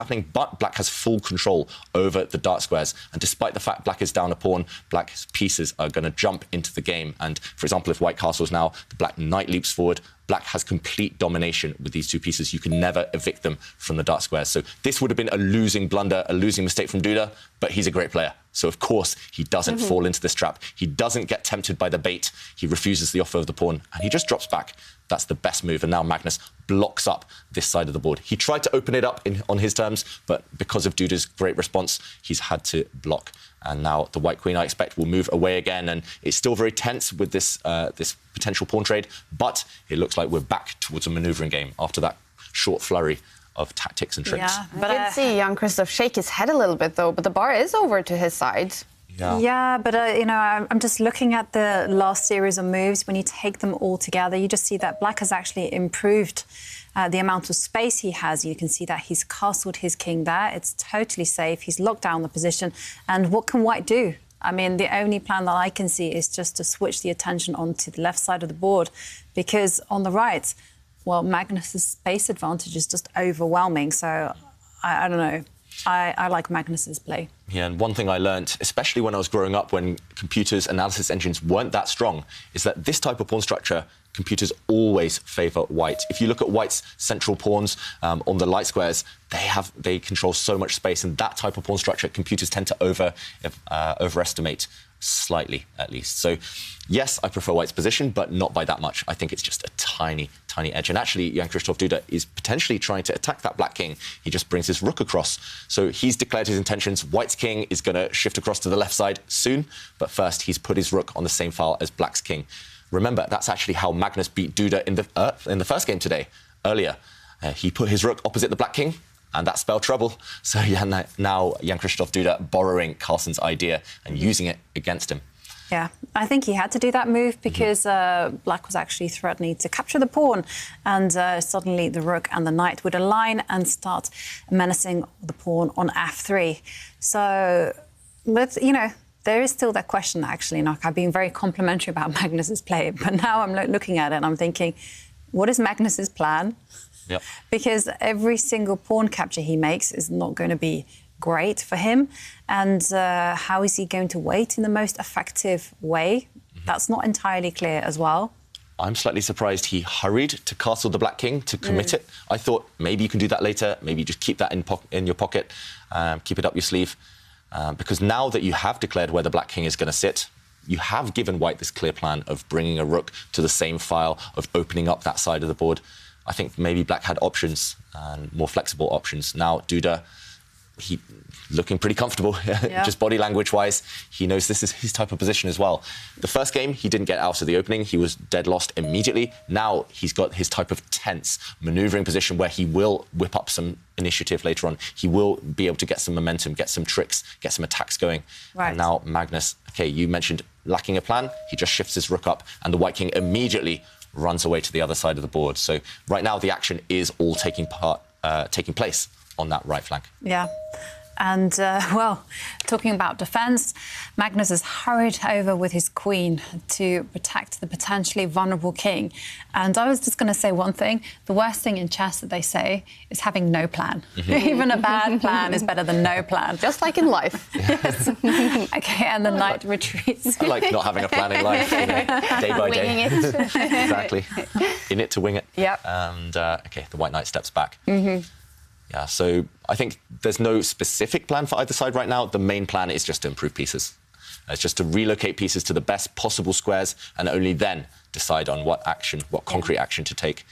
happening, but black has full control over the dark squares. And despite the fact black is down a pawn, black's pieces are going to jump into the game. And, for example, if white castles now, the black knight leaps forward. Black has complete domination with these two pieces. You can never evict them from the dark squares. So this would have been a losing blunder, a losing mistake from Duda, but he's a great player. So, of course, he doesn't fall into this trap. He doesn't get tempted by the bait. He refuses the offer of the pawn, and he just drops back. That's the best move. And now Magnus blocks up this side of the board. He tried to open it up on his terms, but because of Duda's great response, he's had to block. And now the white queen, I expect, will move away again. And it's still very tense with this this potential pawn trade. But it looks like we're back towards a manoeuvring game after that short flurry of tactics and tricks. Yeah, but I did see young Christoph shake his head a little bit, though. But the bar is over to his side. Yeah, but, you know, I'm just looking at the last series of moves. When you take them all together, you just see that black has actually improved the amount of space he has. You can see that he's castled his king there. It's totally safe. He's locked down the position. And what can white do? I mean, the only plan that I can see is just to switch the attention onto the left side of the board, because on the right, well, Magnus's space advantage is just overwhelming. So I don't know. I like Magnus's play. Yeah, and one thing I learned, especially when I was growing up, when computers' analysis engines weren't that strong, is that this type of pawn structure, computers always favour white. If you look at white's central pawns on the light squares, they control so much space, and that type of pawn structure, computers tend to overestimate slightly, at least. So, yes, I prefer white's position, but not by that much. I think it's just a tiny, tiny edge. And actually, Jan Christoph Duda is potentially trying to attack that black king. He just brings his rook across. So he's declared his intentions. White's king is going to shift across to the left side soon. But first, he's put his rook on the same file as black's king. Remember, that's actually how Magnus beat Duda in the first game today, earlier. He put his rook opposite the black king, and that spelled trouble. So yeah, now Jan Christoph Duda borrowing Carlsen's idea and using it against him. Yeah, I think he had to do that move because black was actually threatening to capture the pawn, and suddenly the rook and the knight would align and start menacing the pawn on f3. So, but, you know, there is still that question, actually, Nock. I've been very complimentary about Magnus's play, but now I'm looking at it and I'm thinking, what is Magnus's plan? Yep. Because every single pawn capture he makes is not going to be great for him. And how is he going to wait in the most effective way? That's not entirely clear as well. I'm slightly surprised he hurried to castle the black king to commit it. I thought maybe you can do that later. Maybe just keep that in your pocket, keep it up your sleeve. Because now that you have declared where the black king is going to sit, you have given white this clear plan of bringing a rook to the same file, of opening up that side of the board. I think maybe black had options, and more flexible options. Now, Duda, he looking pretty comfortable, just body language-wise. He knows this is his type of position as well. The first game, he didn't get out of the opening. He was dead lost immediately. Now he's got his type of tense manoeuvring position where he will whip up some initiative later on. He will be able to get some momentum, get some tricks, get some attacks going. Right. And now Magnus, OK, you mentioned lacking a plan. He just shifts his rook up, and the white king immediately runs away to the other side of the board. So right now the action is all taking place on that right flank. Yeah. And, well, talking about defence, Magnus has hurried over with his queen to protect the potentially vulnerable king. And I was just going to say one thing. The worst thing in chess that they say is having no plan. Even a bad plan is better than no plan. Just like in life. Yes. OK, and the knight retreats. I like not having a plan in life, you know, day by day. Winging it. Exactly. In it to wing it. Yep. And, OK, the white knight steps back. Yeah, so I think there's no specific plan for either side right now. The main plan is just to improve pieces. It's just to relocate pieces to the best possible squares and only then decide on what concrete action to take.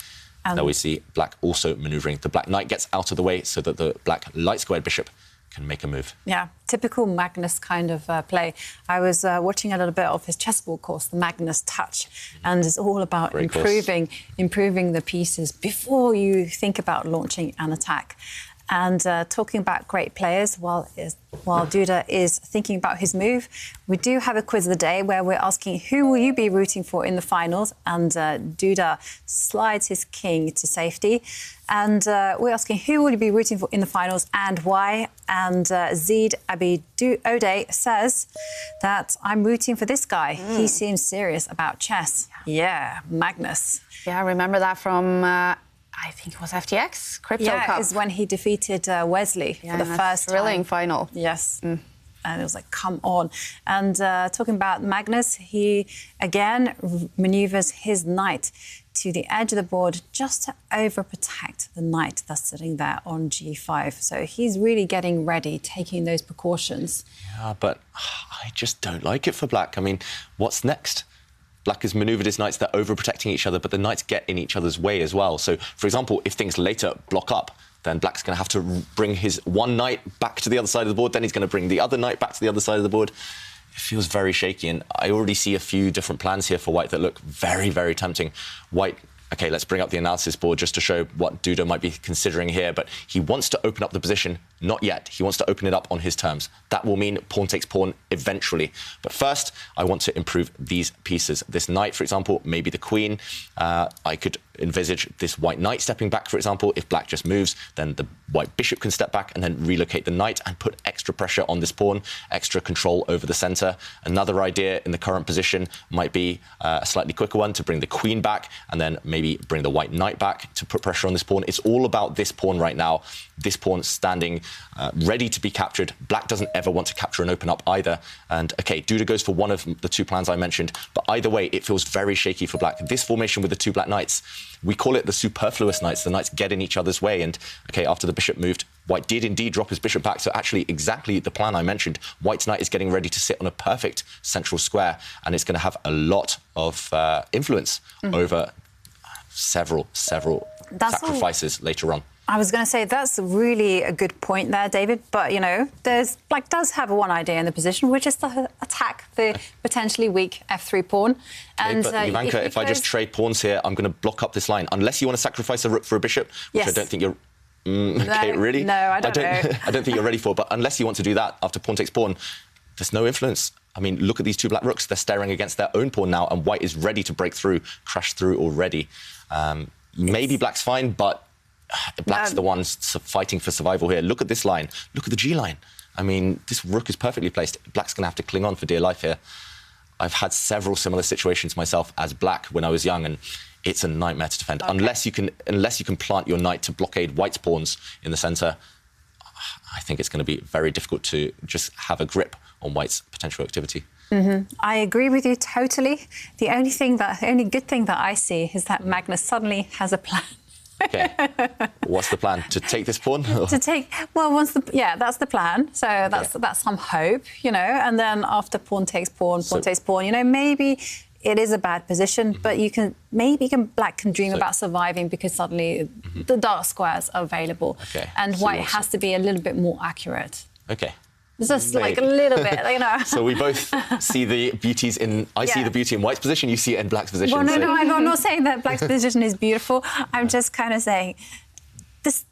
Now we see black also manoeuvring. The black knight gets out of the way so that the black light-squared bishop can make a move. Yeah, typical Magnus kind of play. I was watching a little bit of his chessboard course, the Magnus Touch, and it's all about improving the pieces before you think about launching an attack. And talking about great players, while Duda is thinking about his move, we do have a quiz of the day where we're asking who will you be rooting for in the finals, and Duda slides his king to safety. And we're asking who will you be rooting for in the finals and why. And Zeid Abidoude says that I'm rooting for this guy. He seems serious about chess. Yeah, Magnus. Yeah, I remember that from I think it was FTX, Crypto Yeah, Cup. is when he defeated Wesley for the first thrilling time. final. Yes. And it was like, come on. And talking about Magnus, he again maneuvers his knight to the edge of the board just to overprotect the knight that's sitting there on g5. So he's really getting ready, taking those precautions. Yeah, but I just don't like it for Black. I mean, what's next? Black has manoeuvred his knights, they're overprotecting each other, but the knights get in each other's way as well. So, for example, if things later block up, then Black's going to have to bring his one knight back to the other side of the board, then he's going to bring the other knight back to the other side of the board. It feels very shaky, and I already see a few different plans here for White that look very, very tempting. White, OK, let's bring up the analysis board just to show what Duda might be considering here, but he wants to open up the position. Not yet. He wants to open it up on his terms. That will mean pawn takes pawn eventually. But first, I want to improve these pieces. This knight, for example, maybe the queen. I could envisage this white knight stepping back, for example. If Black just moves, then the white bishop can step back and then relocate the knight and put extra pressure on this pawn, extra control over the centre. Another idea in the current position might be a slightly quicker one to bring the queen back and then maybe bring the white knight back to put pressure on this pawn. It's all about this pawn right now. This pawn standing ready to be captured. Black doesn't ever want to capture and open up either. And, OK, Duda goes for one of the two plans I mentioned. But either way, it feels very shaky for Black. This formation with the two black knights, we call it the superfluous knights. The knights get in each other's way. And, OK, after the bishop moved, White did indeed drop his bishop back. So actually, exactly the plan I mentioned. White's knight is getting ready to sit on a perfect central square. And it's going to have a lot of influence over several sacrifices later on. I was going to say that's really a good point there, David. But, you know, Black does have one idea in the position, which is to attack the potentially weak f3 pawn. And but Jovanka, if I just trade pawns here, I'm going to block up this line. Unless you want to sacrifice a rook for a bishop, which I don't think you're... OK, really? No, I don't know. I don't think you're ready for it. But unless you want to do that after pawn takes pawn, there's no influence. I mean, look at these two black rooks. They're staring against their own pawn now, and White is ready to break through, crash through already. Maybe Black's fine, but Black's the ones fighting for survival here. Look at this line. Look at the G line. I mean, this rook is perfectly placed. Black's going to have to cling on for dear life here. I've had several similar situations myself as Black when I was young, and it's a nightmare to defend. Okay. Unless you can plant your knight to blockade White's pawns in the centre, I think it's going to be very difficult to just have a grip on White's potential activity. I agree with you totally. The only good thing that I see is that Magnus suddenly has a plan. OK. What's the plan? To take this pawn? That's the plan. So that's some hope, you know. And then after pawn takes pawn, you know, maybe it is a bad position, but Black can dream about surviving because suddenly the dark squares are available. Okay. And so White has to be a little bit more accurate. OK. Just like a little bit, you know. So we both see the beauties in... I see the beauty in White's position, you see it in Black's position. Well, no, I'm not saying that Black's position is beautiful. I'm just kind of saying this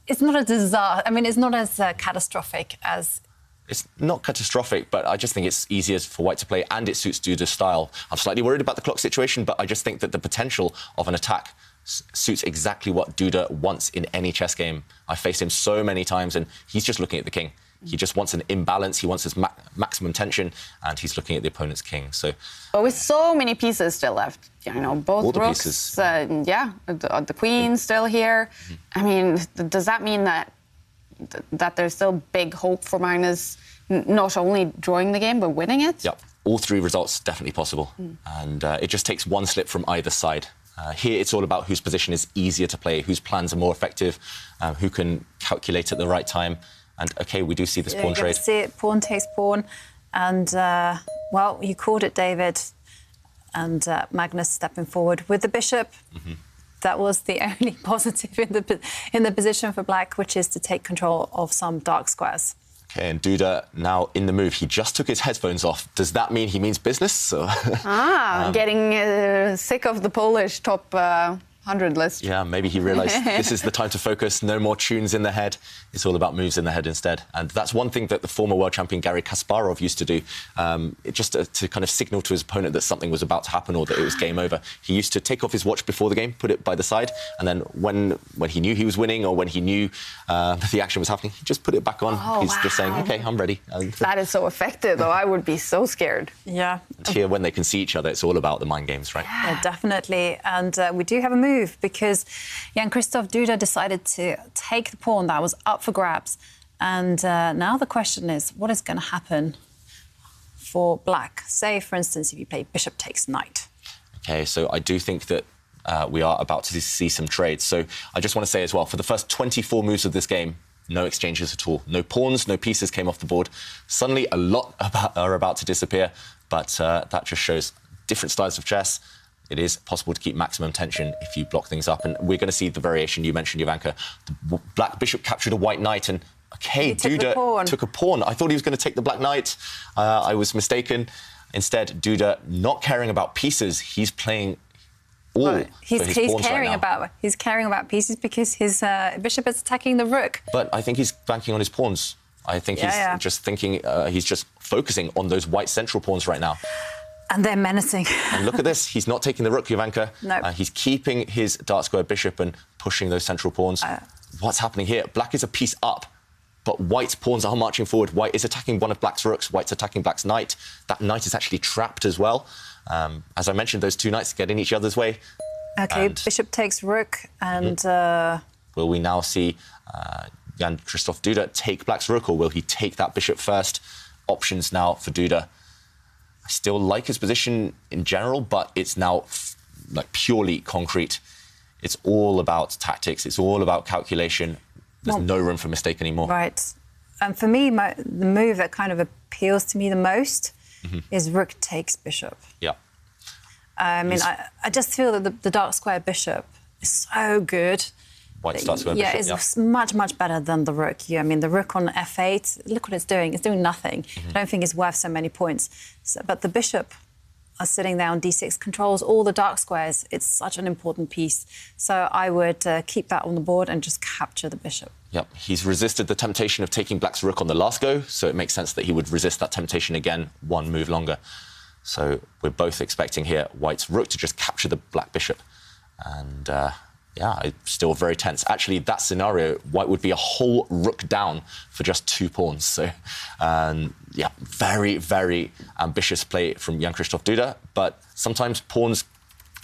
it's not a disaster. I mean, it's not as catastrophic as... It's not catastrophic, but I just think it's easier for White to play, and it suits Duda's style. I'm slightly worried about the clock situation, but I just think that the potential of an attack suits exactly what Duda wants in any chess game. I've faced him so many times, and he's just looking at the king. He just wants an imbalance. He wants his maximum tension, and he's looking at the opponent's king. So, but with so many pieces still left, you know, both rooks, the queen's still here. I mean, does that mean that there's still big hope for Magnus not only drawing the game but winning it? Yep, all three results definitely possible, and it just takes one slip from either side. Here, it's all about whose position is easier to play, whose plans are more effective, who can calculate at the right time. And, OK, we do see this pawn trade. See it, pawn takes pawn. And, well, you called it, David. And Magnus stepping forward with the bishop. That was the only positive in the position for Black, which is to take control of some dark squares. OK, and Duda now in the move. He just took his headphones off. Does that mean he means business? Getting sick of the Polish top 100 list. Yeah, maybe he realised this is the time to focus. No more tunes in the head. It's all about moves in the head instead. And that's one thing that the former world champion Garry Kasparov used to do, just to kind of signal to his opponent that something was about to happen or that it was game over. He used to take off his watch before the game, put it by the side, and then when he knew he was winning or when he knew the action was happening, he just put it back on. He's just saying, OK, I'm ready. That is so effective, though. I would be so scared. Yeah. And here, when they can see each other, it's all about the mind games, right? Yeah, definitely. And we do have a move move because Jan-Christoph Duda decided to take the pawn that was up for grabs. And now the question is, what is going to happen for black? Say, for instance, if you play bishop takes knight. OK, so I do think that we are about to see some trades. So I just want to say as well, for the first 24 moves of this game, no exchanges at all. No pawns, no pieces came off the board. Suddenly, a lot are about to disappear, but that just shows different styles of chess. It is possible to keep maximum tension if you block things up. And we're going to see the variation you mentioned, Jovanka. The black bishop captured a white knight and, OK, Duda took a pawn. I thought he was going to take the black knight. I was mistaken. Instead, Duda, not caring about pieces, he's playing all for his pawns right now. He's caring about pieces because his bishop is attacking the rook. But I think he's banking on his pawns. I think he's just thinking, he's just focusing on those white central pawns right now. And they're menacing. And look at this. He's not taking the rook, Jovanka. No. He's keeping his dark square bishop and pushing those central pawns. What's happening here? Black is a piece up, but white's pawns are marching forward. White is attacking one of black's rooks. White's attacking black's knight. That knight is actually trapped as well. As I mentioned, those two knights get in each other's way. OK, bishop takes rook and... Will we now see Jan-Christoph Duda take black's rook, or will he take that bishop first? Options now for Duda. I still like his position in general, but it's now like purely concrete. It's all about tactics. It's all about calculation. There's no room for mistake anymore. Right. And for me, the move that kind of appeals to me the most is rook takes bishop. Yeah. I mean, I just feel that the dark square bishop is so good. White dark square bishop, it's much, much better than the rook. I mean, the rook on f8, look what it's doing. It's doing nothing. I don't think it's worth so many points. But the bishop are sitting there on d6, controls all the dark squares. It's such an important piece. So I would keep that on the board and just capture the bishop. Yep, he's resisted the temptation of taking black's rook on the last go, so it makes sense that he would resist that temptation again one move longer. So we're both expecting here white's rook to just capture the black bishop. And yeah, it's still very tense. Actually, that scenario, white would be a whole rook down for just 2 pawns. So, yeah, very, very ambitious play from Jan-Christoph Duda. But sometimes pawns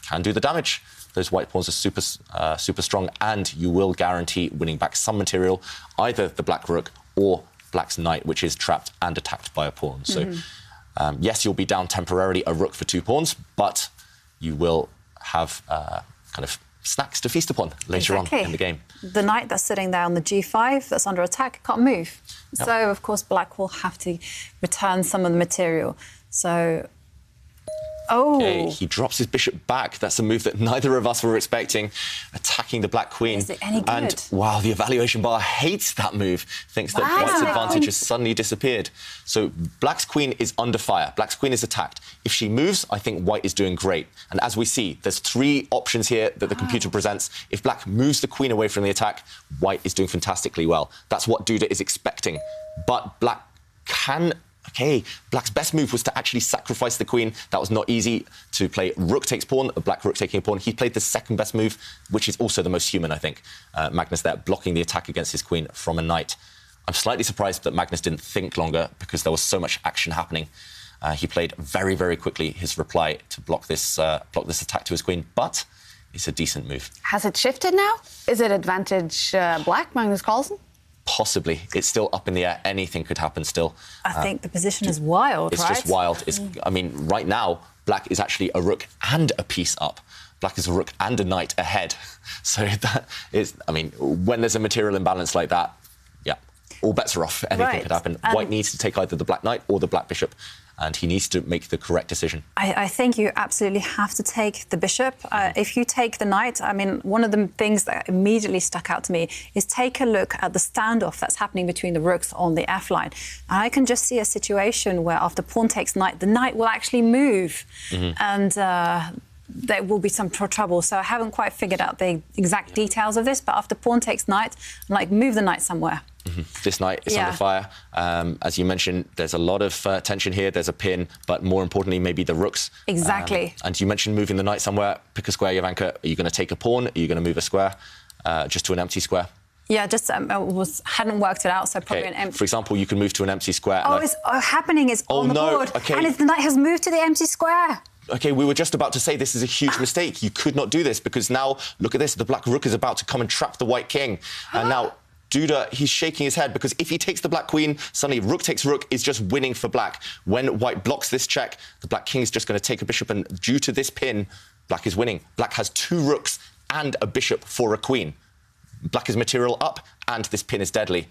can do the damage. Those white pawns are super strong, and you will guarantee winning back some material, either the black rook or black's knight, which is trapped and attacked by a pawn. So, yes, you'll be down temporarily a rook for 2 pawns, but you will have kind of snacks to feast upon later on in the game. The knight that's sitting there on the g5 that's under attack can't move. Yep. So, of course, black will have to return some of the material. So, Okay, he drops his bishop back. That's a move that neither of us were expecting, attacking the black queen. Is it any good? And, wow, the evaluation bar hates that move, thinks that white's advantage has suddenly disappeared. So black's queen is under fire. Black's queen is attacked. If she moves, I think white is doing great. And as we see, there's 3 options here that the computer presents. If black moves the queen away from the attack, white is doing fantastically well. That's what Duda is expecting. But black can... OK, black's best move was to actually sacrifice the queen. That was not easy to play rook takes pawn, a black rook taking a pawn. He played the second best move, which is also the most human, I think. Magnus there blocking the attack against his queen from a knight. I'm slightly surprised that Magnus didn't think longer because there was so much action happening. He played very, very quickly his reply to block this attack to his queen, but it's a decent move. Has it shifted now? Is it advantage black, Magnus Carlsen? Possibly. It's still up in the air. Anything could happen still. I think the position is wild, it's right? It's just wild. I mean, right now, black is actually a rook and a piece up. Black is a rook and a knight ahead. So that is, I mean, when there's a material imbalance like that, yeah, all bets are off. Anything could happen. White needs to take either the black knight or the black bishop, and he needs to make the correct decision. I think you absolutely have to take the bishop. If you take the knight, I mean, one of the things that immediately stuck out to me is take a look at the standoff that's happening between the rooks on the F-line. And I can just see a situation where after pawn takes knight, the knight will actually move. And there will be some trouble. So I haven't quite figured out the exact details of this, but after pawn takes knight, I'm like, move the knight somewhere. This knight is under fire. As you mentioned, there's a lot of tension here. There's a pin, but more importantly, maybe the rooks. Exactly. And you mentioned moving the knight somewhere. Pick a square, Jovanka. Are you going to take a pawn? Are you going to move a square just to an empty square? Yeah, just hadn't worked it out, so probably an empty... For example, you can move to an empty square. Oh, it's happening. It's on the board. Okay. And the knight has moved to the empty square. OK, we were just about to say this is a huge mistake. You could not do this because now, look at this, the black rook is about to come and trap the white king. And now Duda, he's shaking his head because if he takes the black queen, suddenly rook takes rook is just winning for black. When white blocks this check, the black king is just going to take a bishop, and due to this pin, black is winning. Black has 2 rooks and a bishop for a queen. Black is material up, and this pin is deadly.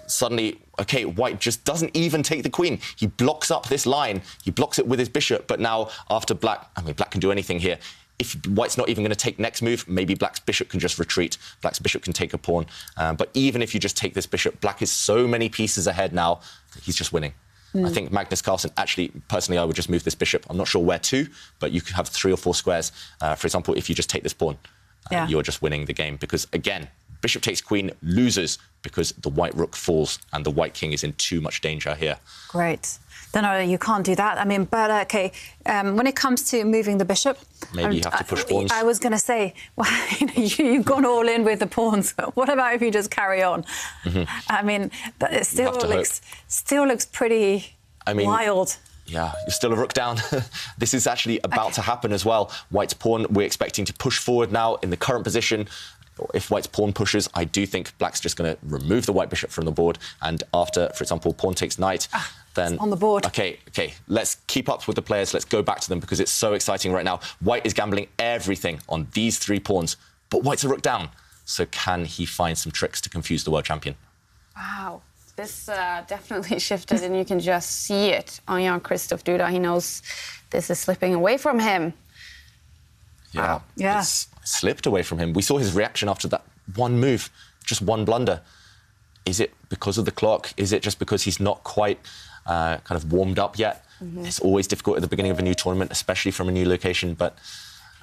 Suddenly, OK, white just doesn't even take the queen. He blocks up this line. He blocks it with his bishop, but now after black, I mean, black can do anything here. If white's not even going to take next move, maybe black's bishop can just retreat. Black's bishop can take a pawn. But even if you just take this bishop, black is so many pieces ahead now that he's just winning. I think Magnus Carlsen, actually, personally, I would just move this bishop. I'm not sure where to, but you could have 3 or 4 squares. For example, if you just take this pawn, you're just winning the game. Because, again, bishop takes queen, loses because the white rook falls and the white king is in too much danger here. Great. No, you can't do that. I mean, but OK, when it comes to moving the bishop... Maybe you have to push pawns. I was going to say, well, you've gone all in with the pawns. What about if you just carry on? I mean, it still looks pretty wild. Yeah, you're still a rook down. This is actually about to happen as well. White's pawn, we're expecting to push forward now in the current position. If white's pawn pushes, I do think black's just going to remove the white bishop from the board. And after, for example, pawn takes knight, then... on the board. OK, let's keep up with the players. Let's go back to them because it's so exciting right now. White is gambling everything on these 3 pawns, but white's a rook down. So can he find some tricks to confuse the world champion? Wow. This definitely shifted, and you can just see it on Jan-Christoph Duda. He knows this is slipping away from him. Yeah, yeah. It's slipped away from him. We saw his reaction after that one move, just one blunder. Is it because of the clock? Is it just because he's not quite kind of warmed up yet? It's always difficult at the beginning of a new tournament, especially from a new location, but...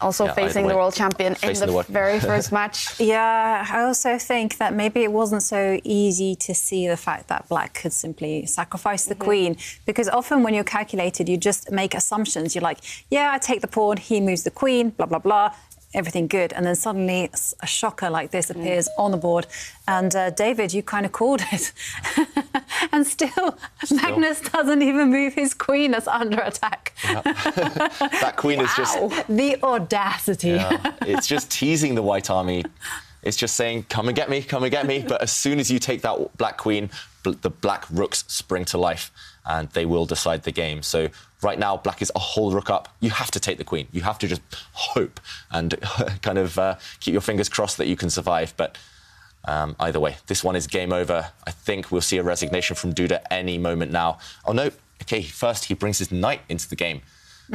Also facing the world champion in the very first match. Yeah, I also think that maybe it wasn't so easy to see the fact that black could simply sacrifice the queen, because often when you're calculated, you just make assumptions. You're like, yeah, I take the pawn, he moves the queen, blah, blah, blah, everything good. And then suddenly a shocker like this appears on the board. And David, you kind of called it. And still, Magnus doesn't even move his queen that's under attack. Yeah. That queen is just... The audacity. Yeah. It's just teasing the white army. It's just saying, come and get me, come and get me. But as soon as you take that black queen, the black rooks spring to life and they will decide the game. So right now, black is a whole rook up. You have to take the queen. You have to just hope and kind of keep your fingers crossed that you can survive. But either way, this one is game over. I think we'll see a resignation from Duda any moment now. Oh, no. OK, first he brings his knight into the game.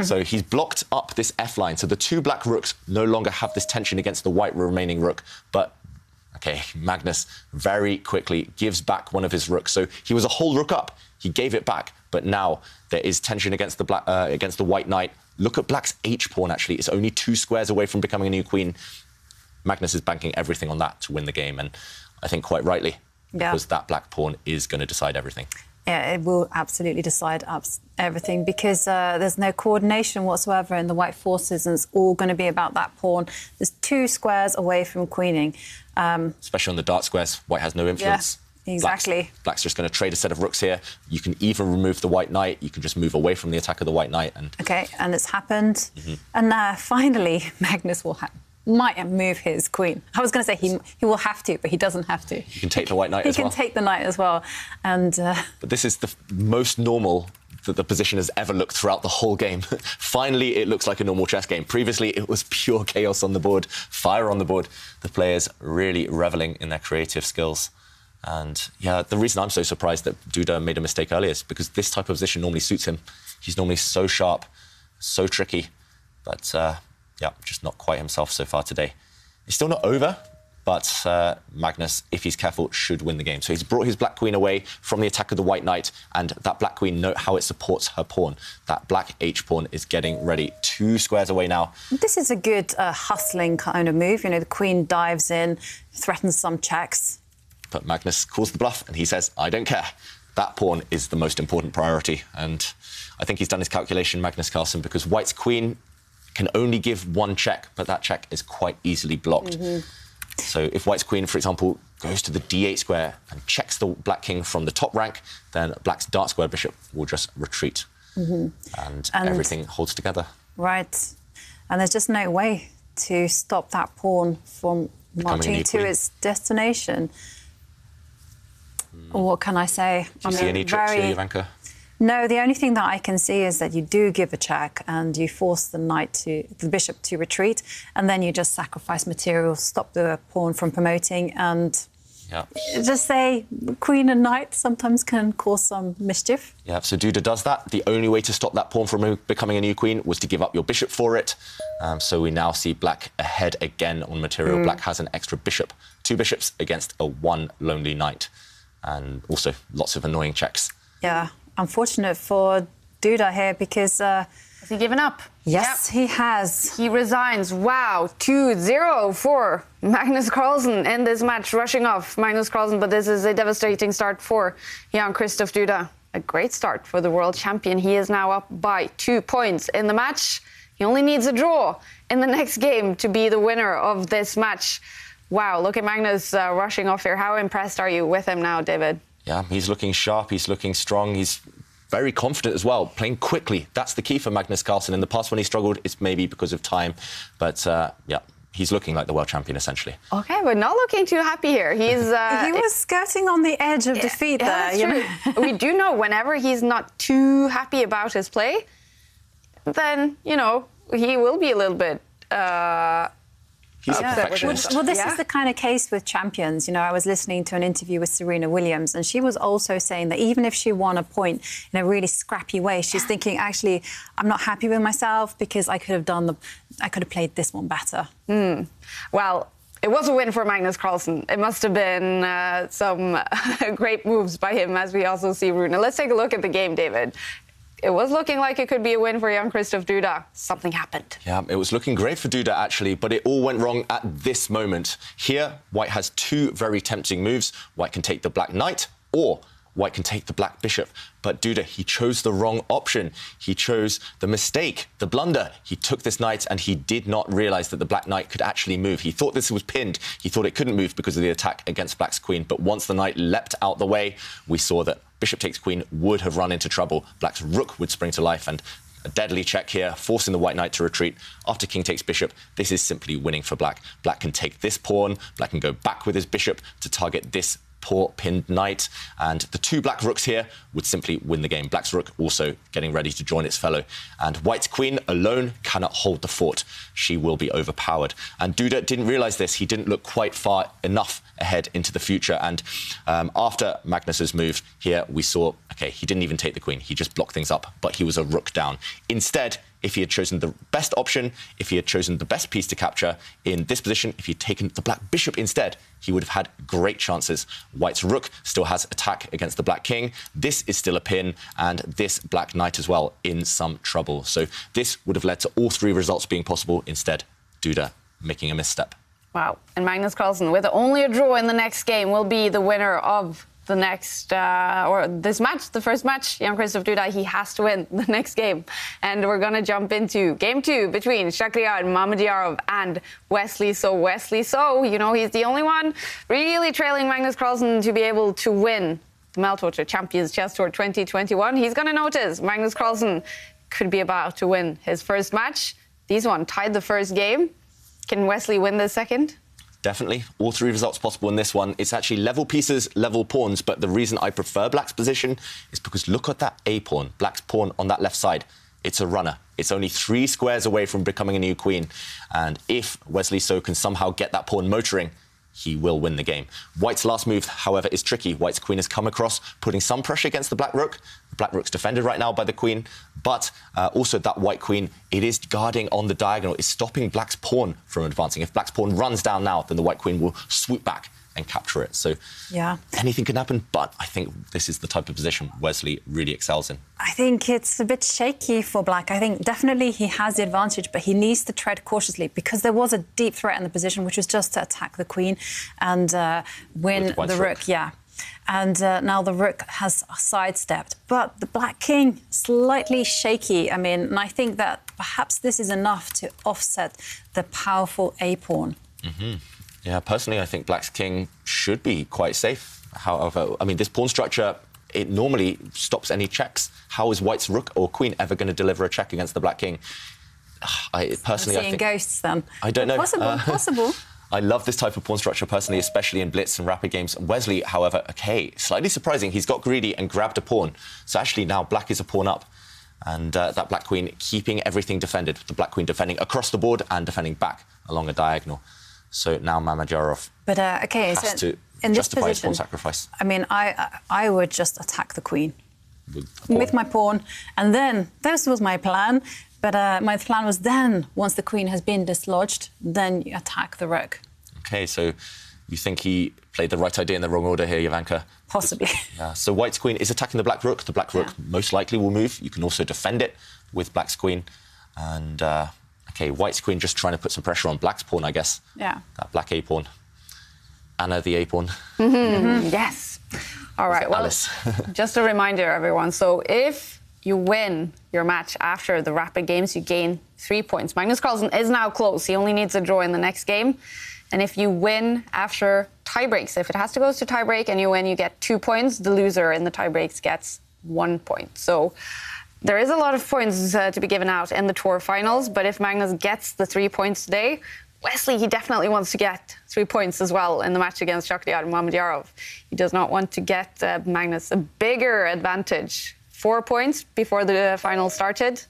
So he's blocked up this F line. So the 2 black rooks no longer have this tension against the white remaining rook. But, OK, Magnus very quickly gives back one of his rooks. So he was a whole rook up. He gave it back. But now there is tension against the white knight. Look at black's H-pawn, actually. It's only 2 squares away from becoming a new queen. Magnus is banking everything on that to win the game. And I think quite rightly, because that black pawn is going to decide everything. Yeah, it will absolutely decide everything because there's no coordination whatsoever in the white forces, and it's all going to be about that pawn. There's 2 squares away from queening. Especially on the dark squares, white has no influence. Yeah, exactly. Black's just going to trade a set of rooks here. You can even remove the white knight. You can just move away from the attack of the white knight. OK, and it's happened. And finally, Magnus might move his queen. I was going to say he will have to, but he doesn't have to. He can take the white knight as well. He can take the knight as well. And but this is the most normal that the position has ever looked throughout the whole game. Finally, it looks like a normal chess game. Previously, it was pure chaos on the board, fire on the board. The players really reveling in their creative skills. And yeah, the reason I'm so surprised that Duda made a mistake earlier is because this type of position normally suits him. He's normally so sharp, so tricky. But yeah, just not quite himself so far today. It's still not over, but Magnus, if he's careful, should win the game. So he's brought his black queen away from the attack of the white knight, and that black queen, note how it supports her pawn. That black H-pawn is getting ready. 2 squares away now. This is a good hustling kind of move. You know, the queen dives in, threatens some checks. But Magnus calls the bluff, and he says, I don't care. That pawn is the most important priority. And I think he's done his calculation, Magnus Carlsen, because white's queen can only give 1 check, but that check is quite easily blocked. So if white's queen, for example, goes to the d8 square and checks the black king from the top rank, then black's dark square bishop will just retreat. and everything holds together. Right. And there's just no way to stop that pawn from marching to its destination. What can I say? Do you see any tricks here, Jovanka? No, the only thing that I can see is that you do give a check and you force the bishop to retreat, and then you just sacrifice material, stop the pawn from promoting, and just say queen and knight sometimes can cause some mischief. Yeah, so Duda does that. The only way to stop that pawn from becoming a new queen was to give up your bishop for it. So we now see black ahead again on material. Black has an extra bishop, 2 bishops against a 1 lonely knight. And also lots of annoying checks. Yeah, unfortunate for Duda here because... has he given up? Yes, he has. He resigns. Wow, 2-0 for Magnus Carlsen in this match, rushing off Magnus Carlsen, but this is a devastating start for Jan-Christoph Duda. A great start for the world champion. He is now up by 2 points in the match. He only needs a draw in the next game to be the winner of this match. Wow, look at Magnus rushing off here. How impressed are you with him now, David? Yeah, he's looking sharp, he's looking strong, he's very confident as well, playing quickly. That's the key for Magnus Carlsen. In the past when he struggled, it's maybe because of time. But, yeah, he's looking like the world champion, essentially. OK, but not looking too happy here. He's he was skirting on the edge of defeat there. You know? We do know whenever he's not too happy about his play, then, you know, he will be a little bit... He's a perfectionist. Well, this is the kind of case with champions. You know, I was listening to an interview with Serena Williams, and she was also saying that even if she won a point in a really scrappy way, she's thinking, actually, I'm not happy with myself because I could have played this one better. Well, it was a win for Magnus Carlsen. It must have been some great moves by him, as we also see Rune. Let's take a look at the game, David. It was looking like it could be a win for Jan-Christoph Duda. Something happened. Yeah, it was looking great for Duda, actually, but it all went wrong at this moment. Here, White has 2 very tempting moves. White can take the black knight, or White can take the black bishop. But Duda, he chose the wrong option. He chose the mistake, the blunder. He took this knight, and he did not realise that the black knight could actually move. He thought this was pinned. He thought it couldn't move because of the attack against black's queen. But once the knight leapt out the way, we saw that bishop takes queen would have run into trouble. Black's rook would spring to life, and a deadly check here, forcing the white knight to retreat. After king takes bishop, this is simply winning for black. Black can take this pawn. Black can go back with his bishop to target this poor pinned knight, and the 2 black rooks here would simply win the game. Black's rook also getting ready to join its fellow, and white's queen alone cannot hold the fort. She will be overpowered, and Duda didn't realise this. He didn't look quite far enough ahead into the future, and after Magnus's move here, we saw, OK, he didn't even take the queen. He just blocked things up, but he was a rook down. Instead, if he had chosen the best option, if he had chosen the best piece to capture in this position, if he'd taken the black bishop instead, he would have had great chances. White's rook still has attack against the black king. This is still a pin, and this black knight as well in some trouble. So this would have led to all 3 results being possible. Instead, Duda making a misstep. Wow. And Magnus Carlsen, with only a draw in the next game, will be the winner of the next, or this match, the first match. Jan-Christoph Duda, he has to win the next game. And we're going to jump into game 2 between Shakhriyar Mamedyarov and Wesley So. Wesley So, you know, he's the only one really trailing Magnus Carlsen to be able to win the Meltwater Champions Chess Tour 2021. He's going to notice Magnus Carlsen could be about to win his first match. These one tied the first game. Can Wesley win the second? Definitely. All 3 results possible in this one. It's actually level pieces, level pawns, but the reason I prefer black's position is because look at that A pawn, black's pawn on that left side. It's a runner. It's only 3 squares away from becoming a new queen. And if Wesley So can somehow get that pawn motoring, he will win the game. White's last move, however, is tricky. White's queen has come across, putting some pressure against the black rook. The black rook's defended right now by the queen, but also that white queen, it is guarding on the diagonal, is stopping black's pawn from advancing. If black's pawn runs down now, then the white queen will swoop back and capture it. So yeah, anything can happen, but I think this is the type of position Wesley really excels in. I think it's a bit shaky for black. I think definitely he has the advantage, but he needs to tread cautiously because there was a deep threat in the position, which was just to attack the queen and win the rook. Yeah. And now the rook has sidestepped. But the black king, slightly shaky. I mean, and I think that perhaps this is enough to offset the powerful A-pawn. Mm-hmm. Yeah, personally, I think black's king should be quite safe. However, I mean, this pawn structure it normally stops any checks. How is white's rook or queen ever going to deliver a check against the black king? I think ghosts then. I don't know. Possible. I love this type of pawn structure personally, especially in blitz and rapid games. Wesley, however, okay, slightly surprising. He's got greedy and grabbed a pawn. So actually now black is a pawn up. And that black queen keeping everything defended. The black queen defending across the board and defending back along a diagonal. So now Mamedyarov has to justify his pawn sacrifice. I mean, I would just attack the queen with my pawn. And then, this was my plan. But my plan was then, once the queen has been dislodged, then you attack the rook. OK, so you think he played the right idea in the wrong order here, Jovanka? Possibly. Yeah. So white's queen is attacking the black rook. The black rook most likely will move. You can also defend it with black's queen. And, OK, white's queen just trying to put some pressure on black's pawn, I guess. Yeah. That black A-pawn. Anna, the A-pawn. Yes. All right, well, just a reminder, everyone. So if you win your match after the rapid games, you gain 3 points. Magnus Carlsen is now close. He only needs a draw in the next game. And if you win after tiebreaks, if it has to go to tiebreak and you win, you get 2 points. The loser in the tiebreaks gets 1 point. So there is a lot of points to be given out in the tour finals. But if Magnus gets the 3 points today, Wesley, he definitely wants to get 3 points as well in the match against Shakhriyar Mamedyarov. He does not want to get Magnus a bigger advantage. 4 points before the final started.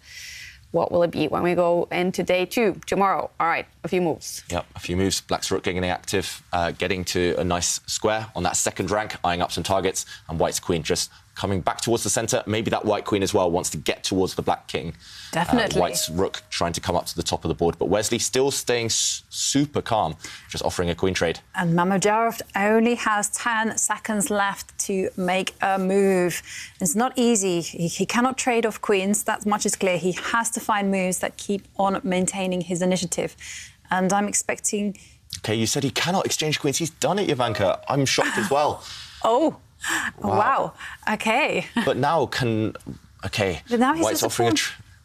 What will it be when we go into day 2 tomorrow? All right, a few moves. Yep, a few moves. Black's rook getting active, getting to a nice square on that second rank, eyeing up some targets, and white's queen just coming back towards the centre. Maybe that white queen as well wants to get towards the black king. Definitely. White's rook trying to come up to the top of the board, but Wesley still staying super calm, just offering a queen trade. And Mamedyarov only has 10 seconds left to make a move. It's not easy. He cannot trade off queens. That much is clear. He has to find moves that keep on maintaining his initiative. And I'm expecting... OK, you said he cannot exchange queens. He's done it, Jovanka. I'm shocked as well. Oh, wow. OK. But now but now white's offering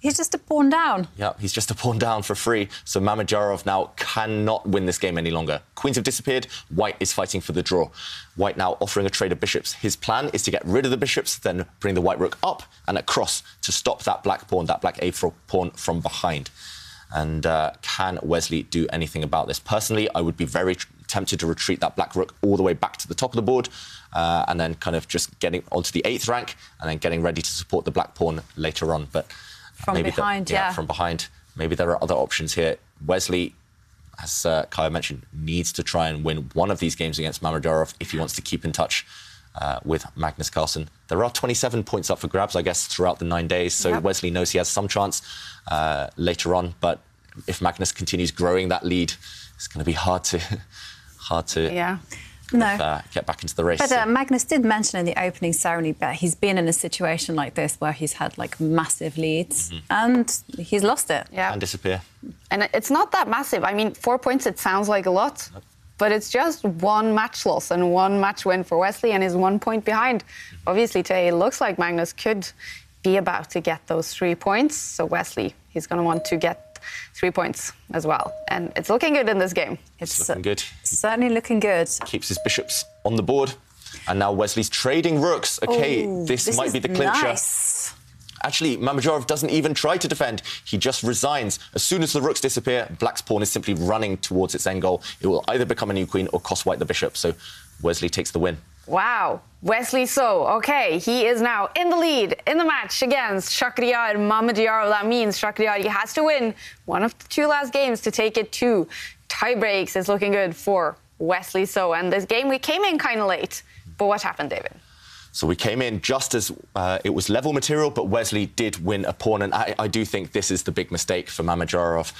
he's just a pawn down. Yeah, he's just a pawn down for free. So Mamedyarov now cannot win this game any longer. Queens have disappeared. White is fighting for the draw. White now offering a trade of bishops. His plan is to get rid of the bishops, then bring the white rook up and across to stop that black pawn, that black A-pawn from behind. And can Wesley do anything about this? Personally, I would be very tempted to retreat that black rook all the way back to the top of the board and then kind of just getting onto the 8th rank and then getting ready to support the black pawn later on. But from behind, from behind. Maybe there are other options here. Wesley, as Kaja mentioned, needs to try and win one of these games against Mamedyarov if he wants to keep in touch with Magnus Carlsen. There are 27 points up for grabs, I guess, throughout the 9 days. So Wesley knows he has some chance later on. But if Magnus continues growing that lead, it's going to be hard to get back into the race. But Magnus did mention in the opening ceremony that he's been in a situation like this where he's had like massive leads and he's lost it. And disappear. And it's not that massive. I mean, 4 points, it sounds like a lot. But it's just one match loss and one match win for Wesley and is 1 point behind. Obviously, today it looks like Magnus could be about to get those 3 points. So Wesley, he's going to want to get 3 points as well. And it's looking good in this game. It's looking good. Certainly looking good. Keeps his bishops on the board. And now Wesley's trading rooks. OK, this might be the clincher. Nice. Actually, Mamedyarov doesn't even try to defend. He just resigns. As soon as the rooks disappear, black's pawn is simply running towards its end goal. It will either become a new queen or cost white the bishop. So Wesley takes the win. Wow. Wesley So, OK, he is now in the lead in the match against Shakhriyar Mamedyarov. That means Shakhriyar, he has to win one of the 2 last games to take it to tie breaks. It's looking good for Wesley So. And this game, we came in kind of late. But what happened, David? So we came in just as it was level material, but Wesley did win a pawn. And I do think this is the big mistake for Mamedyarov.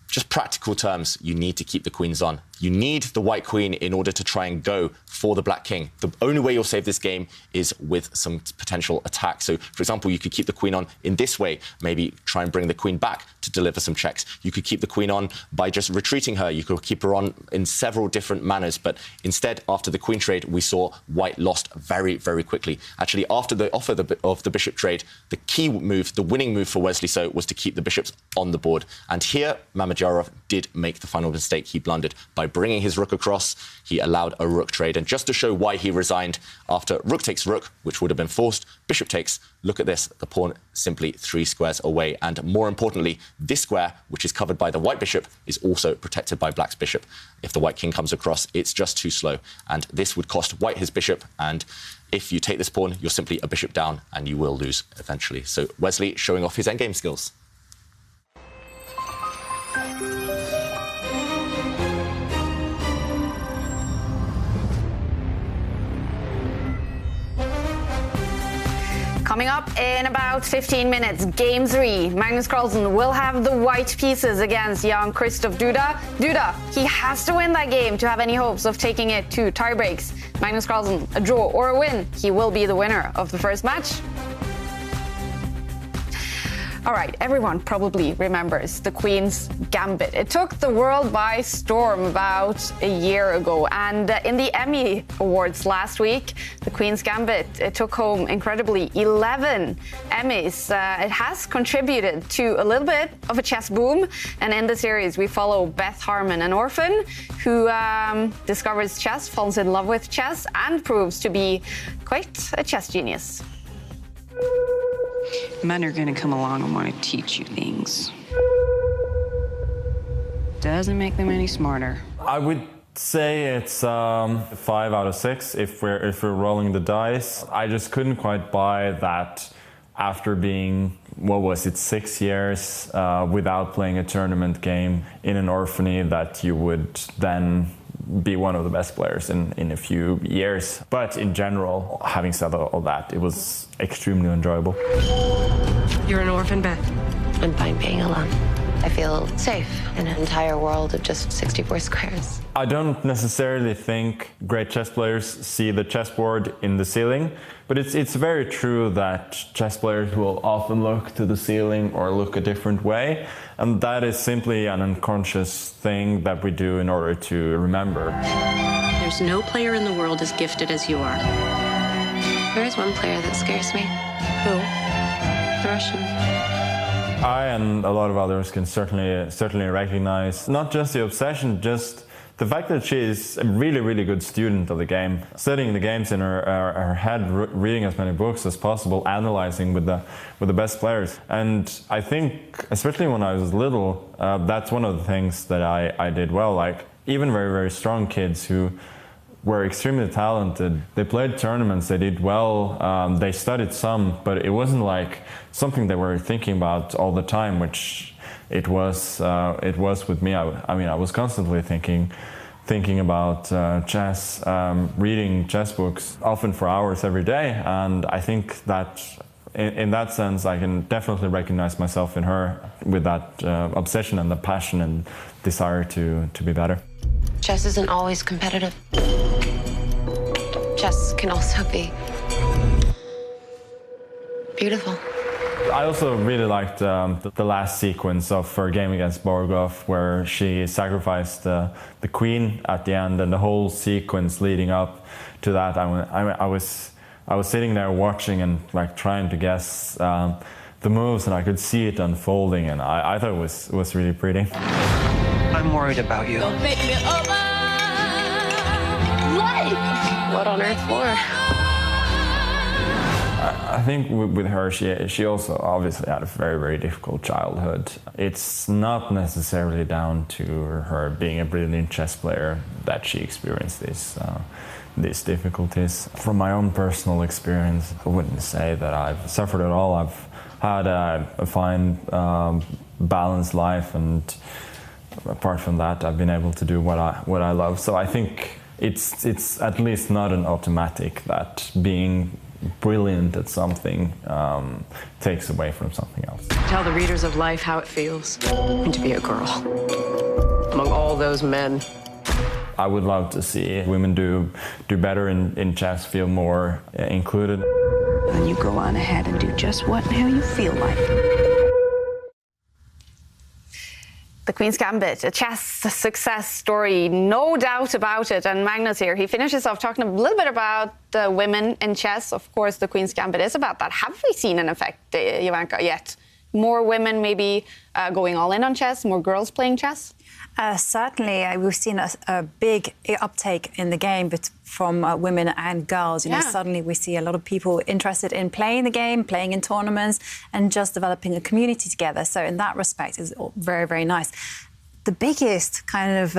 Just practical terms, you need to keep the queens on. You need the white queen in order to try and go for the black king. The only way you'll save this game is with some potential attack. So, for example, you could keep the queen on in this way, maybe try and bring the queen back to deliver some checks. You could keep the queen on by just retreating her. You could keep her on in several different manners. But instead, after the queen trade, we saw white lost very, very quickly. Actually, after the offer of the bishop trade, the key move, the winning move for Wesley So was to keep the bishops on the board. And here, Mamedyarov did make the final mistake. He blundered by by bringing his rook across, he allowed a rook trade. And just to show why he resigned after rook takes rook, which would have been forced, bishop takes, look at this, the pawn simply 3 squares away. And more importantly, this square, which is covered by the white bishop, is also protected by black's bishop. If the white king comes across, it's just too slow. And this would cost white his bishop. And if you take this pawn, you're simply a bishop down and you will lose eventually. So Wesley showing off his endgame skills. Coming up in about 15 minutes, Game 3. Magnus Carlsen will have the white pieces against young Christoph Duda. Duda, he has to win that game to have any hopes of taking it to tiebreaks. Magnus Carlsen, a draw or a win, he will be the winner of the first match. All right, everyone probably remembers the Queen's Gambit. It took the world by storm about a year ago. And in the Emmy Awards last week, the Queen's Gambit took home, incredibly, 11 Emmys. It has contributed to a little bit of a chess boom. And in the series, we follow Beth Harmon, an orphan who discovers chess, falls in love with chess, and proves to be quite a chess genius. Men are gonna come along and want to teach you things. Doesn't make them any smarter. I would say it's 5 out of 6 if we're rolling the dice. I just couldn't quite buy that after being, what was it, 6 years without playing a tournament game in an orphanage, that you would then be one of the best players in a few years. But in general, having said all that, it was extremely enjoyable. You're an orphan, Beth. I'm fine being alone. I feel safe in an entire world of just 64 squares. I don't necessarily think great chess players see the chessboard in the ceiling, but it's very true that chess players will often look to the ceiling or look a different way, and that is simply an unconscious thing that we do in order to remember. There's no player in the world as gifted as you are. There is one player that scares me. Who? The Russian. I and a lot of others can certainly recognize not just the obsession, just the fact that she is a really, really good student of the game, studying the games in her head, reading as many books as possible, analyzing with the best players. And I think, especially when I was little, that's one of the things that I did well. Like, even very, very strong kids who were extremely talented, they played tournaments, they did well, they studied some, but it wasn't like something they were thinking about all the time, which it was with me. I mean, I was constantly thinking about chess, reading chess books, often for hours every day, and I think that in that sense, I can definitely recognize myself in her with that obsession and the passion and desire to be better. Chess isn't always competitive. Chess can also be beautiful. I also really liked the last sequence of her game against Borgov, where she sacrificed the queen at the end, and the whole sequence leading up to that. I was sitting there watching and like trying to guess the moves, and I could see it unfolding, and I thought it was really pretty. I'm worried about you. Don't pick me up. What on earth for? I think with her, she also obviously had a very, very difficult childhood. It's not necessarily down to her being a brilliant chess player that she experienced these difficulties. From my own personal experience, I wouldn't say that I've suffered at all. I've had a fine, balanced life, and apart from that, I've been able to do what I love. So I think it's at least not an automatic that being brilliant at something takes away from something else. Tell the readers of life how it feels to be a girl among all those men. I would love to see women do better in chess, feel more included. Then you go on ahead and do just what the hell you feel like. The Queen's Gambit, a chess success story, no doubt about it. And Magnus here, he finishes off talking a little bit about the women in chess. Of course, the Queen's Gambit is about that. Have we seen an effect, Jovanka, yet? More women maybe going all in on chess, more girls playing chess? Certainly, we've seen a big uptake in the game from women and girls. You know, suddenly we see a lot of people interested in playing the game, playing in tournaments, and just developing a community together. So in that respect, it's very, very nice. The biggest kind of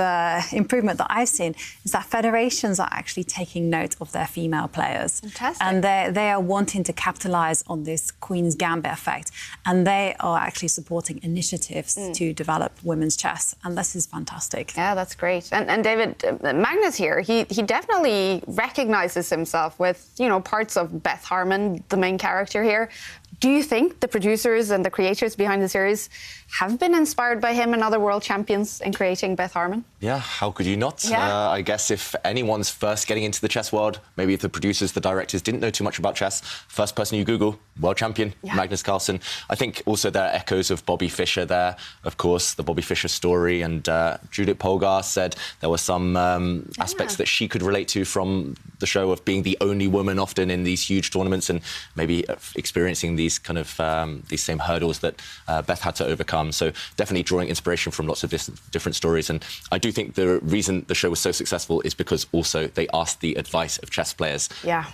improvement that I've seen is that federations are actually taking note of their female players. Fantastic. And they are wanting to capitalise on this Queen's Gambit effect. And they are actually supporting initiatives to develop women's chess. And this is fantastic. Yeah, that's great. And David, Magnus here, he definitely recognises himself with, you know, parts of Beth Harmon, the main character here. Do you think the producers and the creators behind the series have been inspired by him and other world champions in creating Beth Harmon? Yeah, how could you not? Yeah. I guess if anyone's first getting into the chess world, maybe if the producers, the directors didn't know too much about chess, first person you Google, world champion, Magnus Carlsen. I think also there are echoes of Bobby Fischer there, of course, the Bobby Fischer story. And Judith Polgar said there were some aspects that she could relate to from the show of being the only woman often in these huge tournaments and maybe experiencing these kind of these same hurdles that Beth had to overcome. So definitely drawing inspiration from lots of different stories. And I do think the reason the show was so successful is because also they asked the advice of chess players. Yeah.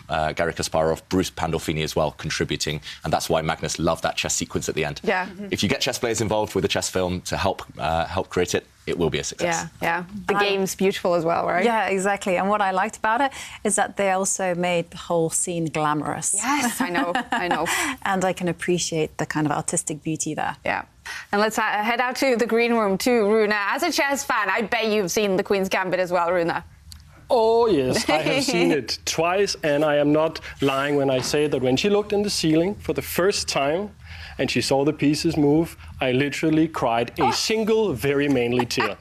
Garry Kasparov, Bruce Pandolfini as well, contributing. And that's why Magnus loved that chess sequence at the end. Yeah. If you get chess players involved with a chess film to help create it, it will be a success. Yeah. The game's beautiful as well, right? Yeah, exactly. And what I liked about it is that they also made the whole scene glamorous. Yes, I know. And I can appreciate the kind of artistic beauty there. Yeah. And let's head out to the green room too, Rune. As a chess fan, I bet you've seen the Queen's Gambit as well, Rune. Oh, yes, I have seen it twice, and I am not lying when I say that when she looked in the ceiling for the first time and she saw the pieces move, I literally cried a single, very manly tear.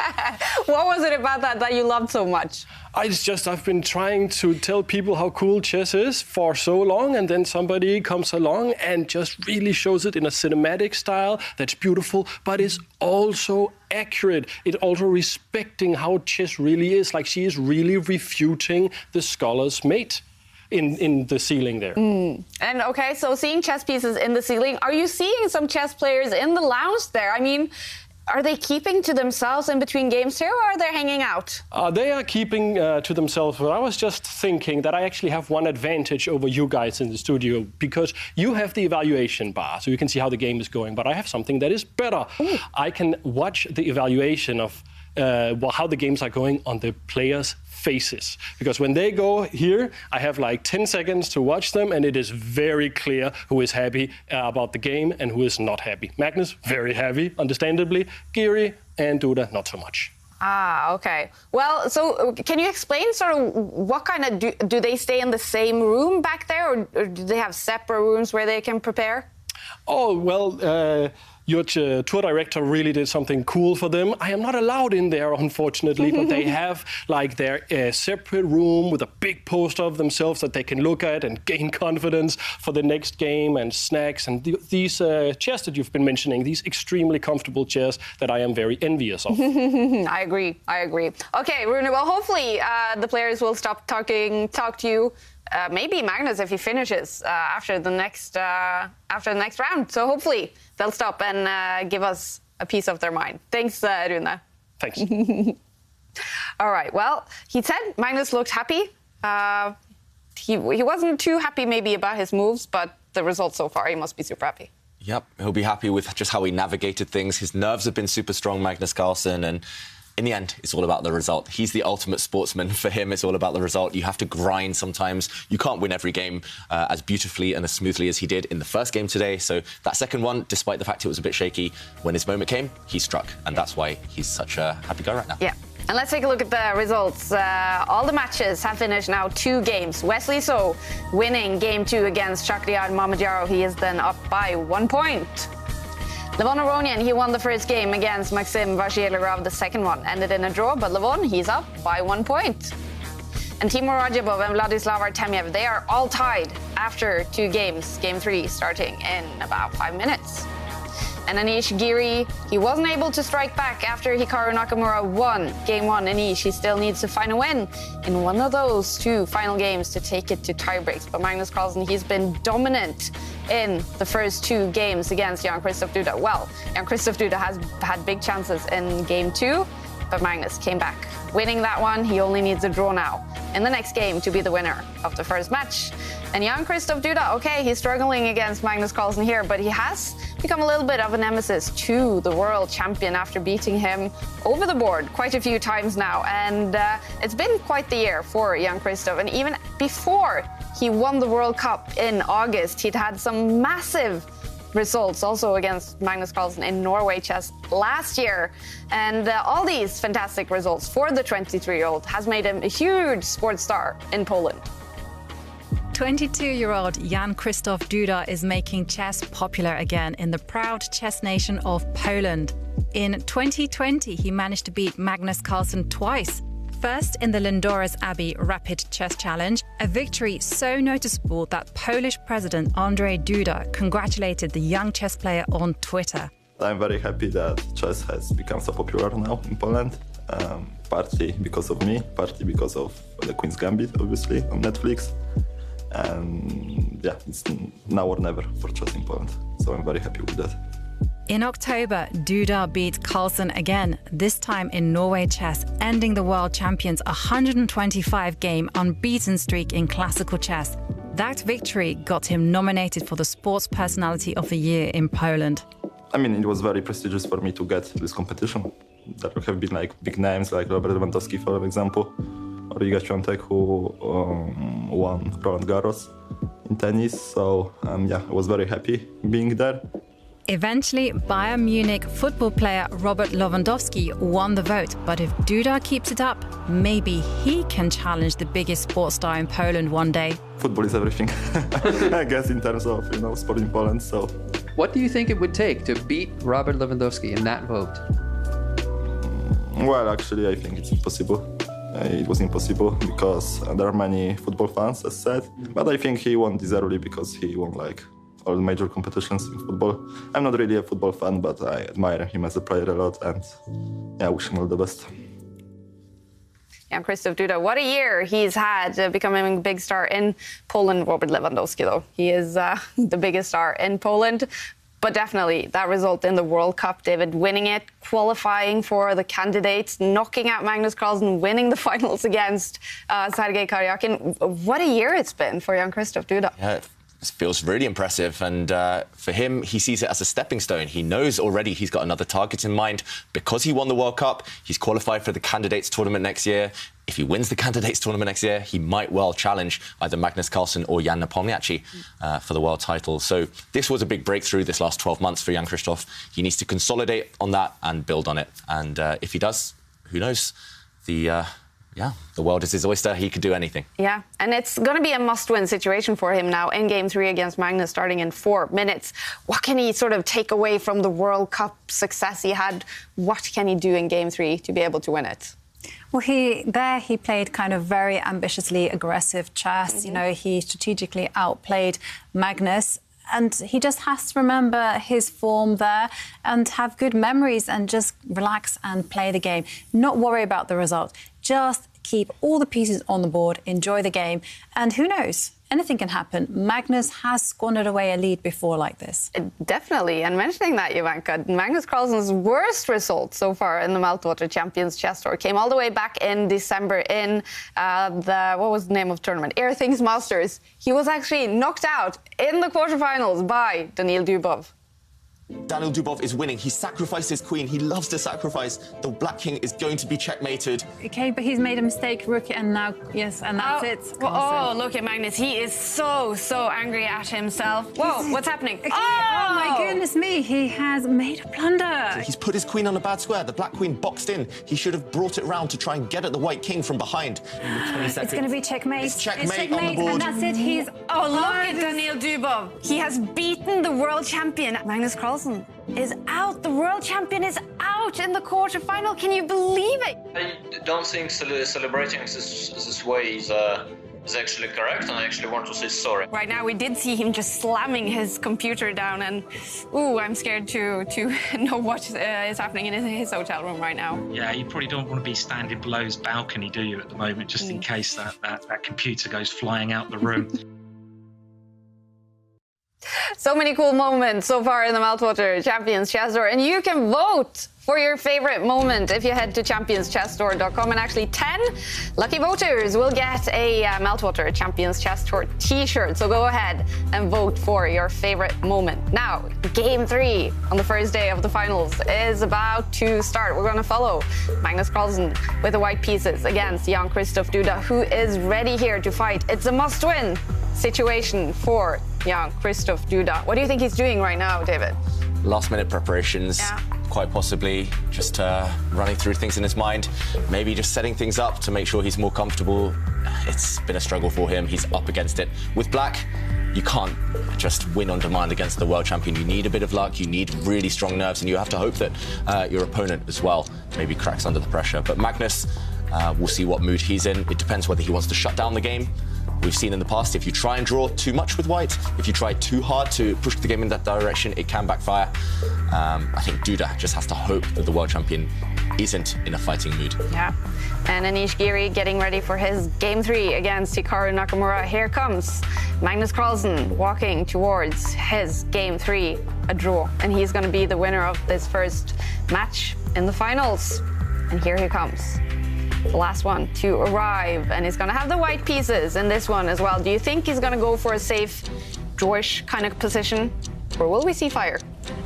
What was it about that you loved so much? I've been trying to tell people how cool chess is for so long, and then somebody comes along and just really shows it in a cinematic style that's beautiful, but is also accurate. It also respecting how chess really is. Like, she is really refuting the scholar's mate in the ceiling there. And okay, so seeing chess pieces in the ceiling, are you seeing some chess players in the lounge there? I mean, are they keeping to themselves in between games here, or are they hanging out? They are keeping to themselves, but I was just thinking that I actually have one advantage over you guys in the studio, because you have the evaluation bar, so you can see how the game is going, but I have something that is better. Ooh. I can watch the evaluation of how the games are going on the players' faces. Because when they go here, I have like 10 seconds to watch them, and it is very clear who is happy about the game and who is not happy. Magnus, very happy, understandably. Giri and Duda, not so much. Ah, okay. Well, so can you explain sort of what kind of... Do they stay in the same room back there, or do they have separate rooms where they can prepare? Oh, well... Your tour director really did something cool for them. I am not allowed in there, unfortunately, but they have like their separate room with a big poster of themselves that they can look at and gain confidence for the next game, and snacks, and these chairs that you've been mentioning, these extremely comfortable chairs that I am very envious of. I agree. Okay, Rune, well, hopefully the players will stop talk to you. Maybe Magnus, if he finishes after the next round. So hopefully they'll stop and give us a piece of their mind. Thanks, Rune. Thanks. All right. Well, he said Magnus looked happy. He wasn't too happy maybe about his moves, but the results so far, he must be super happy. Yep, he'll be happy with just how he navigated things. His nerves have been super strong, Magnus Carlsen, and in the end, it's all about the result. He's the ultimate sportsman. For him, it's all about the result. You have to grind sometimes. You can't win every game as beautifully and as smoothly as he did in the first game today. So that second one, despite the fact it was a bit shaky, when his moment came, he struck. And that's why he's such a happy guy right now. Yeah. And let's take a look at the results. All the matches have finished now 2 games. Wesley So winning game 2 against Shakhriyar Mamadjaro. He is then up by 1 point. Levon Aronian, he won the first game against Maxim Vasilyev. The second one ended in a draw, but Levon, he's up by 1 point. And Timur Rajabov and Vladislav Artemyev, they are all tied after 2 games. Game 3 starting in about 5 minutes. And Anish Giri, he wasn't able to strike back after Hikaru Nakamura won Game 1. Anish, he still needs to find a win in one of those 2 final games to take it to tiebreaks. But Magnus Carlsen, he's been dominant in the first 2 games against Jan-Christoph Duda. Well, Jan-Christoph Duda has had big chances in Game 2, but Magnus came back, winning that one. He only needs a draw now in the next game to be the winner of the first match. And Jan-Christoph Duda, okay, he's struggling against Magnus Carlsen here, but he has become a little bit of a nemesis to the world champion after beating him over the board quite a few times now. And it's been quite the year for Jan-Christoph. And even before he won the World Cup in August, he'd had some massive results also against Magnus Carlsen in Norway chess last year. And all these fantastic results for the 23-year-old has made him a huge sports star in Poland. 22-year-old Jan-Christoph Duda is making chess popular again in the proud chess nation of Poland. In 2020, he managed to beat Magnus Carlsen twice. First in the Lindoras Abbey Rapid Chess Challenge, a victory so noticeable that Polish President Andrzej Duda congratulated the young chess player on Twitter. I'm very happy that chess has become so popular now in Poland, partly because of me, partly because of the Queen's Gambit, obviously, on Netflix. And yeah, it's now or never for chess in Poland, so I'm very happy with that. In October, Duda beat Carlsen again, this time in Norway chess, ending the world champion's 125-game unbeaten streak in classical chess. That victory got him nominated for the Sports Personality of the Year in Poland. I mean, it was very prestigious for me to get this competition. There have been like big names like Robert Lewandowski, for example, or Iga Świątek, who won Roland Garros in tennis. So yeah, I was very happy being there. Eventually, Bayern Munich football player Robert Lewandowski won the vote. But if Duda keeps it up, maybe he can challenge the biggest sports star in Poland one day. Football is everything, I guess, in terms of sport in Poland. So, what do you think it would take to beat Robert Lewandowski in that vote? Well, actually, I think it's impossible. It was impossible because there are many football fans, as said. But I think he won deservedly because he won all the major competitions in football. I'm not really a football fan, but I admire him as a player a lot, and yeah, I wish him all the best. Jan-Christoph Duda, what a year he's had, becoming a big star in Poland. Robert Lewandowski, though, he is the biggest star in Poland. But definitely that result in the World Cup, David, winning it, qualifying for the candidates, knocking out Magnus Carlsen, winning the finals against Sergei Karyakin. What a year it's been for Jan-Christoph Duda. Yeah. It feels really impressive, and for him, he sees it as a stepping stone. He knows already he's got another target in mind. Because he won the World Cup, he's qualified for the Candidates Tournament next year. If he wins the Candidates Tournament next year, he might well challenge either Magnus Carlsen or Jan Nepomniachtchi for the world title. So this was a big breakthrough this last 12 months for Jan-Christoph. He needs to consolidate on that and build on it. And if he does, who knows? The world is his oyster. He could do anything. Yeah, and it's going to be a must-win situation for him now in Game 3 against Magnus, starting in 4 minutes. What can he sort of take away from the World Cup success he had? What can he do in Game 3 to be able to win it? Well, he played kind of very ambitiously aggressive chess. Mm-hmm. He strategically outplayed Magnus. And he just has to remember his form there and have good memories and just relax and play the game. Not worry about the result. Just keep all the pieces on the board, enjoy the game. And who knows? Anything can happen. Magnus has squandered away a lead before like this. Definitely. And mentioning that, Jovanka, Magnus Carlsen's worst result so far in the Meltwater Champions Chess Tour came all the way back in December in what was the name of the tournament? Air Things Masters. He was actually knocked out in the quarterfinals by Daniil Dubov. Daniil Dubov is winning. He sacrificed his queen. He loves to sacrifice. The Black King is going to be checkmated. OK, but he's made a mistake, rook, and now, yes, and that's it. Oh, look at Magnus. He is so angry at himself. Whoa, what's happening? Okay. Oh, my goodness me. He has made a blunder. He's put his queen on a bad square. The Black Queen boxed in. He should have brought it round to try and get at the White King from behind. It's going to be checkmate. It's checkmate on the board. And that's it. He's... Oh, look at Daniil Dubov. He has beaten the world champion. Magnus Carlsen is out. The world champion is out in the quarterfinal. Can you believe it? I don't think celebrating this way is is actually correct, and I actually want to say sorry. Right now, we did see him just slamming his computer down, and ooh, I'm scared to know what is happening in his hotel room right now. Yeah, you probably don't want to be standing below his balcony, do you, at the moment, just in case that computer goes flying out the room. So many cool moments so far in the Meltwater Champions Chess Tour, and you can vote for your favorite moment if you head to championschesstour.com, and actually 10 lucky voters will get a Meltwater Champions Chess Tour t-shirt. So go ahead and vote for your favorite moment. Now, game 3 on the first day of the finals is about to start. We're going to follow Magnus Carlsen with the white pieces against Jan-Christoph Duda, who is ready here to fight. It's a must-win situation for Jan-Christoph Duda. What do you think he's doing right now, David? Last-minute preparations, quite possibly just running through things in his mind, maybe just setting things up to make sure he's more comfortable. It's been a struggle for him. He's up against it. With black, you can't just win on demand against the world champion. You need a bit of luck, you need really strong nerves, and you have to hope that your opponent as well maybe cracks under the pressure. But Magnus, we'll see what mood he's in. It depends whether he wants to shut down the game. We've seen in the past, if you try and draw too much with white, if you try too hard to push the game in that direction, it can backfire. I think Duda just has to hope that the world champion isn't in a fighting mood. Yeah. And Anish Giri getting ready for his game 3 against Hikaru Nakamura. Here comes Magnus Carlsen walking towards his game 3, a draw. And he's going to be the winner of this first match in the finals. And here he comes. The last one to arrive, and he's going to have the white pieces in this one as well. Do you think he's going to go for a safe drawish kind of position, or will we see fire?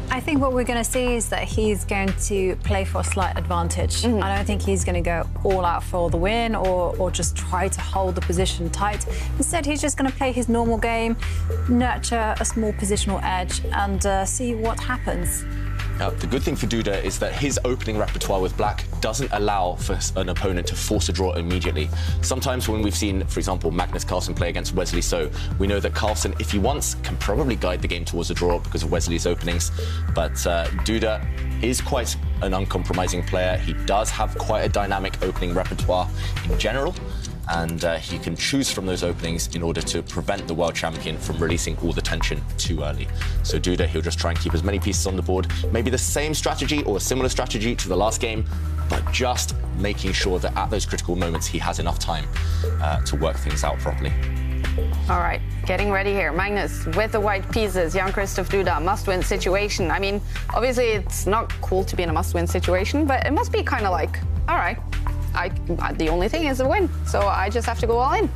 I think what we're going to see is that he's going to play for a slight advantage. I don't think he's going to go all out for the win or just try to hold the position tight. Instead, he's just going to play his normal game, nurture a small positional edge, and see what happens. Now, the good thing for Duda is that his opening repertoire with black doesn't allow for an opponent to force a draw immediately. Sometimes when we've seen, for example, Magnus Carlsen play against Wesley So, we know that Carlsen, if he wants, can probably guide the game towards a draw because of Wesley's openings. But Duda is quite an uncompromising player. He does have quite a dynamic opening repertoire in general, and he can choose from those openings in order to prevent the world champion from releasing all the tension too early. So Duda, he'll just try and keep as many pieces on the board, maybe the same strategy or a similar strategy to the last game, but just making sure that at those critical moments he has enough time to work things out properly. All right, getting ready here. Magnus with the white pieces, Jan-Christoph Duda, must-win situation. I mean, obviously it's not cool to be in a must-win situation, but it must be kind of like, all right, the only thing is a win, so I just have to go all in.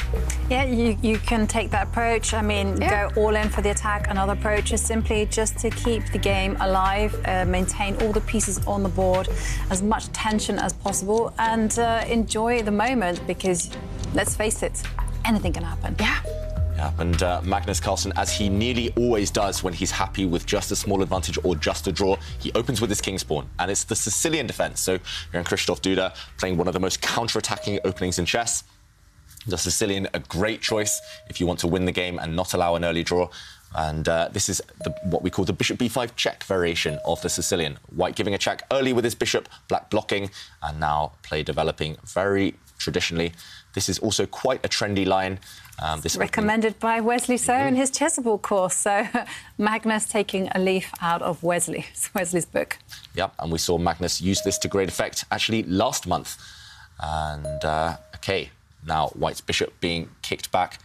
Yeah, you can take that approach. I mean, go all in for the attack. Another approach is simply just to keep the game alive, maintain all the pieces on the board, as much tension as possible, and enjoy the moment, because, let's face it, anything can happen. Yeah. And Magnus Carlsen, as he nearly always does when he's happy with just a small advantage or just a draw, he opens with his king's pawn, and it's the Sicilian defense. So Jan-Christoph Duda playing one of the most counter-attacking openings in chess. The Sicilian, a great choice if you want to win the game and not allow an early draw. And this is what we call the bishop b5 check variation of the Sicilian. White giving a check early with his bishop, black blocking, and now play developing very traditionally. This is also quite a trendy line. This recommended by Wesley So in his chessable course. So Magnus taking a leaf out of Wesley's book. Yep, and we saw Magnus use this to great effect actually last month. And OK, now White's bishop being kicked back.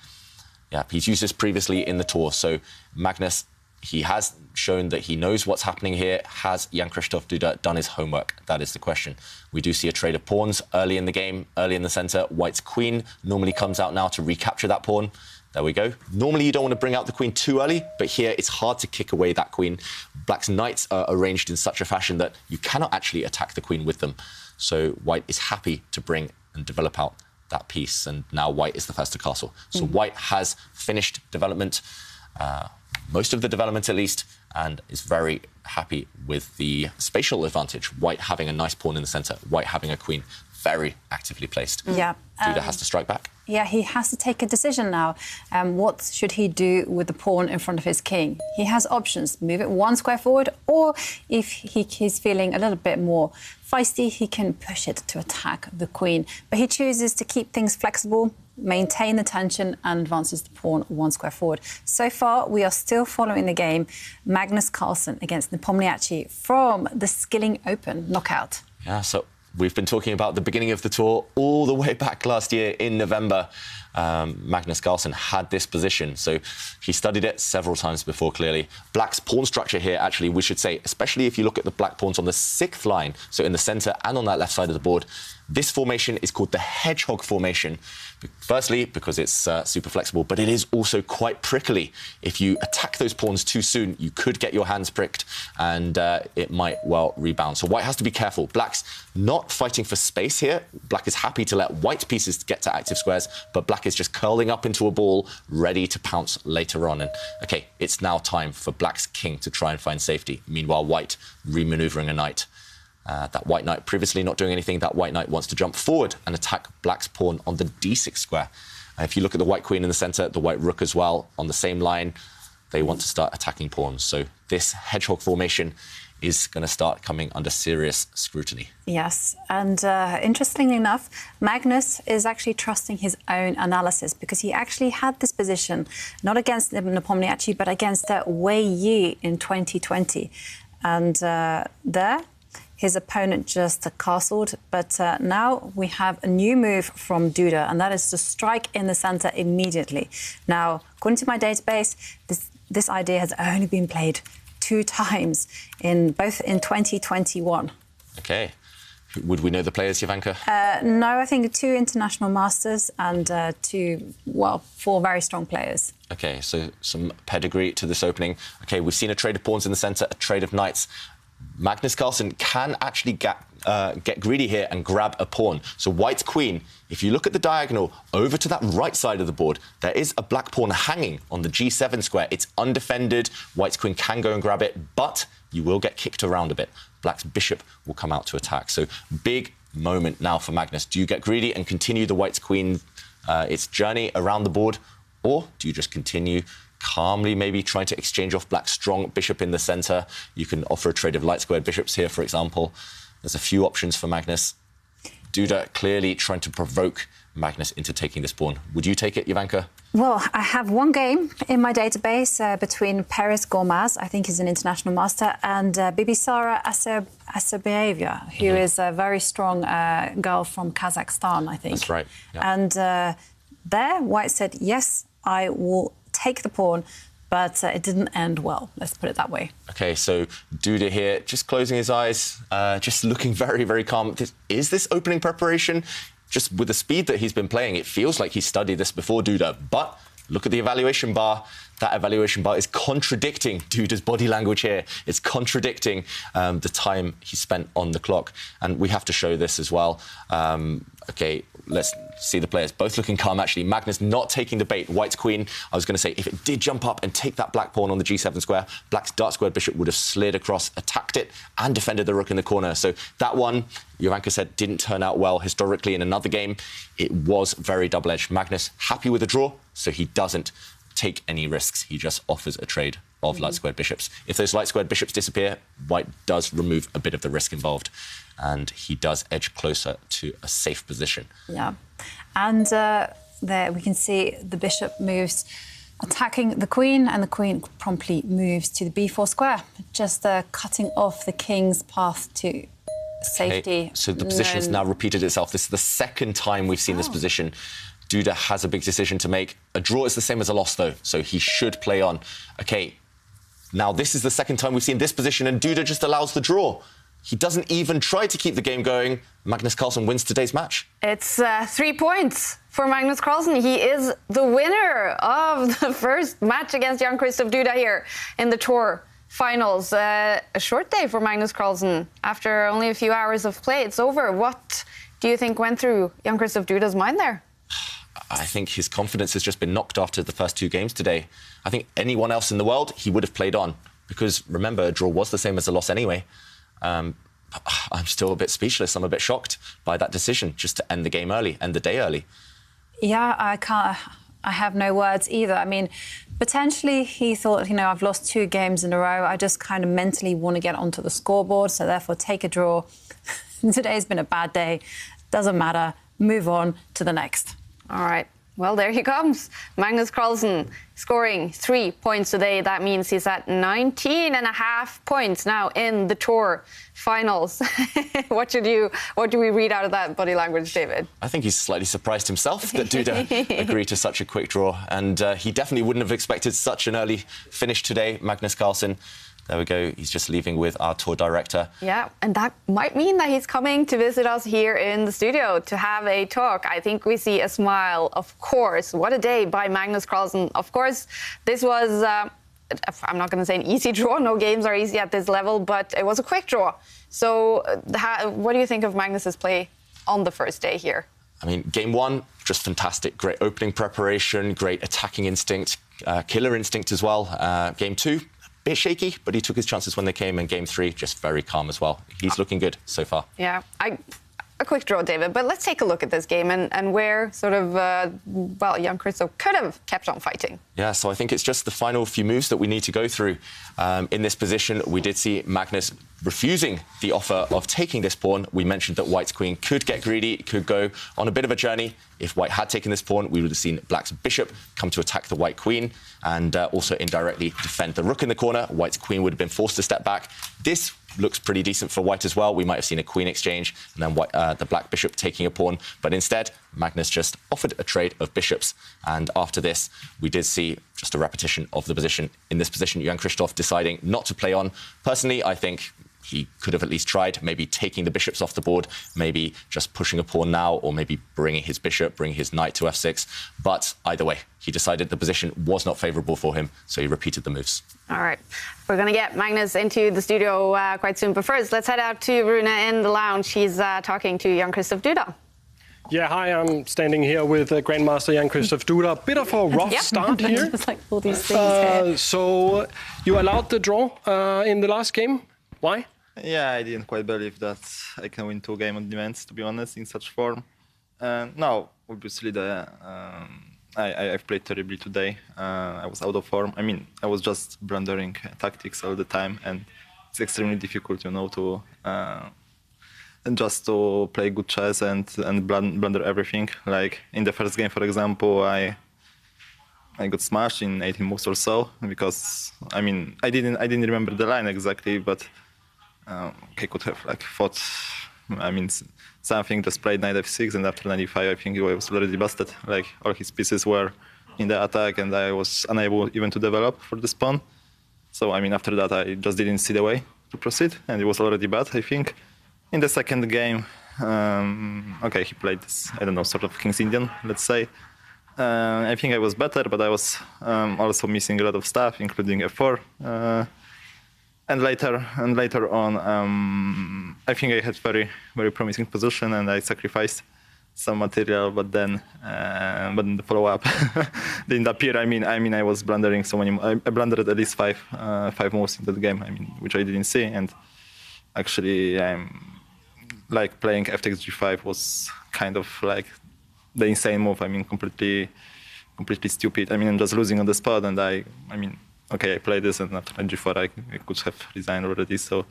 Yeah, he's used this previously in the tour. So Magnus, he has shown that he knows what's happening here. Has Jan-Christoph Duda done his homework? That is the question. We do see a trade of pawns early in the game, early in the centre. White's queen normally comes out now to recapture that pawn. There we go. Normally, you don't want to bring out the queen too early, but here it's hard to kick away that queen. Black's knights are arranged in such a fashion that you cannot actually attack the queen with them. So White is happy to bring and develop out that piece, and now White is the first to castle. So White has finished development, most of the development at least, and is very happy with the spatial advantage. White having a nice pawn in the centre, White having a queen very actively placed. Yeah. Duda has to strike back. Yeah, he has to take a decision now. What should he do with the pawn in front of his king? He has options. Move it one square forward, or if he's feeling a little bit more feisty, he can push it to attack the queen. But he chooses to keep things flexible, maintain the tension and advances the pawn 1 square forward. So far, we are still following the game. Magnus Carlsen against Nepomniachtchi from the Skilling Open knockout. Yeah, so we've been talking about the beginning of the tour all the way back last year in November. Magnus Carlsen had this position, so he studied it several times before, clearly. Black's pawn structure here, actually, we should say, especially if you look at the black pawns on the 6th line, so in the centre and on that left side of the board, this formation is called the hedgehog formation. Firstly, because it's super flexible, but it is also quite prickly. If you attack those pawns too soon, you could get your hands pricked and it might well rebound. So white has to be careful. Black's not fighting for space here. Black is happy to let white pieces get to active squares, but black is just curling up into a ball, ready to pounce later on. And OK, it's now time for black's king to try and find safety. Meanwhile, white remanoeuvring a knight. That white knight previously not doing anything. That white knight wants to jump forward and attack black's pawn on the d6 square. If you look at the white queen in the centre, the white rook as well, on the same line, they want to start attacking pawns. So this hedgehog formation is going to start coming under serious scrutiny. Yes, and interestingly enough, Magnus is actually trusting his own analysis because he actually had this position, not against Nepomniachtchi, but against Wei Yi in 2020. And there, his opponent just castled, but now we have a new move from Duda, and that is to strike in the centre immediately. Now, according to my database, this idea has only been played 2 times, both in 2021. OK. Would we know the players, Jovanka? No, I think 2 international masters and 4 very strong players. OK, so some pedigree to this opening. OK, we've seen a trade of pawns in the centre, a trade of knights. Magnus Carlsen can actually get greedy here and grab a pawn. So white's queen, if you look at the diagonal over to that right side of the board, there is a black pawn hanging on the g7 square. It's undefended. White's queen can go and grab it, but you will get kicked around a bit. Black's bishop will come out to attack. So big moment now for Magnus. Do you get greedy and continue the white's queen its journey around the board, or do you just continue calmly, maybe trying to exchange off black's strong bishop in the centre? You can offer a trade of light-squared bishops here, for example. There's a few options for Magnus. Duda clearly trying to provoke Magnus into taking this pawn. Would you take it, Jovanka? Well, I have one game in my database between Peres Gormaz, I think he's an international master, and Bibisara Asabieva, who is a very strong girl from Kazakhstan, I think. That's right. Yeah. And there, white said, yes, I will take the pawn, but it didn't end well. Let's put it that way. OK, so Duda here, just closing his eyes, just looking very, very calm. Is this opening preparation? Just with the speed that he's been playing, it feels like he studied this before Duda. But look at the evaluation bar. That evaluation bar is contradicting Duda's body language here. It's contradicting the time he spent on the clock. And we have to show this as well. OK, let's see the players. Both looking calm, actually. Magnus not taking the bait. White's queen, I was going to say, if it did jump up and take that black pawn on the g7 square, black's dark-squared bishop would have slid across, attacked it, and defended the rook in the corner. So that one, Jovanka said, didn't turn out well historically in another game. It was very double-edged. Magnus happy with the draw, so he doesn't take any risks. He just offers a trade of light-squared bishops. If those light-squared bishops disappear, white does remove a bit of the risk involved, and he does edge closer to a safe position. Yeah, and there we can see the bishop moves attacking the queen, and the queen promptly moves to the b4 square, just cutting off the king's path to safety. Okay. So the position has now repeated itself. This is the second time we've seen this position. Duda has a big decision to make. A draw is the same as a loss, though, so he should play on. OK, now this is the second time we've seen this position, and Duda just allows the draw. He doesn't even try to keep the game going. Magnus Carlsen wins today's match. It's 3 points for Magnus Carlsen. He is the winner of the first match against Jan-Christoph Duda here in the Tour finals. A short day for Magnus Carlsen. After only a few hours of play, it's over. What do you think went through Jan-Christoph Duda's mind there? I think his confidence has just been knocked after the first 2 games today. I think anyone else in the world, he would have played on. Because, remember, a draw was the same as a loss anyway. I'm still a bit speechless. I'm a bit shocked by that decision, just to end the game early, end the day early. Yeah, I have no words either. I mean, potentially he thought, I've lost 2 games in a row. I just kind of mentally want to get onto the scoreboard, so therefore take a draw. Today's been a bad day. Doesn't matter. Move on to the next. All right. Well, there he comes. Magnus Carlsen scoring 3 points today. That means he's at 19.5 points now in the Tour finals. What do we read out of that body language, David? I think he's slightly surprised himself that Duda agreed to such a quick draw. And he definitely wouldn't have expected such an early finish today, Magnus Carlsen. There we go. He's just leaving with our tour director. Yeah, and that might mean that he's coming to visit us here in the studio to have a talk. I think we see a smile, of course. What a day by Magnus Carlsen. Of course, this was, I'm not going to say an easy draw. No games are easy at this level, but it was a quick draw. So what do you think of Magnus's play on the first day here? I mean, game one, just fantastic. Great opening preparation, great attacking instinct, killer instinct as well. Game two, bit shaky, but he took his chances when they came, and game three, just very calm as well. He's looking good so far. Yeah, a quick draw, David, but let's take a look at this game and where sort of, well, Jan Kristoff could have kept on fighting. Yeah, so I think it's just the final few moves that we need to go through. In this position, we did see Magnus refusing the offer of taking this pawn. We mentioned that White's queen could get greedy, could go on a bit of a journey. If White had taken this pawn, we would have seen Black's bishop come to attack the White queen and also indirectly defend the rook in the corner. White's queen would have been forced to step back. This looks pretty decent for White as well. We might have seen a queen exchange and then the Black bishop taking a pawn. But instead, Magnus just offered a trade of bishops. And after this, we did see just a repetition of the position. In this position, Jan Kristoff deciding not to play on. Personally, I think he could have at least tried, maybe taking the bishops off the board, maybe just pushing a pawn now, or maybe bringing his bishop, bringing his knight to f6. But either way, he decided the position was not favourable for him, so he repeated the moves. All right. We're going to get Magnus into the studio quite soon. But first, let's head out to Rune in the lounge. He's talking to Jan Kristoff Duda. Yeah, hi, I'm standing here with Grandmaster Jan Kristoff Duda. Bit of a rough start here. It's like all these things here. So you allowed the draw in the last game. Why? Yeah, I didn't quite believe that I can win 2 games on demand, to be honest, in such form. No, obviously I've played terribly today. I was out of form. I mean, I was just blundering tactics all the time, and it's extremely difficult, you know, to just to play good chess and blunder everything. Like in the first game, for example, I got smashed in 18 moves or so because I mean I didn't remember the line exactly, but I could have like thought. I mean, something just played knight f6, and after 95, I think he was already busted. Like all his pieces were in the attack, and I was unable even to develop for this pawn. So I mean, after that, I just didn't see the way to proceed, and it was already bad, I think. In the second game, okay, he played this, I don't know, sort of King's Indian, let's say. I think I was better, but I was also missing a lot of stuff, including f4. And later on, I think I had very promising position, and I sacrificed some material. But then the follow-up didn't appear. I mean, I was blundering so many. I blundered at least five moves in that game. I mean, which I didn't see. And actually, like playing f takes g5 was kind of like the insane move. I mean, completely stupid. I mean, I'm just losing on the spot, and I mean. Okay, I played this, and after g4 I could have resigned already. So,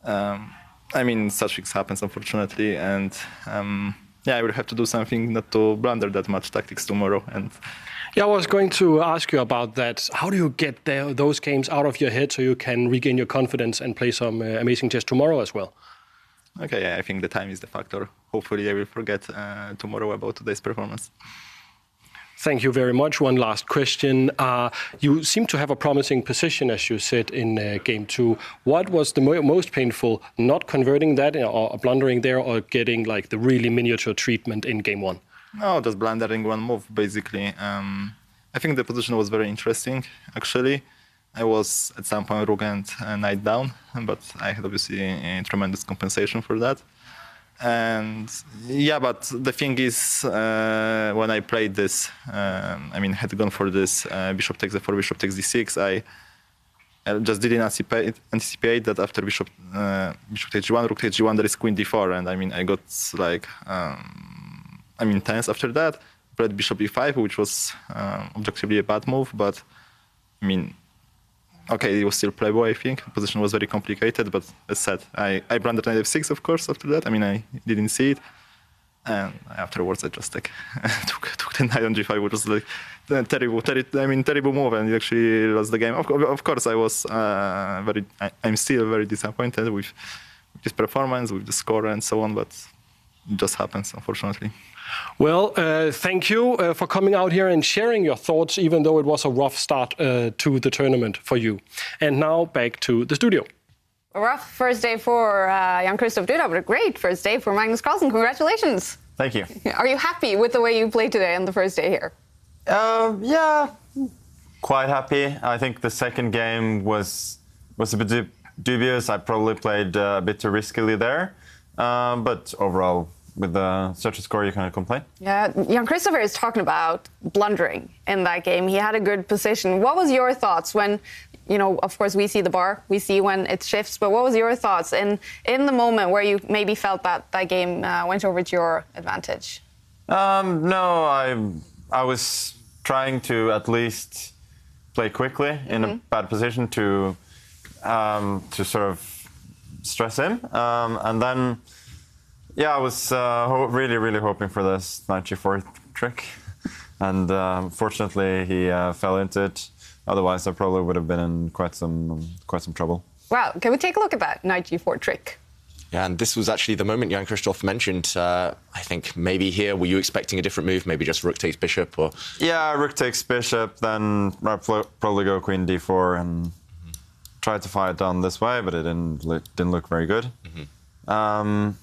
I mean, such things happen, unfortunately, and yeah, I will have to do something not to blunder that much tactics tomorrow. And yeah, I was going to ask you about that. How do you get those games out of your head so you can regain your confidence and play some amazing chess tomorrow as well? Okay, yeah, I think the time is the factor. Hopefully, I will forget tomorrow about today's performance. Thank you very much. One last question. You seem to have a promising position, as you said, in game 2. What was the most painful, not converting that or blundering there, or getting like the really miniature treatment in game 1? No, just blundering one move, basically. I think the position was very interesting, actually. I was at some point rook and knight down, but I had obviously a tremendous compensation for that. And yeah, but the thing is, when I played this, I mean, had gone for this bishop takes f4, bishop takes d6, I just didn't anticipate that after bishop takes g1, rook takes g1, there is queen d4, and I mean, I got like, tense after that. Played bishop e5, which was objectively a bad move, but I mean, okay, it was still playable, I think. The position was very complicated, but as said, I blundered knight f6, of course, after that. I mean, I didn't see it. And afterwards, I just took the knight on g5, which was like terrible move, and he actually lost the game. Of course, I was I'm still very disappointed with his performance, with the score, and so on. But it just happens, unfortunately. Well, thank you for coming out here and sharing your thoughts, even though it was a rough start to the tournament for you. And now back to the studio. A rough first day for Jan-Christoph Duda, but a great first day for Magnus Carlsen. Congratulations. Thank you. Are you happy with the way you played today on the first day here? Yeah, quite happy. I think the second game was a bit dubious. I probably played a bit too riskily there. But overall, with such a score, you can't complain. Yeah, Jan-Christoph is talking about blundering in that game. He had a good position. What was your thoughts when... of course, we see the bar, we see when it shifts, but what was your thoughts in the moment where you maybe felt that game went over to your advantage? No, I was trying to at least play quickly in a bad position to sort of stress him. And then, I was really hoping for this knight g4 trick. And fortunately, he fell into it. Otherwise, I probably would have been in quite some trouble. Wow, can we take a look at that knight g4 trick? Yeah, and this was actually the moment Jan-Christoph mentioned. I think maybe here, were you expecting a different move? Maybe just rook takes bishop, or? Yeah, rook takes bishop. Then I'd probably go queen d4 and try to fight on this way, but it didn't look very good. And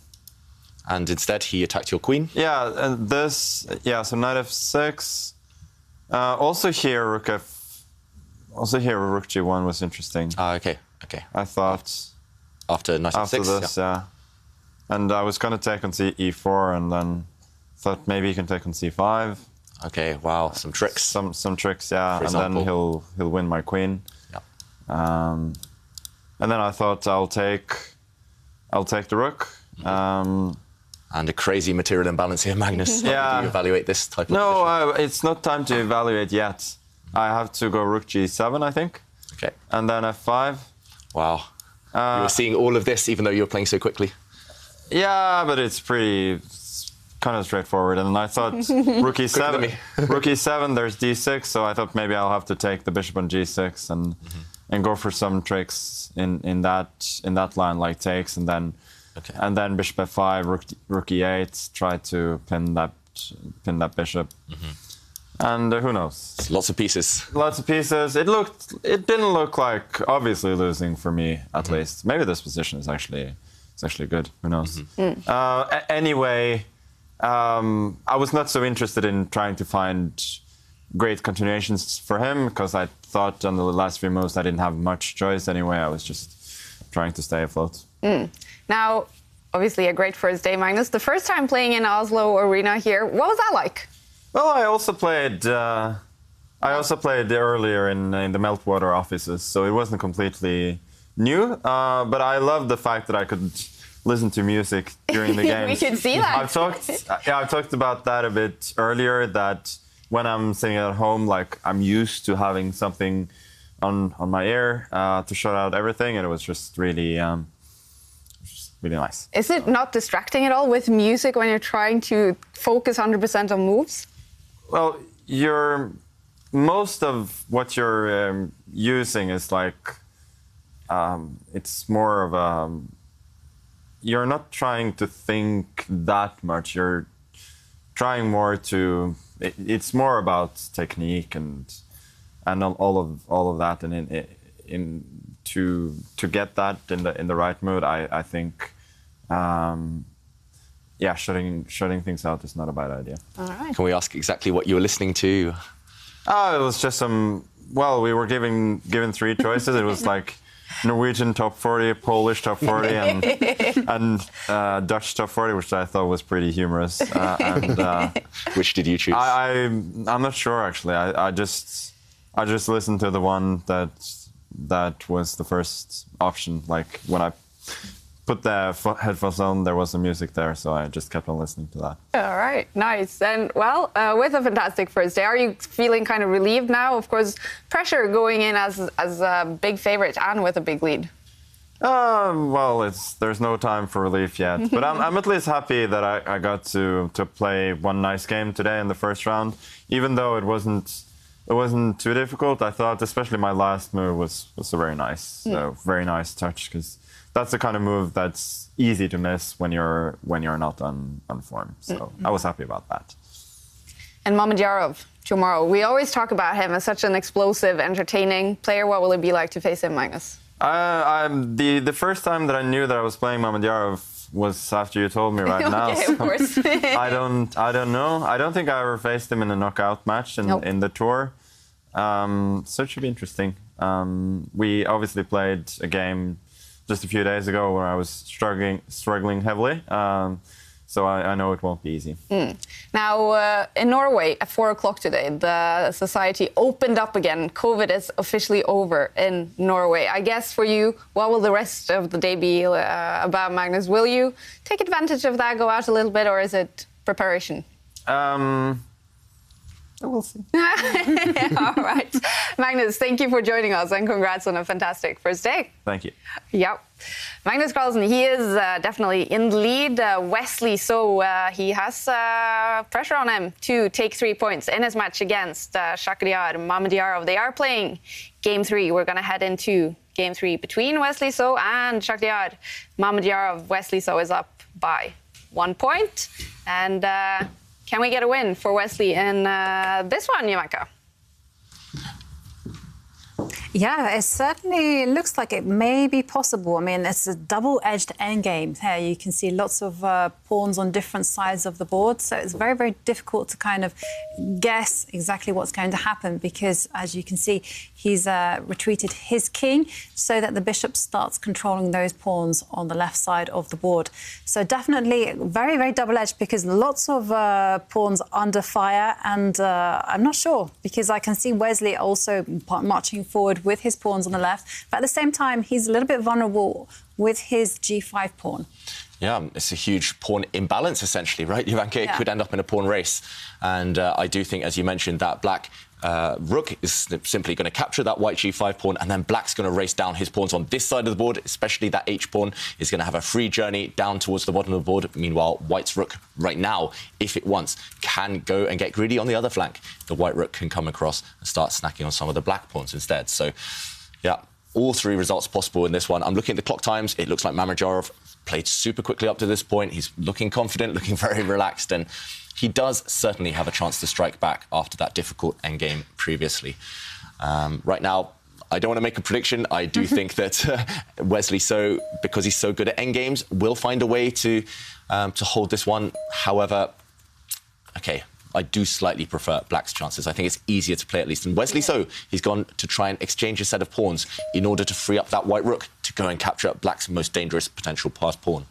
instead, he attacked your queen. Yeah, and this. Yeah, so knight f6. Also here, rook f. Also here, rook g1 was interesting. Okay. I thought... After knight f6? After this, yeah. And I was going to take on e4, and then thought maybe he can take on c5. Okay, wow, some tricks. Some tricks, yeah. And then he'll win my queen. Yeah. And then I thought I'll take the rook. And a crazy material imbalance here, Magnus. How do you evaluate this type of position? No, it's not time to evaluate yet. I have to go rook g7, I think. Okay. And then f5. Wow. You were seeing all of this even though you were playing so quickly? Yeah, but it's kind of straightforward. And I thought rook e7, rook e7, there's d6, so I thought maybe I'll have to take the bishop on g6 and go for some tricks in that line, like takes, and then bishop f5, rook e8, try to pin that bishop. And who knows? Lots of pieces. Lots of pieces. It didn't look like obviously losing for me, at least. Maybe this position is actually good. Who knows? Anyway, I was not so interested in trying to find great continuations for him because I thought on the last few moves I didn't have much choice anyway. I was just trying to stay afloat. Now, obviously a great first day, Magnus. The first time playing in Oslo Arena here, what was that like? Well, I also played earlier in the Meltwater offices, so it wasn't completely new. But I loved the fact that I could listen to music during the games. We could see that. I've talked about that a bit earlier. That when I'm sitting at home, like I'm used to having something on my ear to shut out everything, and it was just really nice. Is it not distracting at all with music when you're trying to focus 100% on moves? Well, most of what you're using is like, it's more of a, you're not trying to think that much. You're trying more to, it's more about technique and all of that, and to get that in the right mood, I think. Yeah, shutting things out is not a bad idea. All right. Can we ask exactly what you were listening to? It was just well, we were given 3 choices. It was like Norwegian top 40, Polish top 40, and Dutch top 40, which I thought was pretty humorous. Which did you choose? I'm not sure, actually. I just listened to the one that was the first option. Like when I put the headphones on, there was some music there, so I just kept on listening to that. All right, nice. And well, with a fantastic first day, are you feeling kind of relieved now? Of course, pressure going in as a big favorite and with a big lead. Well, there's no time for relief yet, but I'm at least happy that I got to play one nice game today in the first round, even though it wasn't too difficult. I thought, especially my last move was a very nice touch, because that's the kind of move that's easy to miss when you're not on form. So I was happy about that. And Mamedyarov tomorrow. We always talk about him as such an explosive, entertaining player. What will it be like to face him, Magnus? The first time that I knew that I was playing Mamedyarov was after you told me right now. Okay, of course. I don't know. I don't think I ever faced him in a knockout match in the tour. So it should be interesting. We obviously played a game just a few days ago where I was struggling heavily. So I know it won't be easy. Now, in Norway, at 4 o'clock today, the society opened up again. COVID is officially over in Norway. I guess for you, what will the rest of the day be about, Magnus? Will you take advantage of that, go out a little bit, or is it preparation? We'll see. All right. Magnus, thank you for joining us, and congrats on a fantastic first day. Thank you. Yep. Magnus Carlsen, he is definitely in the lead. Wesley, so he has pressure on him to take 3 points in his match against Shakhdar Mamedyarov. They are playing Game 3. We're going to head into Game 3 between Wesley So and Shakhdar Mamedyarov. Wesley So is up by 1 point. And can we get a win for Wesley in this one, Jovanka? Yeah, it certainly looks like it may be possible. I mean, it's a double-edged endgame. Here you can see lots of pawns on different sides of the board, so it's very, very difficult to kind of guess exactly what's going to happen, because, as you can see, he's retreated his king so that the bishop starts controlling those pawns on the left side of the board. So definitely very, very double-edged, because lots of pawns under fire, and I'm not sure, because I can see Wesley also marching forward with his pawns on the left, but at the same time, he's a little bit vulnerable with his g5 pawn. Yeah, it's a huge pawn imbalance, essentially, right? Jovanka, it could end up in a pawn race. And I do think, as you mentioned, that black rook is simply going to capture that white g5 pawn, and then black's going to race down his pawns on this side of the board, especially that h pawn is going to have a free journey down towards the bottom of the board. Meanwhile, white's rook right now, if it wants, can go and get greedy on the other flank. The white rook can come across and start snacking on some of the black pawns instead. So, yeah, all three results possible in this one. I'm looking at the clock times. It looks like Mamedyarov played super quickly up to this point. He's looking confident, looking very relaxed, and he does certainly have a chance to strike back after that difficult endgame previously. Right now, I don't want to make a prediction. I do think that Wesley So, because he's so good at endgames, will find a way to hold this one. However, okay, I do slightly prefer black's chances. I think it's easier to play, at least. And Wesley So, he's gone to try and exchange a set of pawns in order to free up that white rook to go and capture black's most dangerous potential passed pawn.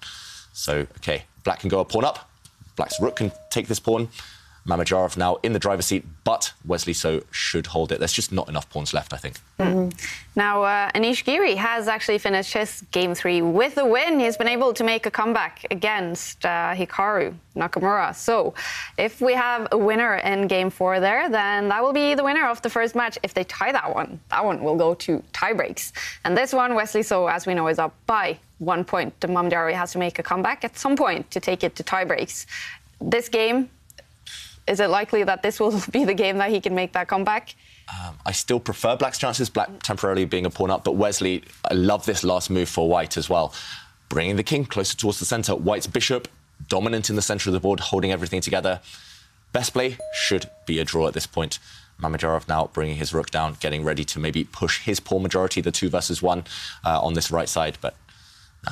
So, okay, black can go a pawn up. Black's rook can take this pawn. Mamedyarov now in the driver's seat, but Wesley So should hold it. There's just not enough pawns left, I think. Now, Anish Giri has actually finished his Game 3 with a win. He's been able to make a comeback against Hikaru Nakamura. So if we have a winner in Game 4 there, then that will be the winner of the first match. If they tie that one will go to tie breaks. And this one, Wesley So, as we know, is up by 1 point. Mamedyarov has to make a comeback at some point to take it to tie breaks. This game, is it likely that this will be the game that he can make that comeback? I still prefer black's chances, black temporarily being a pawn up, but Wesley, I love this last move for white as well. Bringing the king closer towards the centre. White's bishop, dominant in the centre of the board, holding everything together. Best play should be a draw at this point. Mamedyarov now bringing his rook down, getting ready to maybe push his pawn majority, the 2 versus 1 on this right side, but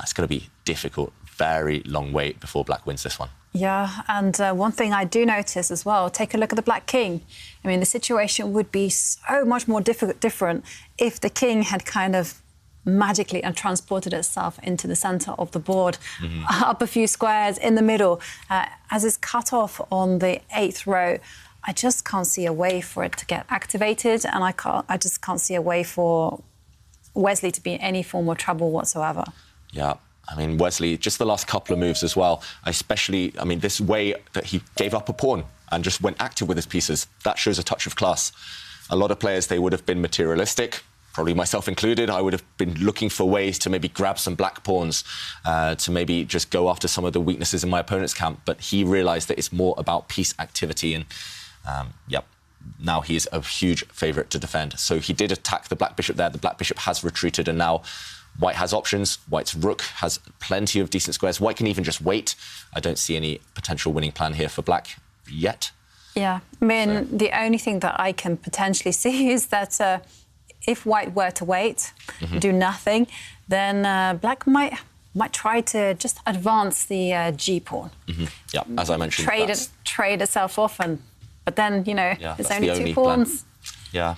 it's going to be difficult. Very long wait before black wins this one. Yeah, and one thing I do notice as well, take a look at the black king. I mean, the situation would be so much more different if the king had kind of magically and transported itself into the centre of the board, up a few squares in the middle. As it's cut off on the 8th row, I just can't see a way for it to get activated, and I just can't see a way for Wesley to be in any form of trouble whatsoever. Yeah. I mean, Wesley, just the last couple of moves as well, especially, I mean, this way that he gave up a pawn and just went active with his pieces, that shows a touch of class. A lot of players, they would have been materialistic, probably myself included, I would have been looking for ways to maybe grab some black pawns, to maybe just go after some of the weaknesses in my opponent's camp. But he realised that it's more about piece activity, and now he is a huge favourite to defend. So he did attack the black bishop there. The black bishop has retreated, and now white has options. White's rook has plenty of decent squares. White can even just wait. I don't see any potential winning plan here for black yet. Yeah, I mean, the only thing that I can potentially see is that if white were to wait, do nothing, then black might try to just advance the g-pawn. Yeah, as I mentioned. Trade itself off, but then, you know, there's only two pawns. Yeah.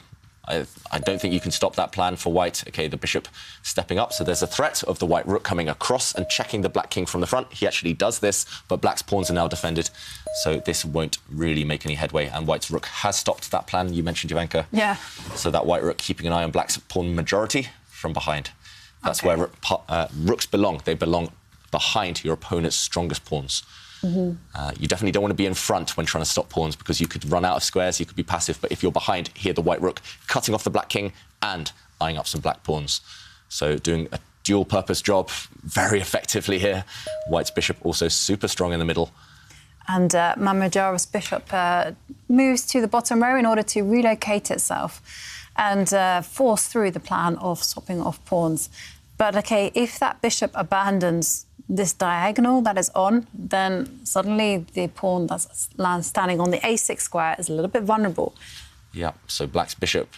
I don't think you can stop that plan for white. OK, the bishop stepping up, so there's a threat of the white rook coming across and checking the black king from the front. He actually does this, but black's pawns are now defended, so this won't really make any headway, and white's rook has stopped that plan. You mentioned Jovanka. Yeah. So that white rook keeping an eye on black's pawn majority from behind. That's where rooks belong. They belong behind your opponent's strongest pawns. You definitely don't want to be in front when trying to stop pawns, because you could run out of squares, you could be passive. But if you're behind, here the white rook cutting off the black king and eyeing up some black pawns. So doing a dual-purpose job very effectively here. White's bishop also super strong in the middle. And Mamedyrov's bishop moves to the bottom row in order to relocate itself and force through the plan of swapping off pawns. But OK, if that bishop abandons this diagonal that is on, then suddenly the pawn that's standing on the a6 square is a little bit vulnerable. Yeah, so black's bishop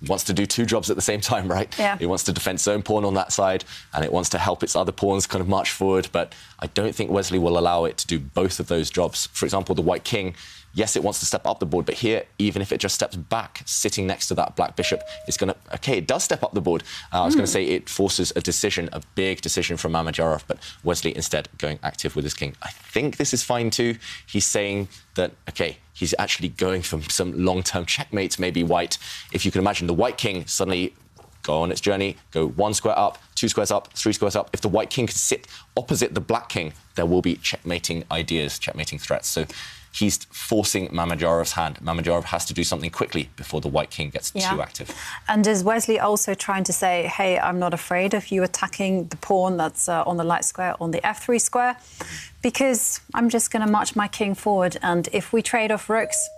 wants to do two jobs at the same time, right? Yeah. It wants to defend its own pawn on that side, and it wants to help its other pawns kind of march forward. But I don't think Wesley will allow it to do both of those jobs. For example, the white king, yes, it wants to step up the board, but here, even if it just steps back, sitting next to that black bishop, it's going to... OK, it does step up the board. I was going to say it forces a decision, a big decision from Mamedyarov, but Wesley instead going active with his king. I think this is fine too. He's saying that, OK, he's actually going for some long-term checkmates, maybe white. If you can imagine the white king suddenly go on its journey, go 1 square up, 2 squares up, 3 squares up. If the white king can sit opposite the black king, there will be checkmating ideas, checkmating threats. So he's forcing Mamedyarov's hand. Mamedyarov has to do something quickly before the white king gets too active. And is Wesley also trying to say, hey, I'm not afraid of you attacking the pawn that's on the light square on the f3 square, because I'm just going to march my king forward, and if we trade off rooks,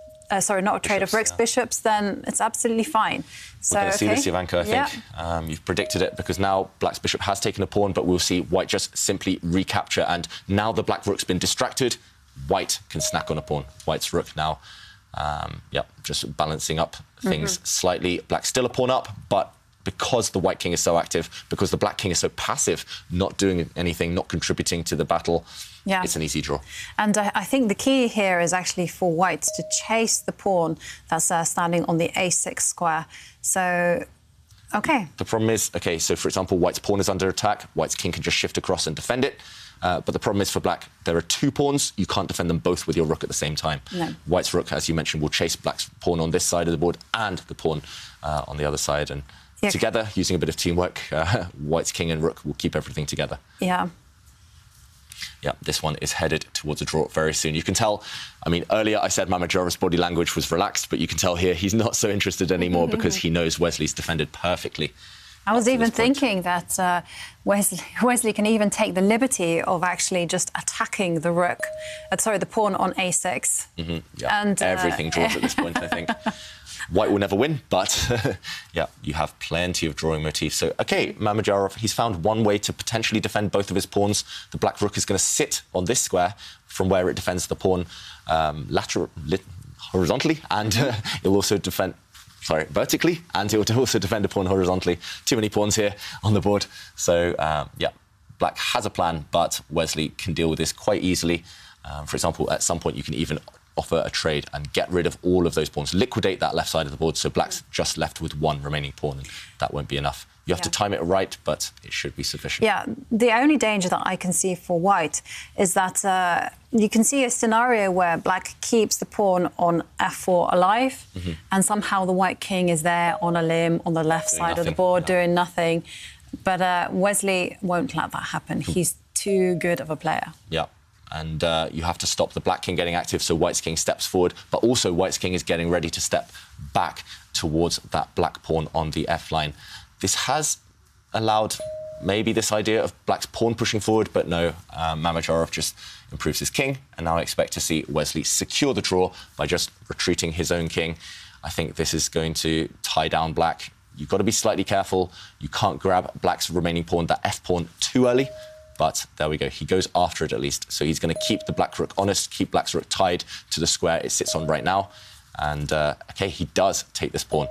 bishops, then it's absolutely fine. So, we're going to see this, Jovanka, I think. You've predicted it, because now black's bishop has taken a pawn, but we'll see white just simply recapture, and now the black rook's been distracted. White can snack on a pawn. White's rook now, just balancing up things slightly. Black's still a pawn up, but because the white king is so active, because the black king is so passive, not doing anything, not contributing to the battle, it's an easy draw. And I think the key here is actually for white to chase the pawn that's standing on the a6 square. So, OK. The problem is, OK, so for example, white's pawn is under attack. White's king can just shift across and defend it. But the problem is for black, there are 2 pawns. You can't defend them both with your rook at the same time. No. White's rook, as you mentioned, will chase black's pawn on this side of the board and the pawn on the other side. And together, using a bit of teamwork, white's king and rook will keep everything together. Yeah. Yeah, this one is headed towards a draw very soon. You can tell, I mean, earlier I said Mamedyarov's body language was relaxed, but you can tell here he's not so interested anymore because he knows Wesley's defended perfectly. I was even thinking that Wesley can even take the liberty of actually just attacking the rook, the pawn on a6. And everything draws at this point, I think. White will never win, but you have plenty of drawing motifs. So, OK, Mamedyarov, he's found one way to potentially defend both of his pawns. The black rook is going to sit on this square from where it defends the pawn horizontally, and it'll also defend... vertically, and it will also defend a pawn horizontally. Too many pawns here on the board. So, black has a plan, but Wesley can deal with this quite easily. For example, at some point, you can even offer a trade and get rid of all of those pawns, liquidate that left side of the board, so black's just left with 1 remaining pawn, and that won't be enough. You have to time it right, but it should be sufficient. Yeah, the only danger that I can see for white is that you can see a scenario where black keeps the pawn on f4 alive, and somehow the white king is there on a limb on the left side of the board doing nothing. But Wesley won't let that happen. He's too good of a player. Yeah. and you have to stop the black king getting active, so white's king steps forward, but also white's king is getting ready to step back towards that black pawn on the f-line. This has allowed maybe this idea of black's pawn pushing forward, but no, Mamedyarov just improves his king, and now I expect to see Wesley secure the draw by just retreating his own king. I think this is going to tie down black. You've got to be slightly careful. You can't grab black's remaining pawn, that f-pawn, too early. But there we go. He goes after it at least. So he's going to keep the black rook honest, keep black's rook tied to the square it sits on right now. And, OK, he does take this pawn.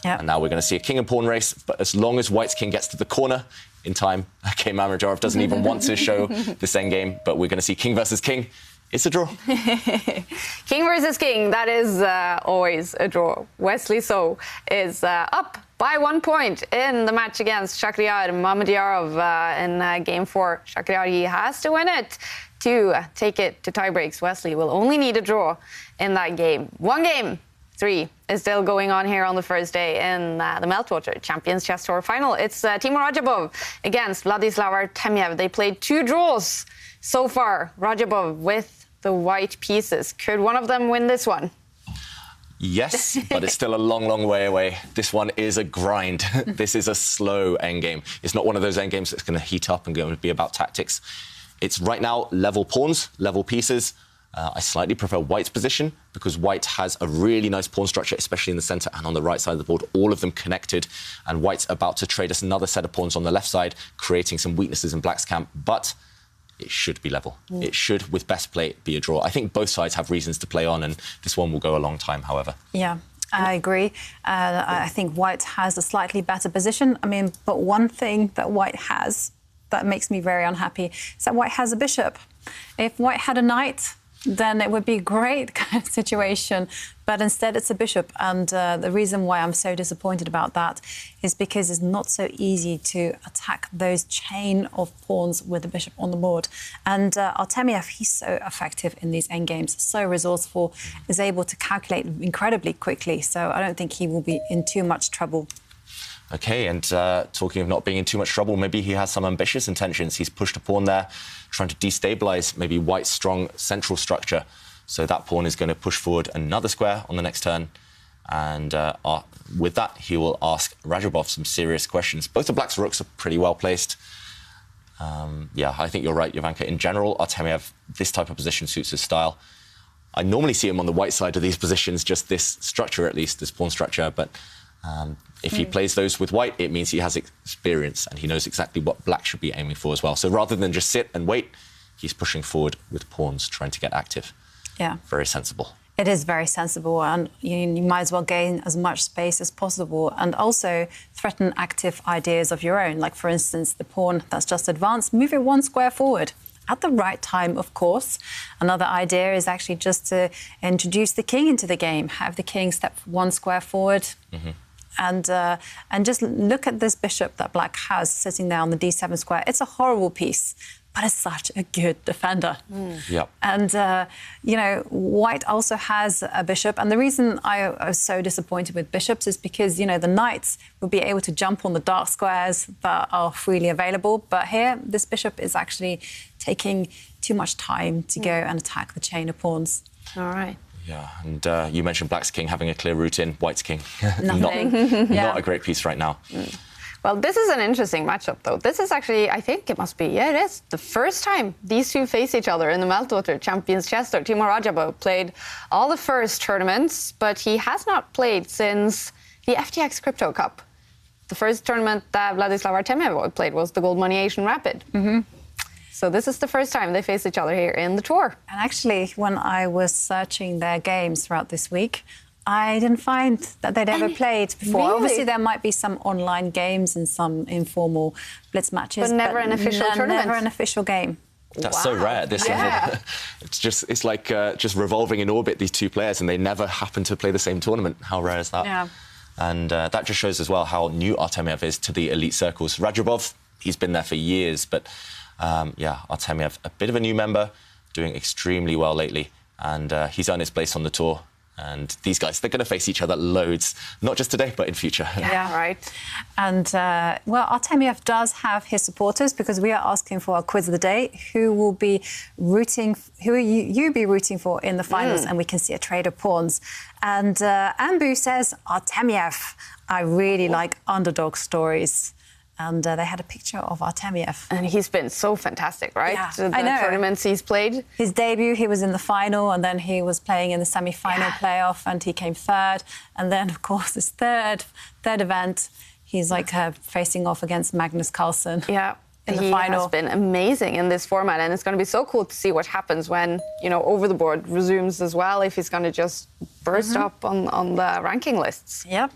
Yep. And now we're going to see a king and pawn race. But as long as white's king gets to the corner in time, OK, Mamedyarov doesn't even want to show this endgame. But we're going to see king versus king. It's a draw. King versus king, that is always a draw. Wesley So is up by 1 point in the match against Shakhriyar Mamedyarov in Game 4. Shakhriyar, he has to win it to take it to tiebreaks. Wesley will only need a draw in that game. One game, 3 is still going on here on the first day in the Meltwater Champions Chess Tour final. It's Timur Rajabov against Vladislav Artemyev. They played 2 draws so far. Rajabov with the white pieces. Could one of them win this one? Yes, but it's still a long, long way away. This one is a grind. This is a slow endgame. It's not one of those endgames that's going to heat up and going to be about tactics. It's right now level pawns, level pieces. I slightly prefer white's position because white has a really nice pawn structure, especially in the centre and on the right side of the board, all of them connected. And white's about to trade us another set of pawns on the left side, creating some weaknesses in black's camp. But it should be level. It should, with best play, be a draw. I think both sides have reasons to play on, and this one will go a long time, however. Yeah, I agree. I think white has a slightly better position. I mean, but one thing that white has that makes me very unhappy is that white has a bishop. If white had a knight, then it would be a great kind of situation. But instead, it's a bishop. And the reason why I'm so disappointed about that is because it's not so easy to attack those chain of pawns with the bishop on the board. And Artemyev, he's so effective in these endgames, so resourceful, is able to calculate incredibly quickly. So I don't think he will be in too much trouble. OK, and talking of not being in too much trouble, maybe he has some ambitious intentions. He's pushed a pawn there, trying to destabilise maybe white's strong central structure. So that pawn is going to push forward another square on the next turn. And with that, he will ask Rajabov some serious questions. Both of black's rooks are pretty well placed. Yeah, I think you're right, Jovanka. In general, Artemyev, this type of position suits his style. I normally see him on the white side of these positions, just this structure at least, this pawn structure. But if he plays those with white, it means he has experience and he knows exactly what black should be aiming for as well. So rather than just sit and wait, he's pushing forward with pawns, trying to get active. Yeah. Very sensible. It is very sensible, and you might as well gain as much space as possible and also threaten active ideas of your own. Like, for instance, the pawn that's just advanced, move it 1 square forward. At the right time, of course. Another idea is actually just to introduce the king into the game, have the king step 1 square forward. And just look at this bishop that black has sitting there on the d7 square. It's a horrible piece, but it's such a good defender. Yep. And, you know, white also has a bishop. And the reason I was so disappointed with bishops is because, you know, the knights will be able to jump on the dark squares that are freely available. But here, this bishop is actually taking too much time to go and attack the chain of pawns. All right. Yeah, and you mentioned black's king having a clear route in, white's king. Nothing. Not a great piece right now. Well, this is an interesting matchup, though. This is actually, I think it must be, yeah, it is the first time these two face each other in the Meltwater Champions Chess Tour. Timur Rajabov played all the first tournaments, but he has not played since the FTX Crypto Cup. The first tournament that Vladislav Artemyev played was the Gold Money Asian Rapid. So this is the first time they face each other here in the tour. And actually, when I was searching their games throughout this week, I didn't find that they'd ever pleed before. Really? Obviously, there might be some online games and some informal blitz matches. But never an official tournament? Never an official game. That's so rare at this level. It's like just revolving in orbit, these two players, and they never happen to play the same tournament. How rare is that? Yeah. And that just shows as well how new Artemyev is to the elite circles. Rajabov, he's been there for years, but yeah, Artemyev, a bit of a new member, doing extremely well lately, and he's earned his place on the tour. And these guys, they're going to face each other loads, not just today, but in future. Yeah, right. And, well, Artemiev does have his supporters, because we are asking for our quiz of the day. Who will you be rooting for in the finals? And we can see a trade of pawns. And Ambu says, Artemiev. I really like underdog stories. And they had a picture of Artemiev. And he's been so fantastic, right? Yeah, the I know. tournaments he's played. His debut, he was in the final, and then he was playing in the semi-final playoff, and he came third. And then, of course, his third event, he's like facing off against Magnus Carlsen. Yeah. In the final. He has been amazing in this format, and it's going to be so cool to see what happens when, you know, over the board resumes as well, if he's going to just burst up on the ranking lists. Yep.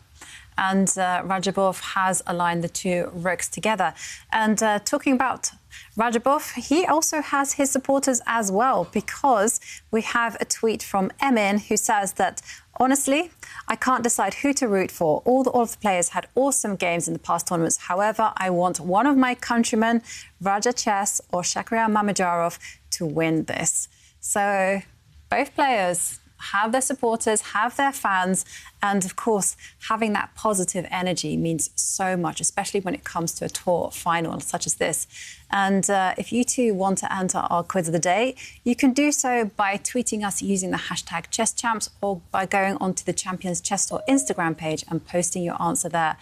And Radjabov has aligned the two rooks together. And talking about Radjabov, he also has his supporters as well, because we have a tweet from Emin who says that, honestly, I can't decide who to root for. All of the players had awesome games in the past tournaments. However, I want one of my countrymen, Raja Chess or Shakhriyar Mamedyarov, to win this. So both players have their supporters, have their fans, and of course, having that positive energy means so much, especially when it comes to a tour final such as this. And if you too want to enter our quiz of the day, you can do so by tweeting us using the hashtag ChessChamps, or by going onto the Champions Chess Tour Instagram page and posting your answer there.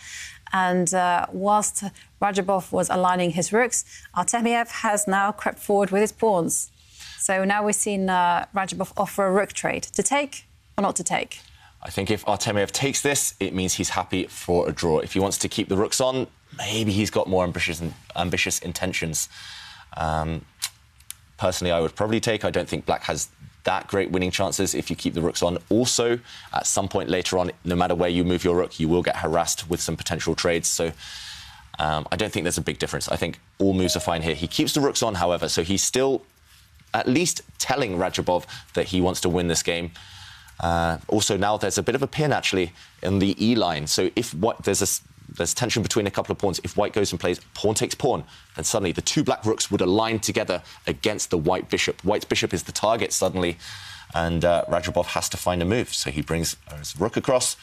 And whilst Radjabov was aligning his rooks, Artemiev has now crept forward with his pawns. So now we've seen Radjabov offer a rook trade. To take or not to take? I think if Artemiev takes this, it means he's happy for a draw. If he wants to keep the rooks on, maybe he's got more ambitious intentions. Personally, I would probably take. I don't think Black has that great winning chances if you keep the rooks on. Also, at some point later on, no matter where you move your rook, you will get harassed with some potential trades. So I don't think there's a big difference. I think all moves are fine here. He keeps the rooks on, however, so he's still at least telling Radjabov that he wants to win this game. Also, now there's a bit of a pin, actually, in the E line. So if there's tension between a couple of pawns. If White goes and plays pawn takes pawn, then suddenly the two black rooks would align together against the White bishop. White's bishop is the target suddenly, and Radjabov has to find a move. So he brings his rook across.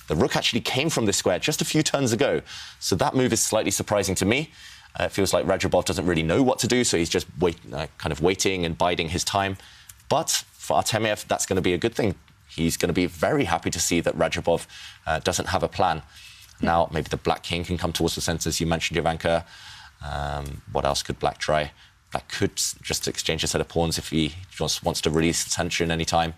The rook actually came from this square just a few turns ago. So that move is slightly surprising to me. It feels like Radjabov doesn't really know what to do, so he's just kind of waiting and biding his time. But for Artemiev, that's going to be a good thing. He's going to be very happy to see that Radjabov doesn't have a plan. Now, maybe the Black King can come towards the centre, as you mentioned, Jovanka. What else could Black try? Black could just exchange a set of pawns if he just wants to release the tension anytime.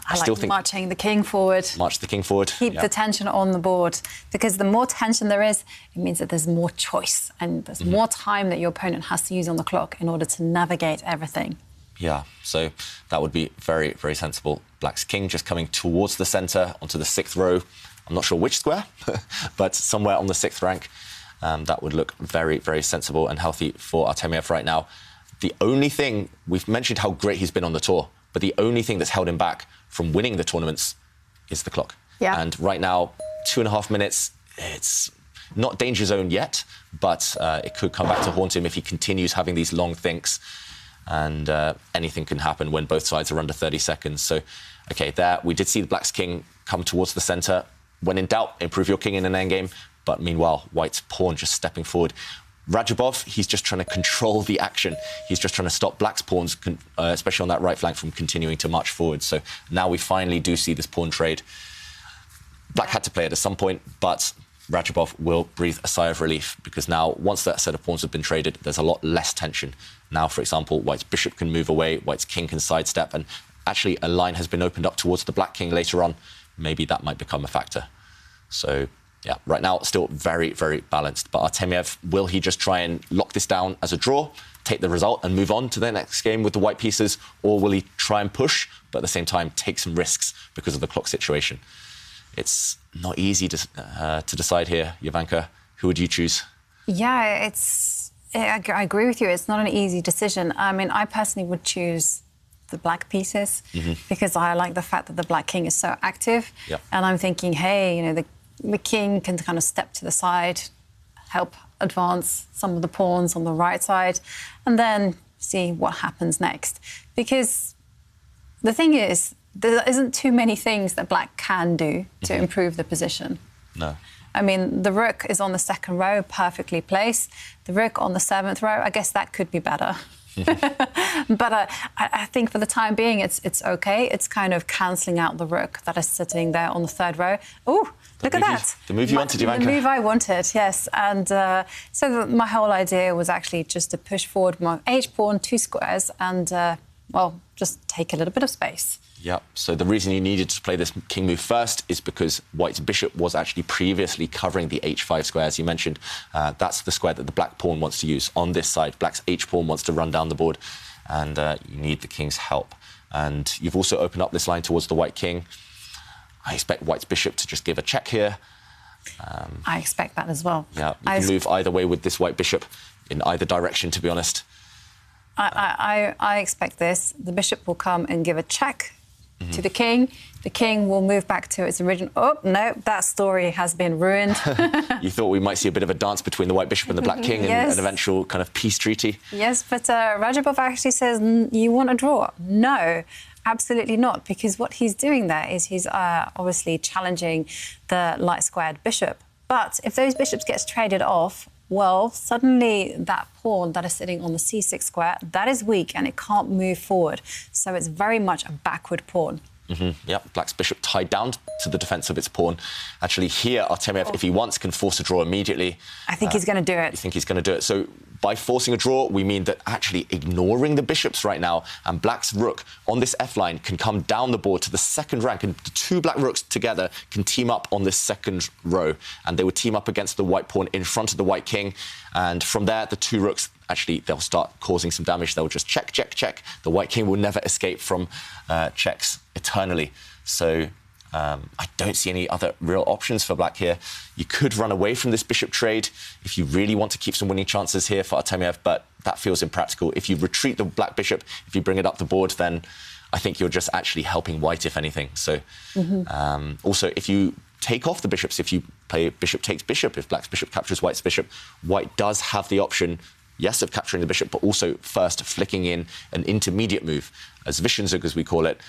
I still think marching the king forward. March the king forward. Keep the tension on the board, because the more tension there is, it means that there's more choice and there's more time that your opponent has to use on the clock in order to navigate everything. Yeah, so that would be very, very sensible. Black's king just coming towards the centre onto the 6th row. I'm not sure which square, but somewhere on the 6th rank. That would look very, very sensible and healthy for Artemiev right now. The only thing, we've mentioned how great he's been on the tour, but the only thing that's held him back from winning the tournaments is the clock. Yeah. And right now, 2.5 minutes, it's not danger zone yet, but it could come back to haunt him if he continues having these long thinks. And anything can happen when both sides are under 30 seconds. So, OK, there we did see the Black's king come towards the centre. When in doubt, improve your king in an endgame. But meanwhile, White's pawn just stepping forward. Radjabov, he's just trying to control the action. He's just trying to stop Black's pawns, especially on that right flank, from continuing to march forward. So now we finally do see this pawn trade. Black had to play it at some point, but Radjabov will breathe a sigh of relief, because now, once that set of pawns have been traded, there's a lot less tension. Now, for example, White's bishop can move away, White's king can sidestep, and actually a line has been opened up towards the Black king later on. Maybe that might become a factor. So, yeah, right now, still very, very balanced. But Artemiev, will he just try and lock this down as a draw, take the result and move on to the next game with the white pieces? Or will he try and push, but at the same time take some risks because of the clock situation? It's not easy to decide here. Jovanka, who would you choose? Yeah, I agree with you. It's not an easy decision. I mean, I personally would choose the black pieces because I like the fact that the Black king is so active. Yep. And I'm thinking, hey, you know, the king can kind of step to the side, help advance some of the pawns on the right side, and then see what happens next. Because the thing is, there isn't too many things that black can do to improve the position. No. I mean, the rook is on the second row, perfectly placed. The rook on the 7th row, I guess that could be better. But I think for the time being, it's OK. It's kind of cancelling out the rook that is sitting there on the 3rd row. Oh, look at that. The move you wanted, Jovanka. The move I wanted, yes. And so my whole idea was actually just to push forward my h-pawn 2 squares and, well, just take a little bit of space. Yeah, so the reason you needed to play this king move first is because white's bishop was actually previously covering the h5 square, as you mentioned. That's the square that the black pawn wants to use on this side. Black's h-pawn wants to run down the board, and you need the king's help. And you've also opened up this line towards the white king. I expect white's bishop to just give a check here. I expect that as well. Yeah, you can move either way with this white bishop, in either direction, to be honest. I expect this. The bishop will come and give a check to the king. The king will move back to its original... Oh, no, that story has been ruined. You thought we might see a bit of a dance between the white bishop and the black king and an eventual kind of peace treaty? Yes, but Radjabov actually says, you want a draw? No, absolutely not, because what he's doing there is he's obviously challenging the light-squared bishop. But if those bishops get traded off, well, suddenly that pawn that is sitting on the c6 square, that is weak and it can't move forward. So it's very much a backward pawn. Yep, black's bishop tied down to the defence of its pawn. Actually, here, Artemiev, if he wants, can force a draw immediately. I think he's going to do it. You think he's going to do it? So by forcing a draw, we mean that actually ignoring the bishops right now, and black's rook on this f-line can come down the board to the 2nd rank, and the 2 black rooks together can team up on this 2nd row, and they would team up against the white pawn in front of the white king, and from there, the 2 rooks, actually, they'll start causing some damage. They'll just check, check, check. The white king will never escape from checks eternally. So I don't see any other real options for black here. You could run away from this bishop trade if you really want to keep some winning chances here for Artemiev, but that feels impractical. If you retreat the black bishop, if you bring it up the board, then I think you're just actually helping white, if anything. So also, if you take off the bishops, if you play bishop takes bishop, if black's bishop captures white's bishop, white does have the option, yes, of capturing the bishop, but also first flicking in an intermediate move, as Zwischenzug, as we call it,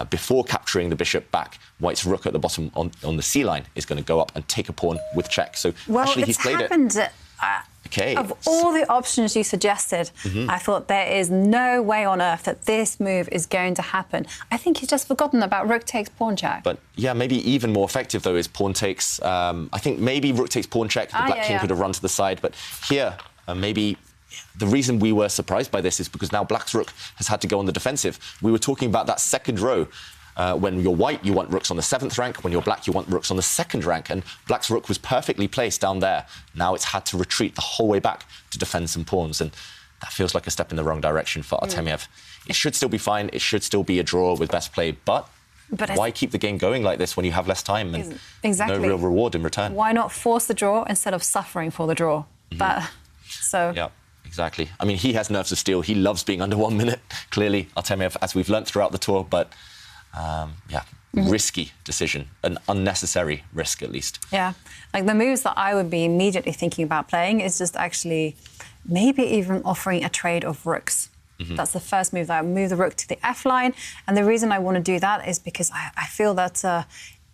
before capturing the bishop back. White's rook at the bottom on the c-line is going to go up and take a pawn with check. So actually, he's played it. Okay. Of all the options you suggested, I thought there is no way on earth that this move is going to happen. I think he's just forgotten about rook takes pawn check. But yeah, maybe even more effective though is pawn takes. I think maybe rook takes pawn check. The black king could have run to the side, but here maybe. The reason we were surprised by this is because now black's rook has had to go on the defensive. We were talking about that 2nd row. When you're white, you want rooks on the 7th rank. When you're black, you want rooks on the 2nd rank. And black's rook was perfectly placed down there. Now it's had to retreat the whole way back to defend some pawns. And that feels like a step in the wrong direction for Artemiev. It should still be fine. It should still be a draw with best play. But why keep the game going like this when you have less time and no real reward in return? Why not force the draw instead of suffering for the draw? Yeah. Exactly. I mean, he has nerves of steel. He loves being under 1 minute, clearly, Artemiev, as we've learnt throughout the tour. But, risky decision, an unnecessary risk, at least. Yeah. Like, the moves that I would be immediately thinking about playing is just actually maybe even offering a trade of rooks. That's the first move, that I move the rook to the f-line. And the reason I want to do that is because I feel that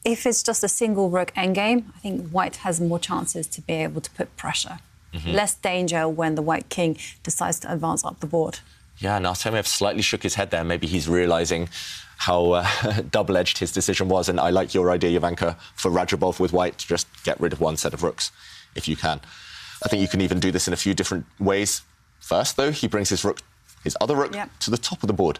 if it's just a single rook endgame, I think white has more chances to be able to put pressure. Less danger when the white king decides to advance up the board. Yeah, and Artemiev slightly shook his head there. Maybe he's realising how double-edged his decision was. And I like your idea, Jovanka, for Radjabov with white to just get rid of one set of rooks, if you can. I think you can even do this in a few different ways. First, though, he brings his other rook to the top of the board.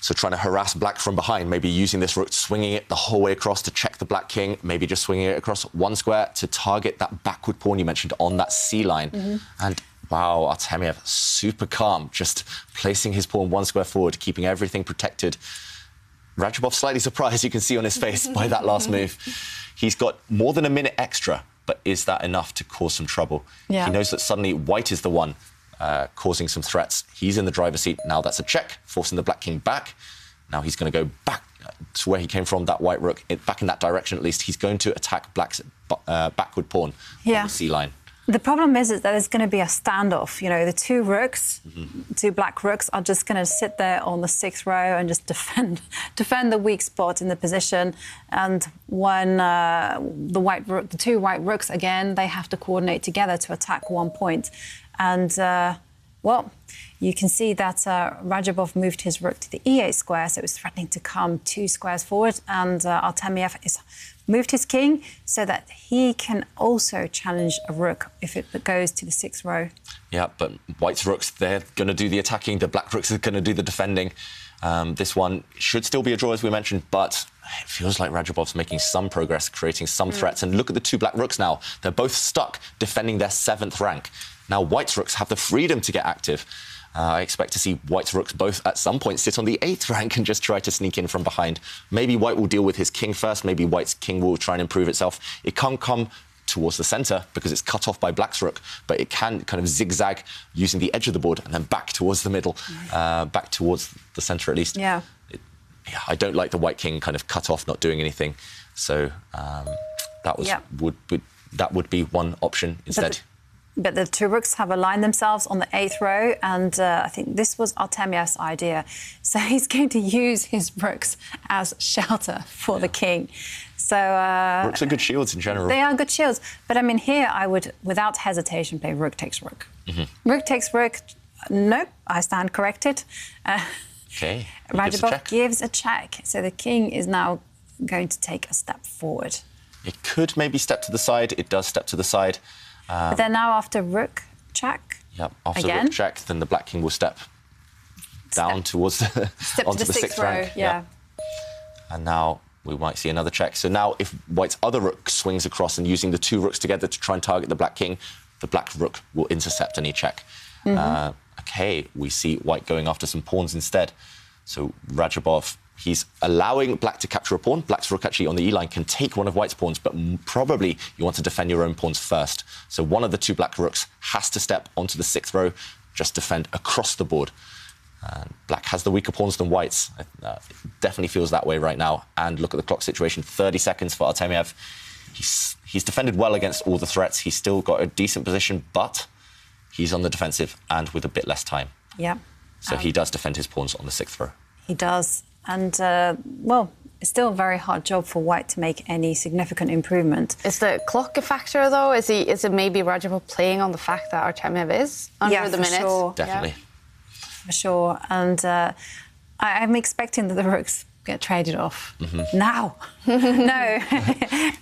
So trying to harass black from behind, maybe using this rook, swinging it the whole way across to check the black king, maybe just swinging it across 1 square to target that backward pawn you mentioned on that c-line. And wow, Artemiev, super calm, just placing his pawn 1 square forward, keeping everything protected. Radjabov slightly surprised, you can see on his face, by that last move. He's got more than a minute extra, but is that enough to cause some trouble? He knows that suddenly white is the one causing some threats. He's in the driver's seat. Now that's a check, forcing the black king back. Now he's going to go back to where he came from, that white rook, back in that direction at least. He's going to attack black's backward pawn on the c-line. The problem is that there's going to be a standoff. You know, the two rooks, two black rooks, are just going to sit there on the 6th row and just defend the weak spot in the position. And when the two white rooks, again, they have to coordinate together to attack 1 point. And, well, you can see that Radjabov moved his rook to the E8 square, so it was threatening to come 2 squares forward. And Artemiev is moved his king so that he can also challenge a rook if it goes to the 6th row. Yeah, but white's rooks, they're going to do the attacking. The black rooks are going to do the defending. This one should still be a draw, as we mentioned, but it feels like Radjabov's making some progress, creating some threats. And look at the two black rooks now. They're both stuck defending their 7th rank. Now, white's rooks have the freedom to get active. I expect to see white's rooks both at some point sit on the 8th rank and just try to sneak in from behind. Maybe white will deal with his king first. Maybe white's king will try and improve itself. It can't come towards the centre because it's cut off by black's rook, but it can kind of zigzag using the edge of the board and then back towards the middle, back towards the centre at least. Yeah. I don't like the white king kind of cut off, not doing anything. So that would be one option instead. But the two rooks have aligned themselves on the 8th row, and I think this was Artemiev's idea. So he's going to use his rooks as shelter for the king. So rooks are good shields in general. They are good shields. But, I mean, here I would, without hesitation, play rook takes rook. Rook takes rook. Nope, I stand corrected. Okay. Radjabov gives a check. So the king is now going to take a step forward. It could maybe step to the side. It does step to the side. But then now after rook check. Yep, after rook check, then the black king will step down towards the onto the 6th rank. Yeah. And now we might see another check. So now if white's other rook swings across and using the two rooks together to try and target the black king, the black rook will intercept any check. Okay, we see white going after some pawns instead. So Radjabov, he's allowing black to capture a pawn. Black's rook actually on the E-line can take one of white's pawns, but probably you want to defend your own pawns first. So one of the two black rooks has to step onto the 6th row, just defend across the board. Black has the weaker pawns than white's. It definitely feels that way right now. And look at the clock situation, 30 seconds for Artemiev. He's defended well against all the threats. He's still got a decent position, but he's on the defensive and with a bit less time. Yeah. So he does defend his pawns on the 6th row. He does. And, well, it's still a very hard job for white to make any significant improvement. Is the clock a factor, though? Is it maybe Radjabov playing on the fact that Artemiev is under the minute? Sure. Definitely. Yeah. For sure. And I'm expecting that the rooks get traded off. Now. No.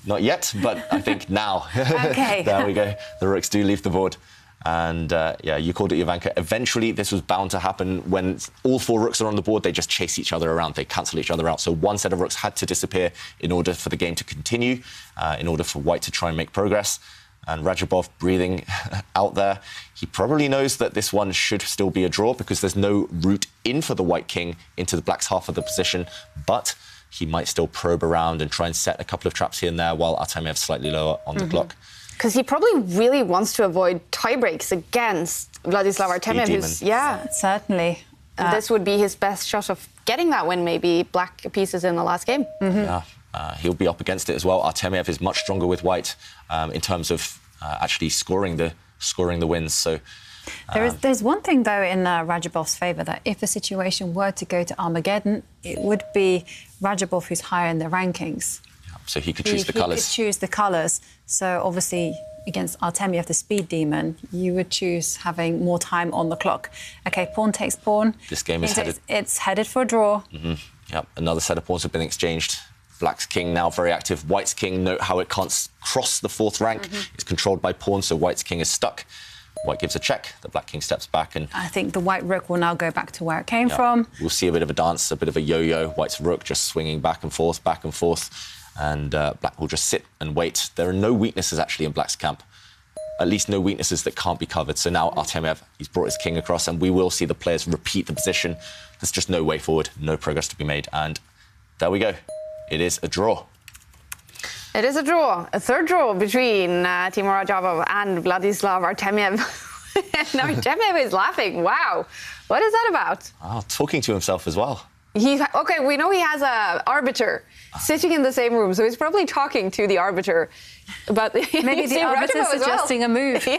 Not yet, but I think now. Okay. There we go. The rooks do leave the board. And, yeah, you called it, Jovanka. Eventually, this was bound to happen. When all 4 rooks are on the board, they just chase each other around. They cancel each other out. So one set of rooks had to disappear in order for the game to continue, in order for white to try and make progress. And Radjabov breathing out there. He probably knows that this one should still be a draw because there's no route in for the white king into the black's half of the position. But he might still probe around and try and set a couple of traps here and there while Artemiev's slightly lower on the clock. Because he probably really wants to avoid tie breaks against Vladislav Artemiev. Certainly. And this would be his best shot of getting that win, maybe black pieces in the last game. Yeah, he'll be up against it as well. Artemiev is much stronger with white in terms of actually scoring the wins. So there's one thing though in Radjabov's favour, that if the situation were to go to Armageddon, it would be Radjabov who's higher in the rankings. So he could choose the colours. He could choose the colours. So obviously, against Artemiev, the speed demon, you would choose having more time on the clock. OK, pawn takes pawn. This game is headed... It's headed for a draw. Yep, another set of pawns have been exchanged. Black's king now very active. White's king, note how it can't cross the 4th rank. It's controlled by pawns, so white's king is stuck. White gives a check. The black king steps back and... I think the white rook will now go back to where it came from. We'll see a bit of a dance, a bit of a yo-yo. White's rook just swinging back and forth, back and forth. And black will just sit and wait. There are no weaknesses, actually, in black's camp. At least no weaknesses that can't be covered. So now Artemiev, he's brought his king across, and we will see the players repeat the position. There's just no way forward, no progress to be made. And there we go. It is a draw. It is a draw. A third draw between Timur Radjabov and Vladislav Artemiev. And Artemiev is laughing. Wow. What is that about? Talking to himself as well. Okay, we know he has a arbiter sitting in the same room, so he's probably talking to the arbiter about maybe the arbiter suggesting a move. You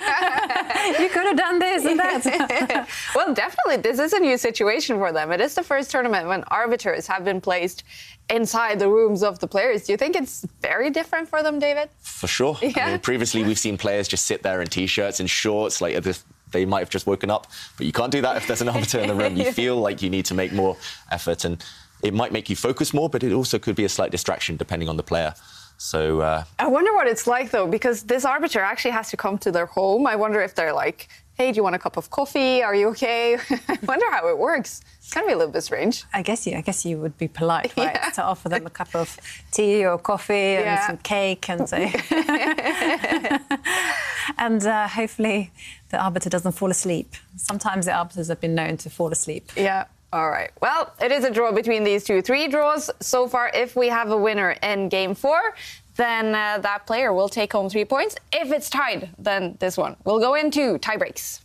could have done this and that. Well, definitely, this is a new situation for them. It is the first tournament when arbiters have been placed inside the rooms of the players. Do you think it's very different for them, David? For sure. Yeah. I mean, previously, we've seen players just sit there in T-shirts and shorts, like they might have just woken up. But you can't do that if there's an arbiter in the room. You feel like you need to make more effort, and it might make you focus more, but it also could be a slight distraction depending on the player. So I wonder what it's like, though, because this arbiter actually has to come to their home. I wonder if they're like, hey, do you want a cup of coffee? Are you okay? I wonder how it works. It's going to be a little bit strange. I guess you would be polite, right, to offer them a cup of tea or coffee and some cake and say... and hopefully the arbiter doesn't fall asleep. Sometimes the arbiters have been known to fall asleep. Yeah. All right. Well, it is a draw between these two. 3 draws so far. If we have a winner in Game 4, then that player will take home 3 points. If it's tied, then this one will go into tie breaks.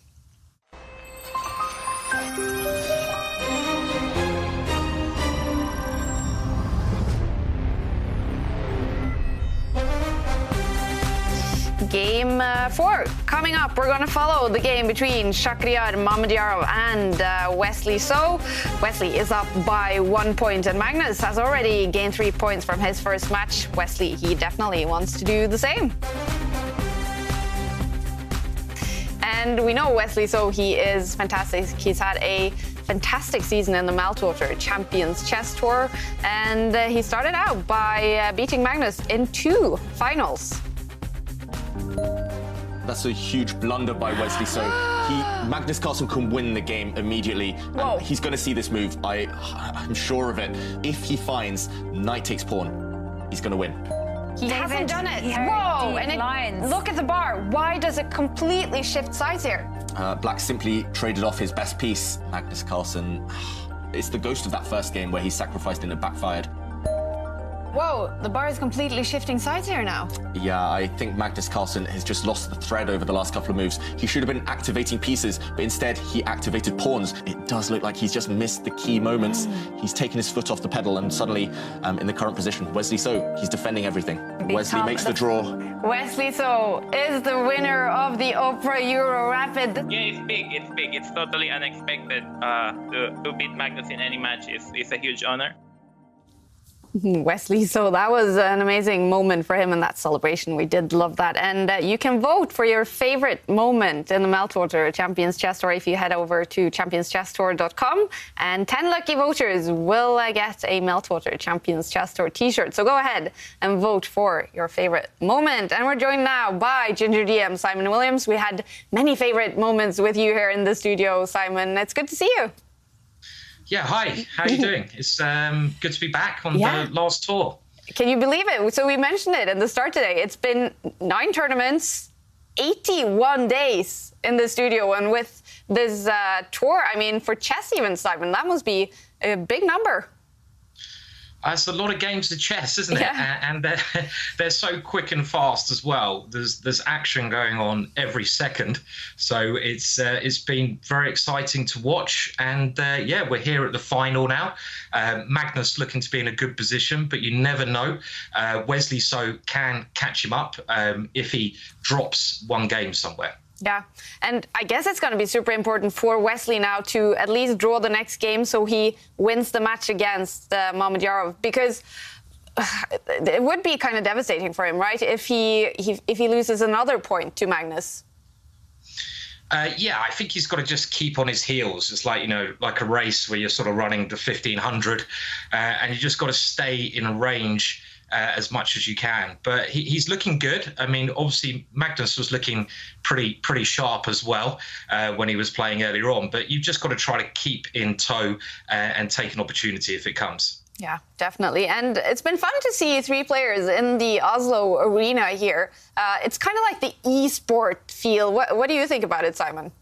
Game 4 coming up. We're going to follow the game between Shakhriyar Mamedyarov and Wesley So. Wesley is up by 1 point, and Magnus has already gained 3 points from his first match. Wesley, he definitely wants to do the same. And we know Wesley So, he is fantastic. He's had a fantastic season in the Meltwater Champions Chess Tour, and he started out by beating Magnus in 2 finals. That's a huge blunder by Wesley. So Magnus Carlsen can win the game immediately. And he's going to see this move. I'm sure of it. If he finds knight takes pawn, he's going to win. He hasn't done it. Whoa! And look at the bar. Why does it completely shift sides here? Black simply traded off his best piece. Magnus Carlsen, it's the ghost of that first game where he sacrificed and it backfired. Whoa, the bar is completely shifting sides here now. Yeah, I think Magnus Carlsen has just lost the thread over the last couple of moves. He should have been activating pieces, but instead he activated pawns. It does look like he's just missed the key moments. He's taken his foot off the pedal, and suddenly, in the current position, Wesley So, he's defending everything. Wesley makes the draw. Wesley So is the winner of the Opera Euro Rapid. Yeah, it's big, it's big. It's totally unexpected. To beat Magnus in any match is a huge honor. Wesley So, that was an amazing moment for him in that celebration. We did love that. And you can vote for your favorite moment in the Meltwater Champions Chess Tour if you head over to championschesstour.com. And 10 lucky voters will get a Meltwater Champions Chess Tour t-shirt. So go ahead and vote for your favorite moment. And we're joined now by Ginger DM Simon Williams. We had many favorite moments with you here in the studio, Simon. It's good to see you. Yeah, hi. How are you doing? It's good to be back on the last tour. Can you believe it? So we mentioned it in the start today. It's been 9 tournaments, 81 days in the studio. And with this tour, I mean, for chess even, Simon, that must be a big number. It's a lot of games of chess, isn't it? And they're so quick and fast as well. There's action going on every second, so it's been very exciting to watch. And we're here at the final now. Magnus looking to be in a good position, but you never know. Wesley So can catch him up if he drops one game somewhere. Yeah, and I guess it's going to be super important for Wesley now to at least draw the next game so he wins the match against Mamedyarov, because it would be kind of devastating for him, right, if he loses another point to Magnus. Yeah, I think he's got to just keep on his heels. It's like, like a race where you're sort of running the 1500 and you just got to stay in range as much as you can. But he's looking good. I mean, obviously, Magnus was looking pretty sharp as well when he was playing earlier on. But you've just got to try to keep in tow and take an opportunity if it comes. Yeah, definitely. And it's been fun to see 3 players in the Oslo arena here. It's kind of like the e-sport feel. What do you think about it, Simon?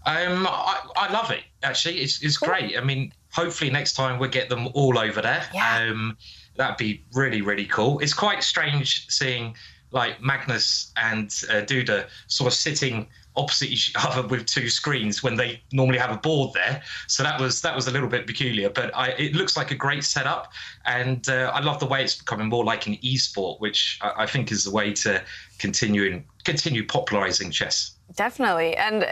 I love it, actually. It's cool. Great. I mean, hopefully next time we'll get them all over there. Yeah. That'd be really, really cool. It's quite strange seeing like Magnus and Duda sort of sitting opposite each other with two screens when they normally have a board there. So that was a little bit peculiar, but it looks like a great setup, and I love the way it's becoming more like an e-sport, which I think is the way to continue popularizing chess. Definitely. And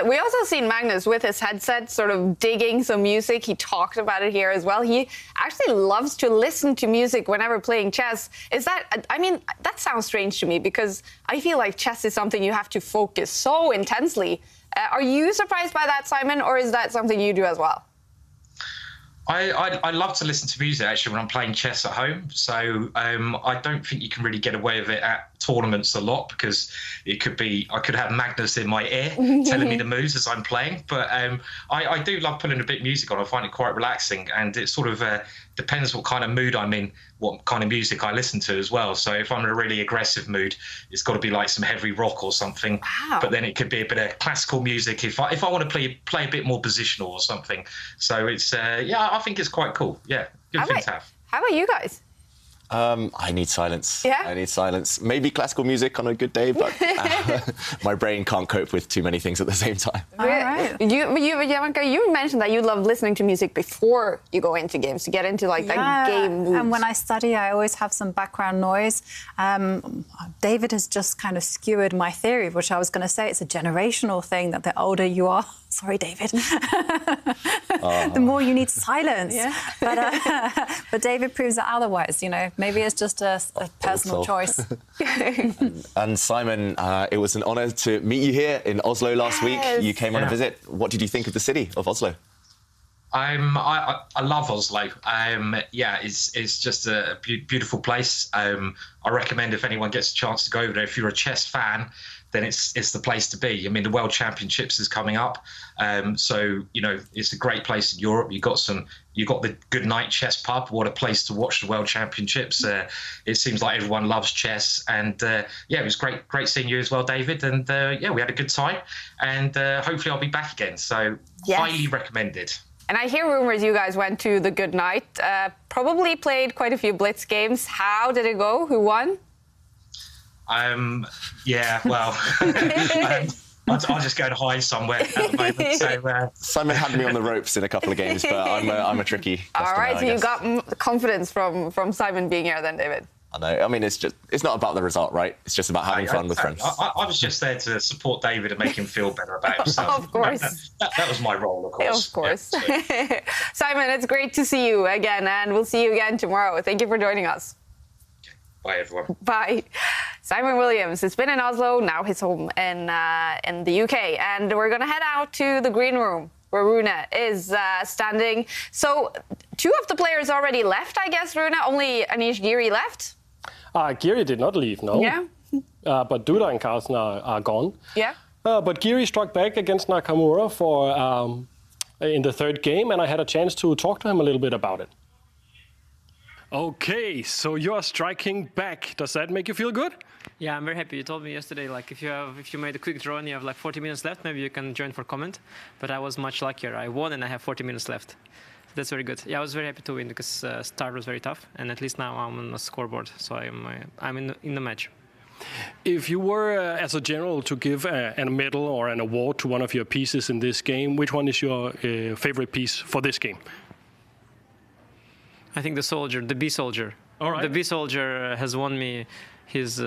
we also seen Magnus with his headset sort of digging some music. He talked about it here as well. He actually loves to listen to music whenever playing chess. That sounds strange to me, because I feel like chess is something you have to focus so intensely. Are you surprised by that, Simon, or is that something you do as well? I love to listen to music, actually, when I'm playing chess at home. So I don't think you can really get away with it at tournaments a lot, because I could have Magnus in my ear telling me the moves as I'm playing. But I do love putting a bit of music on. I find it quite relaxing, and it sort of depends what kind of mood I'm in, what kind of music I listen to as well. So if I'm in a really aggressive mood, it's got to be like some heavy rock or something. Wow. But then it could be a bit of classical music if I want to play a bit more positional or something. So it's I think it's quite cool. Yeah, good thing to have. How about you guys? I need silence. Yeah? I need silence. Maybe classical music on a good day, but my brain can't cope with too many things at the same time. All right. Jovanka, you mentioned that you love listening to music before you go into games to get into that game mood. And when I study, I always have some background noise. David has just kind of skewered my theory, which I was going to say it's a generational thing, that the older you are, sorry, David, the more you need silence. Yeah. But David proves that otherwise, Maybe it's just a personal choice. And Simon, it was an honour to meet you here in Oslo last week. You came on a visit. What did you think of the city of Oslo? I love Oslo. It's just a beautiful place. I recommend, if anyone gets a chance to go over there, if you're a chess fan, then it's the place to be. I mean, the World Championships is coming up, so it's a great place in Europe. You got the Good Night Chess Pub. What a place to watch the World Championships. It seems like everyone loves chess, and it was great seeing you as well, David. And we had a good time, and hopefully I'll be back again. So highly recommended. And I hear rumors you guys went to the Good Night, probably played quite a few Blitz games. How did it go? Who won? I'll just go and hide somewhere at the moment. So, Simon had me on the ropes in a couple of games, but I'm a tricky customer. All right, so you got confidence from Simon being here then, David. I know. I mean, it's not about the result, right? It's just about having fun with friends. I was just there to support David and make him feel better about himself. Of course. That was my role, of course. Of course. Yeah, Simon, it's great to see you again, and we'll see you again tomorrow. Thank you for joining us. Bye, everyone. Bye. Simon Williams has been in Oslo, now he's home in the UK. And we're going to head out to the green room where Rune is standing. So 2 of the players already left, I guess, Rune. Only Anish Giri left? Giri did not leave, no. Yeah. But Duda and Carlsen are gone. Yeah. But Giri struck back against Nakamura in the 3rd game, and I had a chance to talk to him a little bit about it. Okay, so you're striking back. Does that make you feel good? Yeah, I'm very happy. You told me yesterday, if you made a quick draw and you have 40 minutes left, maybe you can join for comment. But I was much luckier. I won and I have 40 minutes left. That's very good. Yeah, I was very happy to win because start was very tough, and at least now I'm on the scoreboard, so I'm in the match. If you were, as a general, to give a medal or an award to one of your pieces in this game, which one is your favorite piece for this game? I think the bee soldier. All right. The bee soldier has won me his.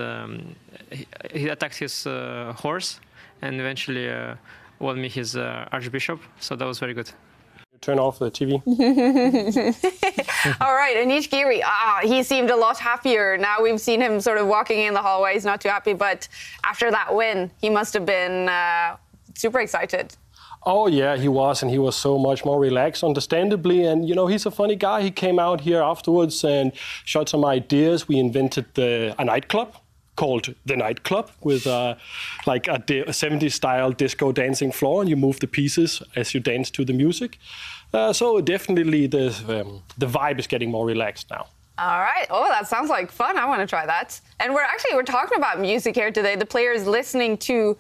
He attacked his horse, and eventually won me his archbishop. So that was very good. Turn off the TV. All right, Anish Giri. He seemed a lot happier. Now we've seen him sort of walking in the hallways, not too happy. But after that win, he must have been super excited. Oh, yeah, he was, and he was so much more relaxed, understandably. And, he's a funny guy. He came out here afterwards and shot some ideas. We invented a nightclub called The Nightclub with a 70s-style disco dancing floor, and you move the pieces as you dance to the music. So definitely the vibe is getting more relaxed now. All right. Oh, that sounds like fun. I want to try that. And we're talking about music here today. The players listening to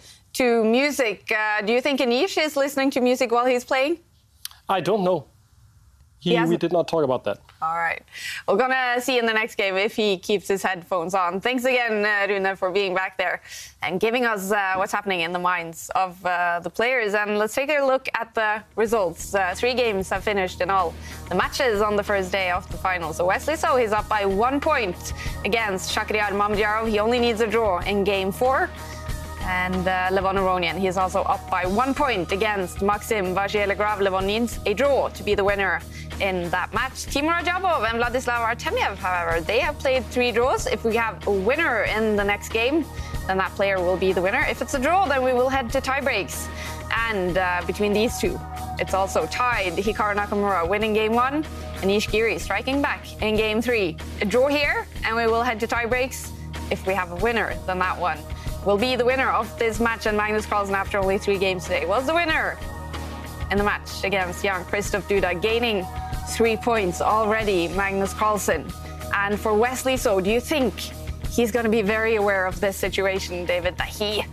music. Do you think Anish is listening to music while he's playing? I don't know. We did not talk about that. All right. We're going to see in the next game if he keeps his headphones on. Thanks again, Rune, for being back there and giving us what's happening in the minds of the players. And let's take a look at the results. 3 games have finished in all. The matches on the first day of the final. So Wesley So, he's up by 1 point against Shakhriyar Mamedyarov. He only needs a draw in game 4. And Levon Aronian, he is also up by 1 point against Maxim Vachier-Legrave. Levon needs a draw to be the winner in that match. Timur Ajabov and Vladislav Artemyev, however, they have played 3 draws. If we have a winner in the next game, then that player will be the winner. If it's a draw, then we will head to tie-breaks. And between these two, it's also tied. Hikaru Nakamura winning game 1, Anish Giri striking back in game 3. A draw here, and we will head to tie-breaks. If we have a winner, then that one will be the winner of this match. And Magnus Carlsen, after only 3 games today, was the winner in the match against Jan Christoph Duda, gaining 3 points already, Magnus Carlsen. And for Wesley So, do you think he's going to be very aware of this situation, David, that he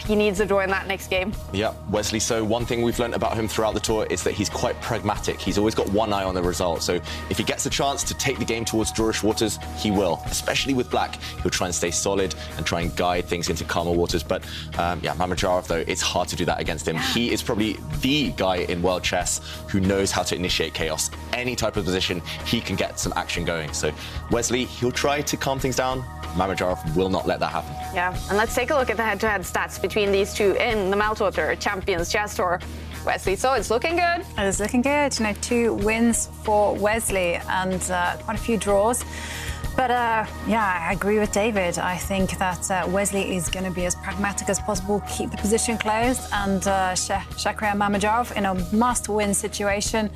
needs a draw in that next game? Yeah, Wesley So, one thing we've learned about him throughout the tour is that he's quite pragmatic. He's always got one eye on the result. So if he gets a chance to take the game towards drawish waters, he will. Especially with black, he'll try and stay solid and try and guide things into calmer waters. But Mamedyarov, though, it's hard to do that against him. He is probably the guy in world chess who knows how to initiate chaos. Any type of position, he can get some action going. So Wesley, he'll try to calm things down. Mamedyarov will not let that happen. Yeah, and let's take a look at the head-to-head stats between these two in the Meltwater Champions Chess Tour. Wesley So, it's looking good. It is looking good. 2 wins for Wesley and quite a few draws. But I agree with David. I think that Wesley is going to be as pragmatic as possible, keep the position closed, and Shakhriyar Mamedyarov, in a must-win situation,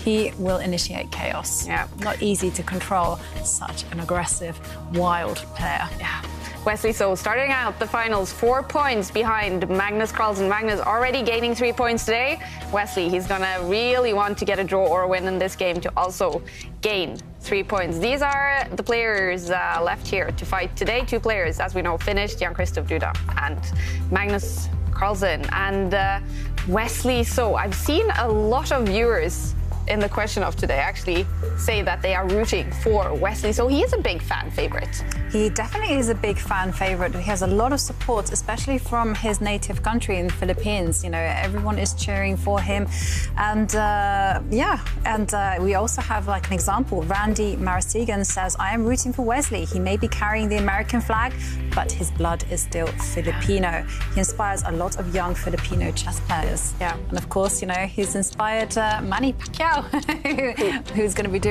he will initiate chaos. Yeah. Not easy to control such an aggressive, wild player. Yeah. Wesley So starting out the finals 4 points behind Magnus Carlsen. Magnus already gaining 3 points today. Wesley, he's gonna really want to get a draw or a win in this game to also gain 3 points. These are the players left here to fight today. 2 players, as we know, finished, Jan Christoph Duda and Magnus Carlsen. And Wesley So, I've seen a lot of viewers in the question of today actually say that they are rooting for Wesley So. He is a big fan favorite. He definitely is a big fan favorite. He has a lot of support, especially from his native country in the Philippines. Everyone is cheering for him. And we also have like an example. Randy Marasigan says, I am rooting for Wesley. He may be carrying the American flag, but his blood is still Filipino. He inspires a lot of young Filipino chess players. Yeah. And of course, he's inspired Manny Pacquiao, who's going to be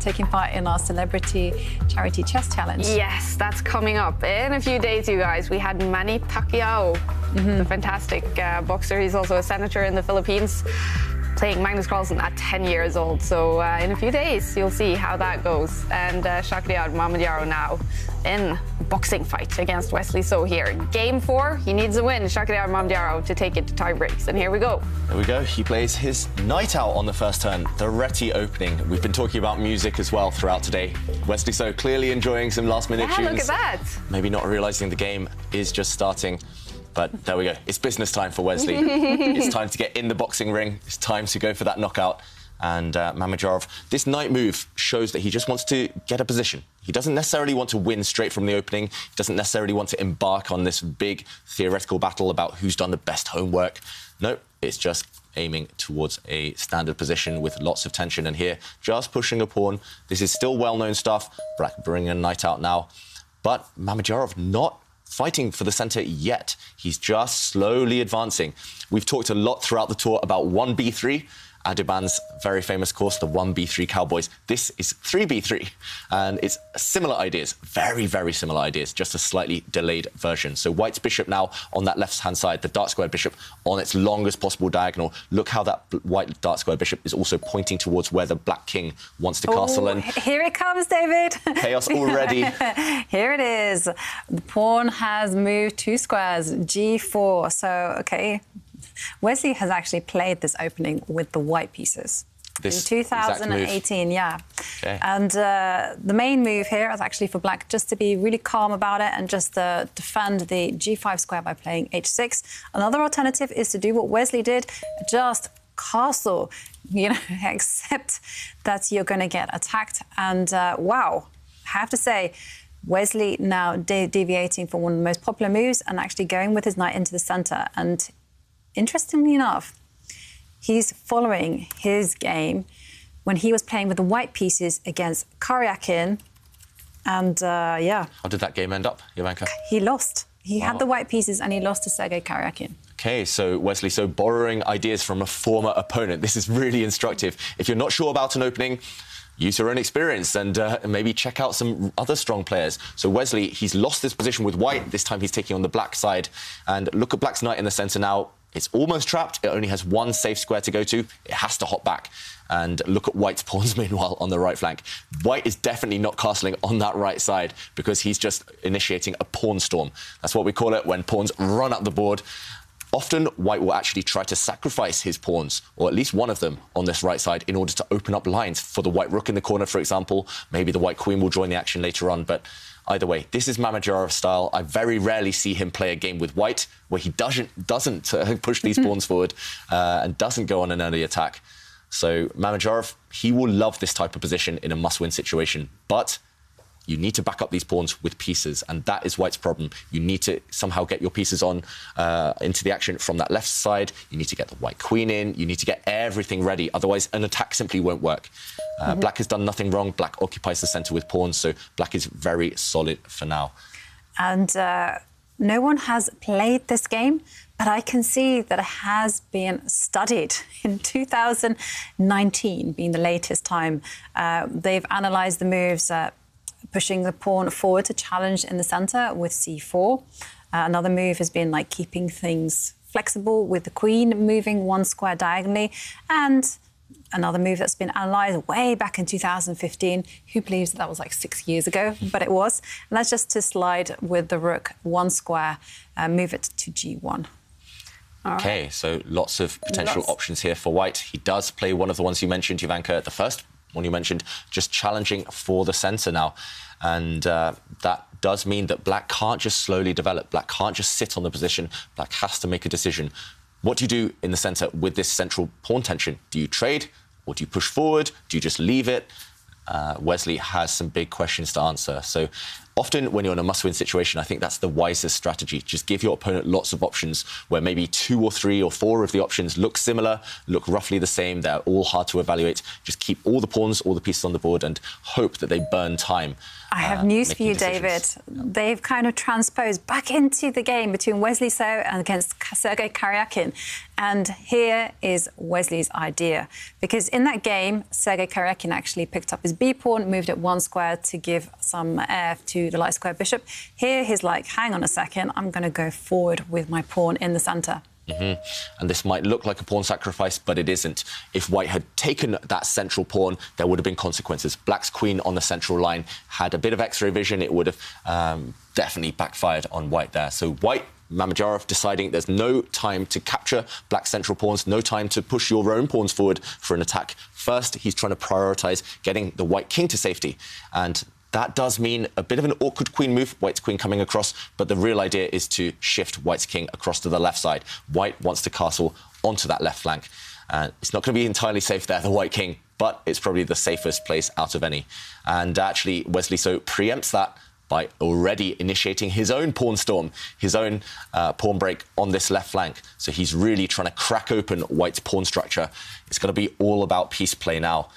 taking part in our celebrity charity chess challenge. Yes, that's coming up in a few days, you guys. We had Manny Pacquiao, the fantastic boxer. He's also a senator in the Philippines, playing Magnus Carlsen at 10 years old. So in a few days, you'll see how that goes. And Shakhriyar Mamedyarov now in boxing fight against Wesley So here. Game 4, he needs a win, Shakhriyar Mamedyarov, to take it to tie breaks. And here we go. There we go. He plays his night out on the first turn, the Reti opening. We've been talking about music as well throughout today. Wesley So clearly enjoying some last-minute tunes. Look at that. Maybe not realising the game is just starting. But there we go. It's business time for Wesley. It's time to get in the boxing ring. It's time to go for that knockout. And Mamedyarov, this knight move shows that he just wants to get a position. He doesn't necessarily want to win straight from the opening. He doesn't necessarily want to embark on this big theoretical battle about who's done the best homework. No, it's just aiming towards a standard position with lots of tension. And here, just pushing a pawn. This is still well-known stuff. Black bringing a knight out now. But Mamedyarov not fighting for the centre yet. He's just slowly advancing. We've talked a lot throughout the tour about 1b3, Adiban's very famous course, the 1b3 Cowboys. This is 3b3, and it's similar ideas, very, very similar ideas, just a slightly delayed version. So White's bishop now on that left-hand side, the dark square bishop on its longest possible diagonal. Look how that white dark square bishop is also pointing towards where the black king wants to castle. And here it comes, David. Chaos already. Here it is. The pawn has moved 2 squares, g4. So, OK, Wesley has actually played this opening with the white pieces. This in 2018, yeah. Okay. And the main move here is actually for black just to be really calm about it and just defend the g5 square by playing h6. Another alternative is to do what Wesley did, just castle, accept that you're going to get attacked. And wow, I have to say, Wesley now deviating from one of the most popular moves and actually going with his knight into the centre. And interestingly enough, he's following his game when he was playing with the white pieces against Karyakin. And yeah. How did that game end up, Jovanka? He lost. He had the white pieces and he lost to Sergei Karyakin. Okay, so Wesley, borrowing ideas from a former opponent. This is really instructive. If you're not sure about an opening, use your own experience and maybe check out some other strong players. So Wesley, he's lost this position with white. This time he's taking on the black side. And look at black's knight in the centre now. It's almost trapped. It only has one safe square to go to. It has to hop back. And look at white's pawns, meanwhile, on the right flank. White is definitely not castling on that right side because he's just initiating a pawn storm. That's what we call it when pawns run up the board. Often, white will actually try to sacrifice his pawns, or at least one of them, on this right side in order to open up lines for the white rook in the corner, for example. Maybe the white queen will join the action later on, but either way, this is Mamedyarov style. I very rarely see him play a game with white where he doesn't push these pawns forward and doesn't go on an early attack. So Mamedyarov, he will love this type of position in a must-win situation, but you need to back up these pawns with pieces, and that is white's problem. You need to somehow get your pieces on into the action from that left side. You need to get the white queen in. You need to get everything ready. Otherwise, an attack simply won't work. Black has done nothing wrong. Black occupies the centre with pawns, so black is very solid for now. And no one has played this game, but I can see that it has been studied. In 2019, being the latest time, they've analysed the moves pushing the pawn forward to challenge in the centre with c4. Another move has been like keeping things flexible with the queen moving one square diagonally. And another move that's been analysed way back in 2015. Who believes that was like 6 years ago? But it was. And that's just to slide with the rook one square, move it to g1. OK, so lots of potential options here for white. He does play one of the ones you mentioned, Jovanka, the first one you mentioned, just challenging for the centre now. And that does mean that black can't just slowly develop. Black can't just sit on the position. Black has to make a decision. What do you do in the centre with this central pawn tension? Do you trade or do you push forward? Do you just leave it? Wesley has some big questions to answer. So often when you're in a must-win situation, I think that's the wisest strategy. Just give your opponent lots of options where maybe 2 or 3 or 4 of the options look similar, look roughly the same. They're all hard to evaluate. Just keep all the pawns, all the pieces on the board and hope that they burn time. I have news for you, David. They've kind of transposed back into the game between Wesley So and against Sergei Karyakin. And here is Wesley's idea. Because in that game, Sergei Karyakin actually picked up his b-pawn, moved it one square to give some air to the light square bishop. Here, he's like, hang on a second, I'm going to go forward with my pawn in the centre. And this might look like a pawn sacrifice, but it isn't. If white had taken that central pawn, there would have been consequences. Black's queen on the central line had a bit of X-ray vision. It would have definitely backfired on white there. So white, Mamedyarov deciding there's no time to capture black central pawns, no time to push your own pawns forward for an attack. First, he's trying to prioritise getting the white king to safety. And that does mean a bit of an awkward queen move, white's queen coming across, but the real idea is to shift white's king across to the left side. White wants to castle onto that left flank. It's not going to be entirely safe there, the white king, but it's probably the safest place out of any. And actually, Wesley So preempts that by already initiating his own pawn storm, his own pawn break on this left flank. So he's really trying to crack open white's pawn structure. It's going to be all about piece play now.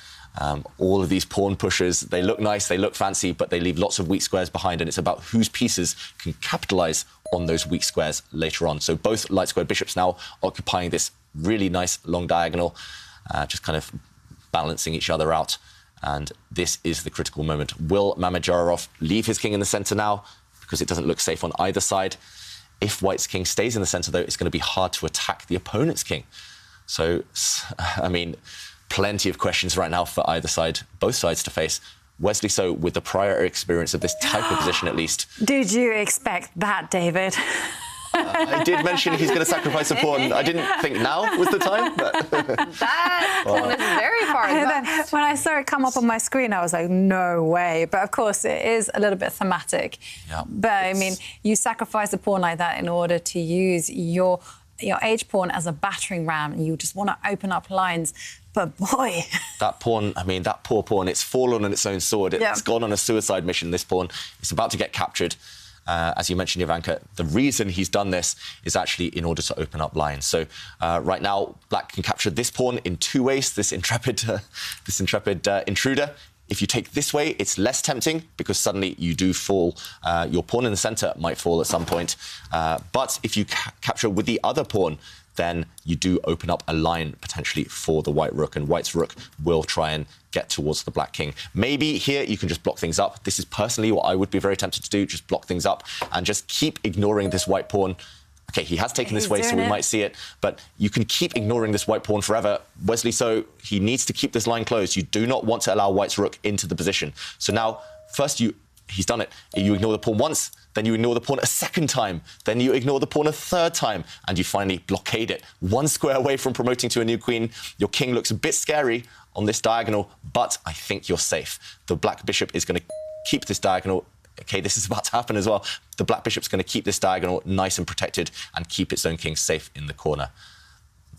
All of these pawn pushes, they look nice, they look fancy, but they leave lots of weak squares behind, and it's about whose pieces can capitalise on those weak squares later on. So both light square bishops now occupying this really nice long diagonal, just kind of balancing each other out. And this is the critical moment. Will Mamedyarov leave his king in the centre now? Because it doesn't look safe on either side. If white's king stays in the centre, though, it's going to be hard to attack the opponent's king. So, I mean, plenty of questions right now for either side, both sides to face. Wesley So, with the prior experience of this type of position at least. Did you expect that, David? I did mention he's going to sacrifice a pawn. I didn't think now was the time, but... That pawn is very far advanced. When I saw it come up on my screen, I was like, no way. But of course, it is a little bit thematic. Yeah, but I mean, you sacrifice a pawn like that in order to use your your h-pawn as a battering ram and you just want to open up lines. But boy... That pawn, I mean, that poor pawn, it's fallen on its own sword. It's gone on a suicide mission, this pawn. It's about to get captured. As you mentioned, Jovanka, the reason he's done this is actually in order to open up lines. So right now, black can capture this pawn in 2 ways, this intrepid intruder. If you take this way, it's less tempting because suddenly you do fall. Your pawn in the centre might fall at some point. But if you capture with the other pawn, then you do open up a line potentially for the white rook, and white's rook will try and get towards the black king. Maybe here you can just block things up. This is personally what I would be very tempted to do, just block things up and just keep ignoring this white pawn. OK, he has taken this way, so we might see it, but you can keep ignoring this white pawn forever. Wesley So, he needs to keep this line closed. You do not want to allow white's rook into the position. So now, first he's done it. You ignore the pawn once, then you ignore the pawn a second time, then you ignore the pawn a third time, and you finally blockade it. 1 square away from promoting to a new queen. Your king looks a bit scary on this diagonal, but I think you're safe. The black bishop is going to keep this diagonal. OK, this is about to happen as well. The black bishop's going to keep this diagonal nice and protected and keep its own king safe in the corner.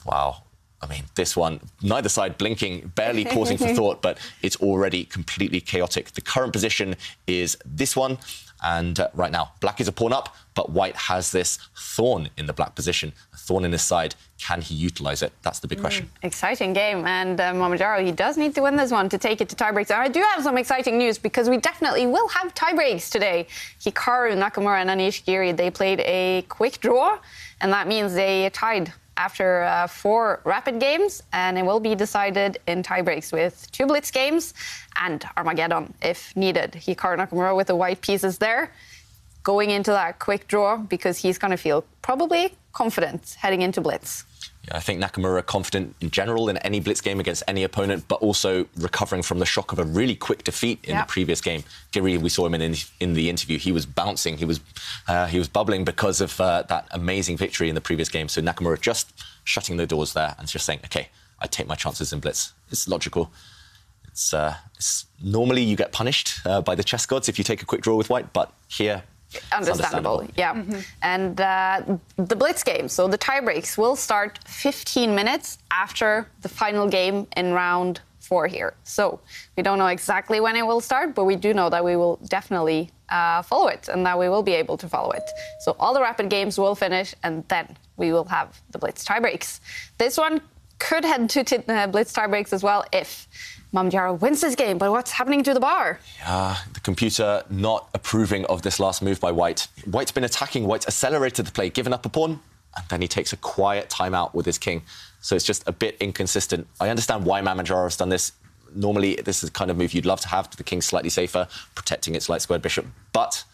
Wow. I mean, this one, neither side blinking, barely pausing for thought, but it's already completely chaotic. The current position is this one. And right now, black is a pawn up, but white has this thorn in the black position, a thorn in his side. Can he utilise it? That's the big question. Exciting game. And Magnus, he does need to win this one to take it to tiebreaks. And I do have some exciting news because we definitely will have tiebreaks today. Hikaru Nakamura and Anish Giri, they played a quick draw, and that means they tied after 4 rapid games, and it will be decided in tiebreaks with 2 blitz games and Armageddon if needed. Hikaru Nakamura with the white pieces there, going into that quick draw because he's going to feel probably confident heading into blitz. Yeah, I think Nakamura confident in general in any blitz game against any opponent, but also recovering from the shock of a really quick defeat in the previous game. Giri, we saw him in the interview. He was bouncing. He was bubbling because of that amazing victory in the previous game. So Nakamura just shutting the doors there and just saying, OK, I take my chances in blitz. It's logical. It's normally you get punished by the chess gods if you take a quick draw with white, but here... Understandable, yeah. And the blitz game, so the tiebreaks, will start 15 minutes after the final game in round 4 here. So we don't know exactly when it will start, but we do know that we will definitely follow it and that we will be able to follow it. So all the rapid games will finish and then we will have the blitz tiebreaks. This one could head to blitz tiebreaks as well if Magnus wins this game, but what's happening to the bar? Yeah, the computer not approving of this last move by white. White's been attacking, white's accelerated the play, given up a pawn, and then he takes a quiet timeout with his king. So it's just a bit inconsistent. I understand why Magnus has done this. Normally, this is the kind of move you'd love to have, the king slightly safer, protecting its light squared bishop, but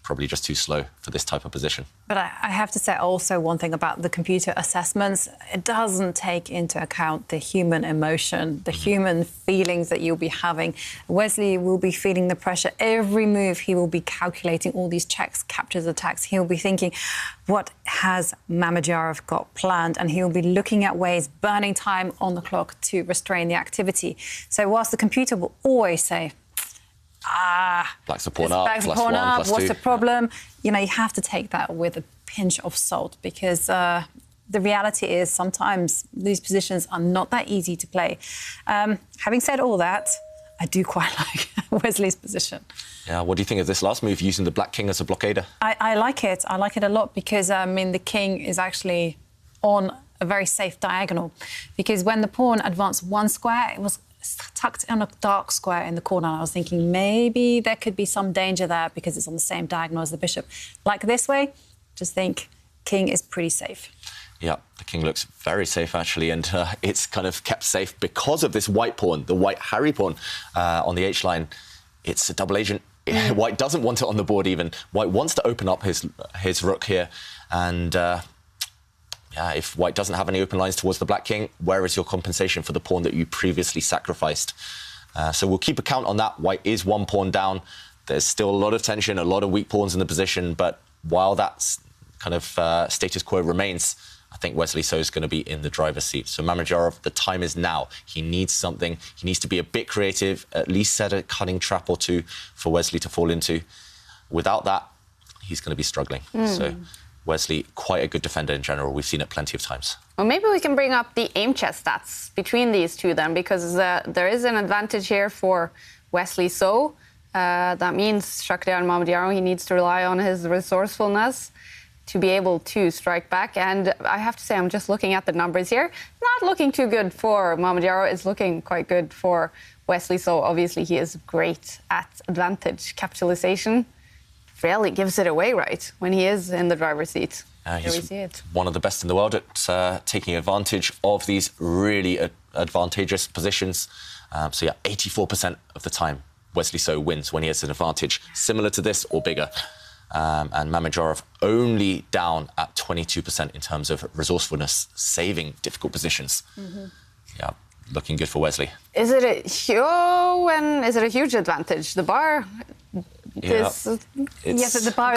probably just too slow for this type of position. But I have to say also one thing about the computer assessments. It doesn't take into account the human emotion, the human feelings that you'll be having. Wesley will be feeling the pressure. Every move he will be calculating all these checks, captures, attacks. He'll be thinking, what has Magnus got planned? And he'll be looking at ways, burning time on the clock to restrain the activity. So whilst the computer will always say, black's a pawn up, +1, +2. What's the problem? You know, you have to take that with a pinch of salt because the reality is sometimes these positions are not that easy to play. Having said all that, I do quite like Wesley's position. Yeah, what do you think of this last move, using the black king as a blockader? I like it. I like it a lot because, I mean, the king is actually on a very safe diagonal because when the pawn advanced 1 square, it was tucked on a dark square in the corner. I was thinking maybe there could be some danger there because it's on the same diagonal as the bishop. Like this way, just think king is pretty safe. Yeah, the king looks very safe, actually, and it's kind of kept safe because of this white pawn, the white Harry pawn on the H-line. It's a double agent. White doesn't want it on the board even. White wants to open up his rook here, and yeah, if white doesn't have any open lines towards the black king, where is your compensation for the pawn that you previously sacrificed? So we'll keep a count on that. White is 1 pawn down. There's still a lot of tension, a lot of weak pawns in the position, but while that kind of status quo remains, I think Wesley So is going to be in the driver's seat. So Magnus, the time is now. He needs something. He needs to be a bit creative, at least set a cunning trap or 2 for Wesley to fall into. Without that, he's going to be struggling. So Wesley, quite a good defender in general. We've seen it plenty of times. Well, maybe we can bring up the aim chess stats between these two then, because there is an advantage here for Wesley So. That means Shakhdar Mamadiyaro, he needs to rely on his resourcefulness to be able to strike back. And I have to say, I'm just looking at the numbers here. Not looking too good for Mamadiyaro. It's looking quite good for Wesley So. Obviously, he is great at advantage capitalization. Rarely gives it away, right, when he is in the driver's seat. He's we see it. One of the best in the world at taking advantage of these really advantageous positions. So, yeah, 84% of the time, Wesley So wins when he has an advantage, similar to this or bigger. And Mamadiyaro only down at 22% in terms of resourcefulness, saving difficult positions. Yeah, looking good for Wesley. Is it a huge advantage? The bar yes, the bar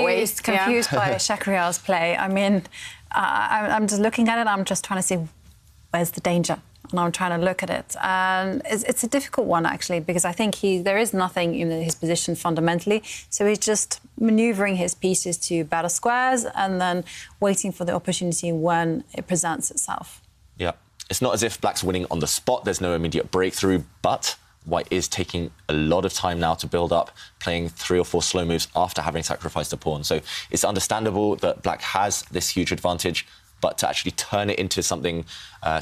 is confused by Shakhriar's play. I mean, I'm just looking at it. I'm just trying to see where's the danger, and I'm trying to look at it. And it's a difficult one actually, because I think there is nothing in his position fundamentally. So he's just manoeuvring his pieces to better squares and then waiting for the opportunity when it presents itself. Yeah, it's not as if Black's winning on the spot. There's no immediate breakthrough, but White is taking a lot of time now to build up, playing 3 or 4 slow moves after having sacrificed a pawn. So it's understandable that Black has this huge advantage, but to actually turn it into something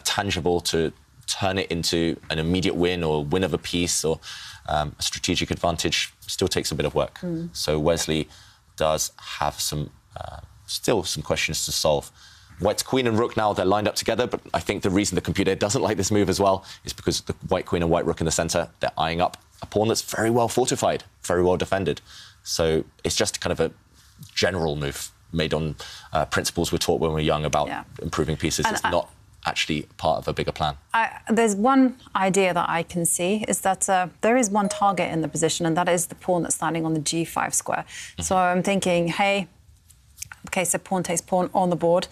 tangible, to turn it into an immediate win or win of a piece or a strategic advantage still takes a bit of work. So Wesley does have still some questions to solve. White's queen and rook now, they're lined up together, but I think the reason the computer doesn't like this move as well is because the white queen and white rook in the centre, they're eyeing up a pawn that's very well fortified, very well defended. So it's just kind of a general move made on principles we're taught when we're young about improving pieces. It's not actually part of a bigger plan. There's one idea that I can see, is that there is one target in the position, and that is the pawn that's standing on the g5 square. So I'm thinking, hey, OK, so pawn takes pawn on the board.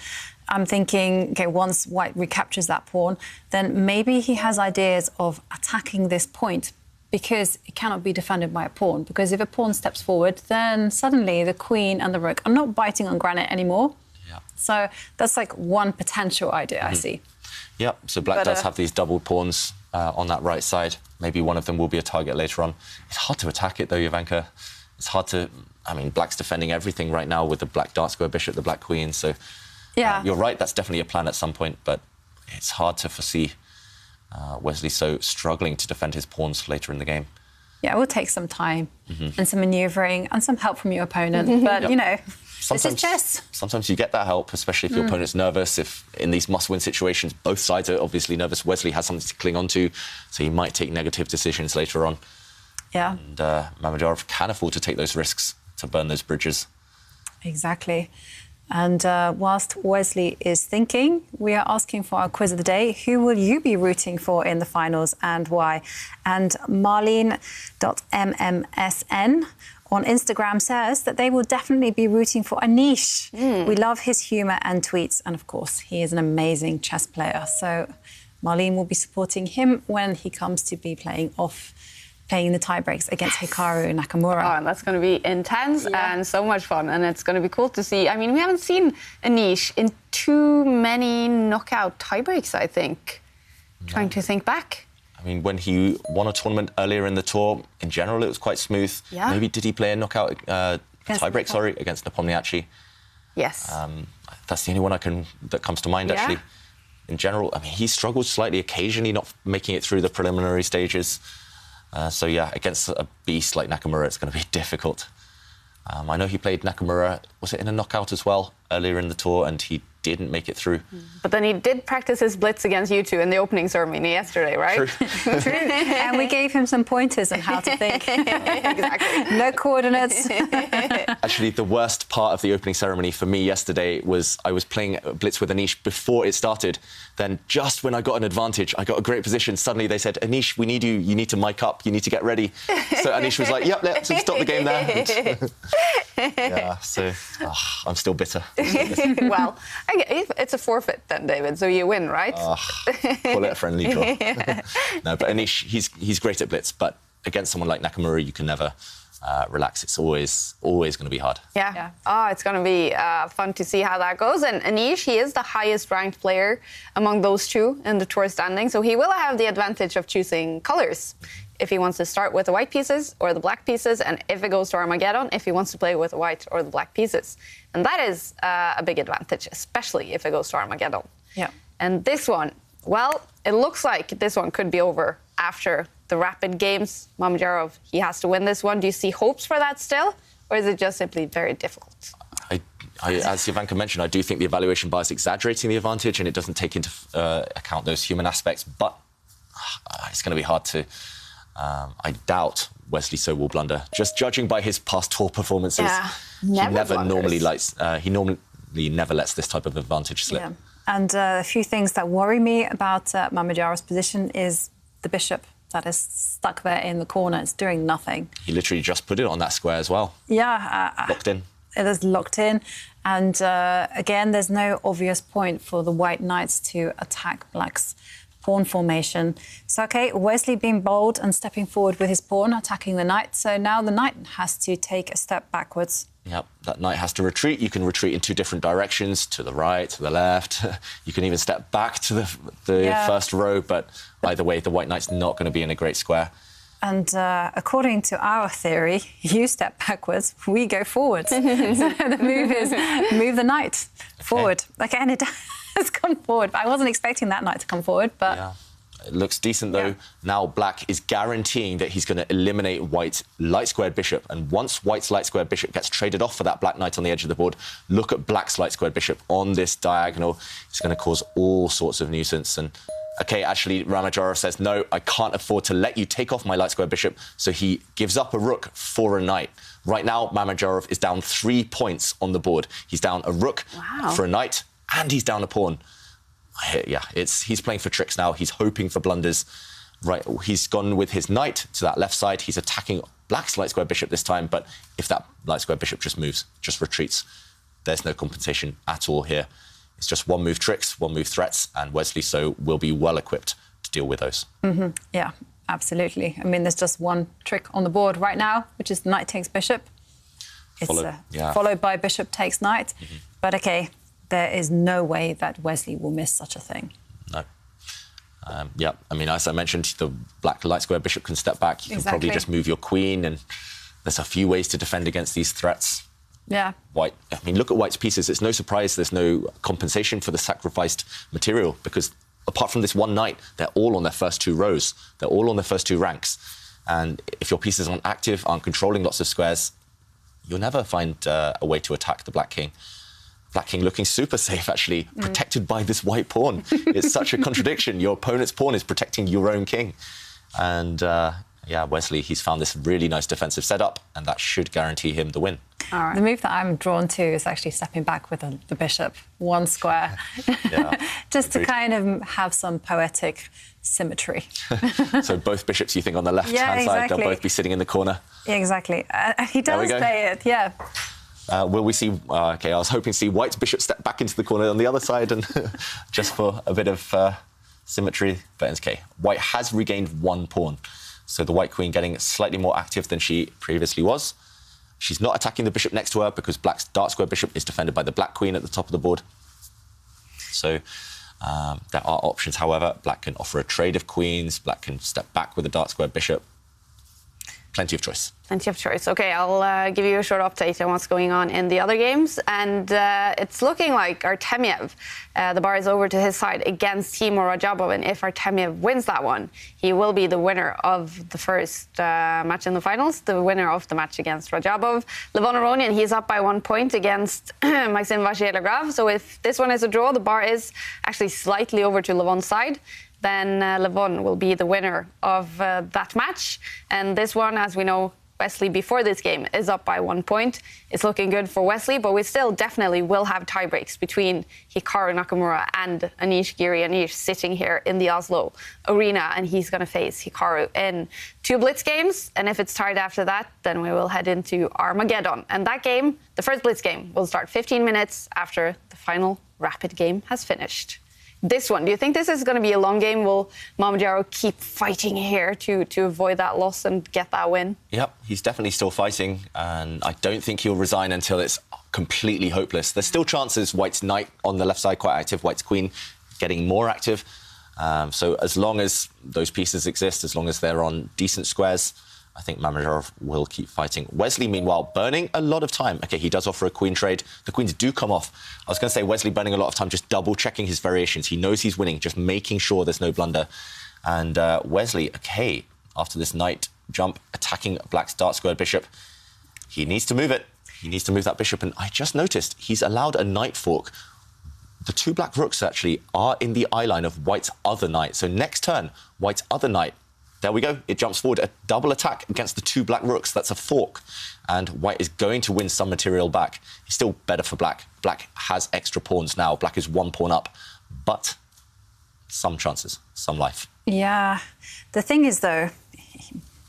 I'm thinking, OK, once White recaptures that pawn, then maybe he has ideas of attacking this point because it cannot be defended by a pawn. Because if a pawn steps forward, then suddenly the queen and the rook are not biting on granite anymore. So that's like one potential idea I see. Yeah, so Black does have these double pawns on that right side. Maybe one of them will be a target later on. It's hard to attack it, though, Jovanka. It's hard to... I mean, Black's defending everything right now with the Black dark square bishop, the Black queen. So you're right, that's definitely a plan at some point, but it's hard to foresee Wesley So struggling to defend his pawns later in the game. Yeah, it will take some time and some manoeuvring and some help from your opponent. But, you know, this is chess. Sometimes you get that help, especially if your opponent's nervous. If in these must-win situations, both sides are obviously nervous. Wesley has something to cling on to, so he might take negative decisions later on. Yeah. And Mamadiyaro can afford to take those risks, to burn those bridges. Exactly. And whilst Wesley is thinking, we are asking for our quiz of the day. Who will you be rooting for in the finals and why? And Marlene.mmsn on Instagram says that they will definitely be rooting for Anish. We love his humour and tweets. And, of course, he is an amazing chess player. So Marlene will be supporting him when he comes to be playing the tie-breaks against Hikaru Nakamura. Oh, and that's going to be intense and so much fun. And it's going to be cool to see. I mean, we haven't seen Anish in too many knockout tie-breaks, I think. Trying to think back. I mean, when he won a tournament earlier in the tour, in general, it was quite smooth. Yeah. Maybe did he play a knockout tie-break, against Nepomniachtchi? Yes. That's the only one that comes to mind, actually. In general, I mean, he struggled slightly occasionally, not making it through the preliminary stages. So, yeah, against a beast like Nakamura, it's going to be difficult. I know he played Nakamura, was it in a knockout as well, earlier in the tour, and he didn't make it through. But then he did practice his blitz against you two in the opening ceremony yesterday, right? True. True. And we gave him some pointers on how to think. Exactly. No coordinates. Actually, the worst part of the opening ceremony for me yesterday was I was playing blitz with Anish before it started. Then just when I got an advantage, I got a great position, suddenly they said, Anish, we need you. You need to mic up. You need to get ready. So Anish was like, yep, let's stop the game there. Yeah, so I'm still bitter. Well, it's a forfeit then, David, so you win, right? Call it a friendly draw. No, but Anish, he's great at blitz, but against someone like Nakamura, you can never relax. It's always going to be hard. Yeah. Oh, it's going to be fun to see how that goes. And Anish, he is the highest ranked player among those two in the tour standing, so he will have the advantage of choosing colours. If he wants to start with the white pieces or the black pieces, and if it goes to Armageddon, if he wants to play with the white or the black pieces. And that is a big advantage, especially if it goes to Armageddon. Yeah. And this one, well, it looks like this one could be over after the rapid games. Mamedyarov, he has to win this one. Do you see hopes for that still? Or is it just simply very difficult? As Jovanka mentioned, I do think the evaluation bar is exaggerating the advantage and it doesn't take into account those human aspects. But it's going to be hard to... I doubt Wesley So will blunder. Just judging by his past tour performances, he normally never lets this type of advantage slip. Yeah. And a few things that worry me about Mamedyarov's position is the bishop that is stuck there in the corner. It's doing nothing. He literally just put it on that square as well. Yeah. Locked in. It is locked in. And again, there's no obvious point for the white knights to attack black's pawn formation. So, OK, Wesley being bold and stepping forward with his pawn, attacking the knight. So now the knight has to take a step backwards. Yep, that knight has to retreat. You can retreat in two different directions, to the right, to the left. You can even step back to the first row, but either way, the white knight's not going to be in a great square. And according to our theory, you step backwards, we go forward. So the move is move the knight forward. Okay, and it has come forward. I wasn't expecting that knight to come forward, but... Yeah. It looks decent, though. Yeah. Now black is guaranteeing that he's going to eliminate white's light-squared bishop. And once white's light-squared bishop gets traded off for that black knight on the edge of the board, look at black's light-squared bishop on this diagonal. It's going to cause all sorts of nuisance. And, OK, actually, Mamedyarov says, no, I can't afford to let you take off my light-squared bishop. So he gives up a rook for a knight. Right now, Mamedyarov is down 3 points on the board. He's down a rook for a knight, and he's down a pawn. Yeah, he's playing for tricks now. He's hoping for blunders. Right, he's gone with his knight to that left side. He's attacking black's light square bishop this time, but if that light square bishop just moves, just retreats, there's no compensation at all here. It's just one move tricks, one move threats, and Wesley So will be well equipped to deal with those. Mm-hmm. Yeah, absolutely. I mean, there's just one trick on the board right now, which is knight takes bishop. It's followed by bishop takes knight. Mm-hmm. But OK, there is no way that Wesley will miss such a thing. No. Yeah, I mean, as I mentioned, the black light square bishop can step back. You can probably just move your queen, and there's a few ways to defend against these threats. Yeah. White, I mean, look at white's pieces. It's no surprise there's no compensation for the sacrificed material, because apart from this one knight, they're all on their first two rows. They're all on their first two ranks. And if your pieces aren't active, aren't controlling lots of squares, you'll never find a way to attack the black king. Black king looking super safe, actually, protected by this white pawn. It's such a contradiction. Your opponent's pawn is protecting your own king. And, yeah, Wesley, he's found this really nice defensive setup, and that should guarantee him the win. All right. The move that I'm drawn to is actually stepping back with the bishop, one square, just to kind of have some poetic symmetry. So both bishops, you think, on the left-hand side, they'll both be sitting in the corner? Yeah, exactly. He does play it, yeah. Will we see... OK, I was hoping to see white's bishop step back into the corner on the other side and just for a bit of symmetry. But it's OK. White has regained one pawn. So the white queen getting slightly more active than she previously was. She's not attacking the bishop next to her because black's dark square bishop is defended by the black queen at the top of the board. So there are options, however. Black can offer a trade of queens. Black can step back with a dark square bishop. Plenty of choice. Plenty of choice. OK, I'll give you a short update on what's going on in the other games. And it's looking like Artemiev, the bar is over to his side against Timur Rajabov. And if Artemiev wins that one, he will be the winner of the first match in the finals, the winner of the match against Rajabov. Levon Aronian, he's up by 1 point against Maxime Vachier-Lagrave. So if this one is a draw, the bar is actually slightly over to Levon's side. Then Levon will be the winner of that match. And this one, as we know, Wesley before this game is up by 1 point. It's looking good for Wesley, but we still definitely will have tie breaks between Hikaru Nakamura and Anish Giri. Anish sitting here in the Oslo arena, and he's going to face Hikaru in 2 blitz games. And if it's tied after that, then we will head into Armageddon. And that game, the first blitz game, will start 15 minutes after the final rapid game has finished. this one. Do you think this is going to be a long game? Will Mamadjaro keep fighting here to avoid that loss and get that win? Yep, he's definitely still fighting, and I don't think he'll resign until it's completely hopeless. There's still chances. White's knight on the left side quite active, White's queen getting more active. So as long as those pieces exist, as long as they're on decent squares, I think Mamadjaro will keep fighting. Wesley, meanwhile, burning a lot of time. OK, he does offer a queen trade. The queens do come off. I was going to say Wesley burning a lot of time, just double-checking his variations. He knows he's winning, just making sure there's no blunder. And Wesley, OK, after this knight jump, attacking Black's dark-squared bishop, he needs to move it. He needs to move that bishop. And I just noticed he's allowed a knight fork. The two black rooks, actually, are in the eye line of White's other knight. So next turn, White's other knight, there we go. It jumps forward, a double attack against the two black rooks. That's a fork. And White is going to win some material back. He's still better for Black. Black has extra pawns now. Black is 1 pawn up. But some chances, some life. Yeah. The thing is, though,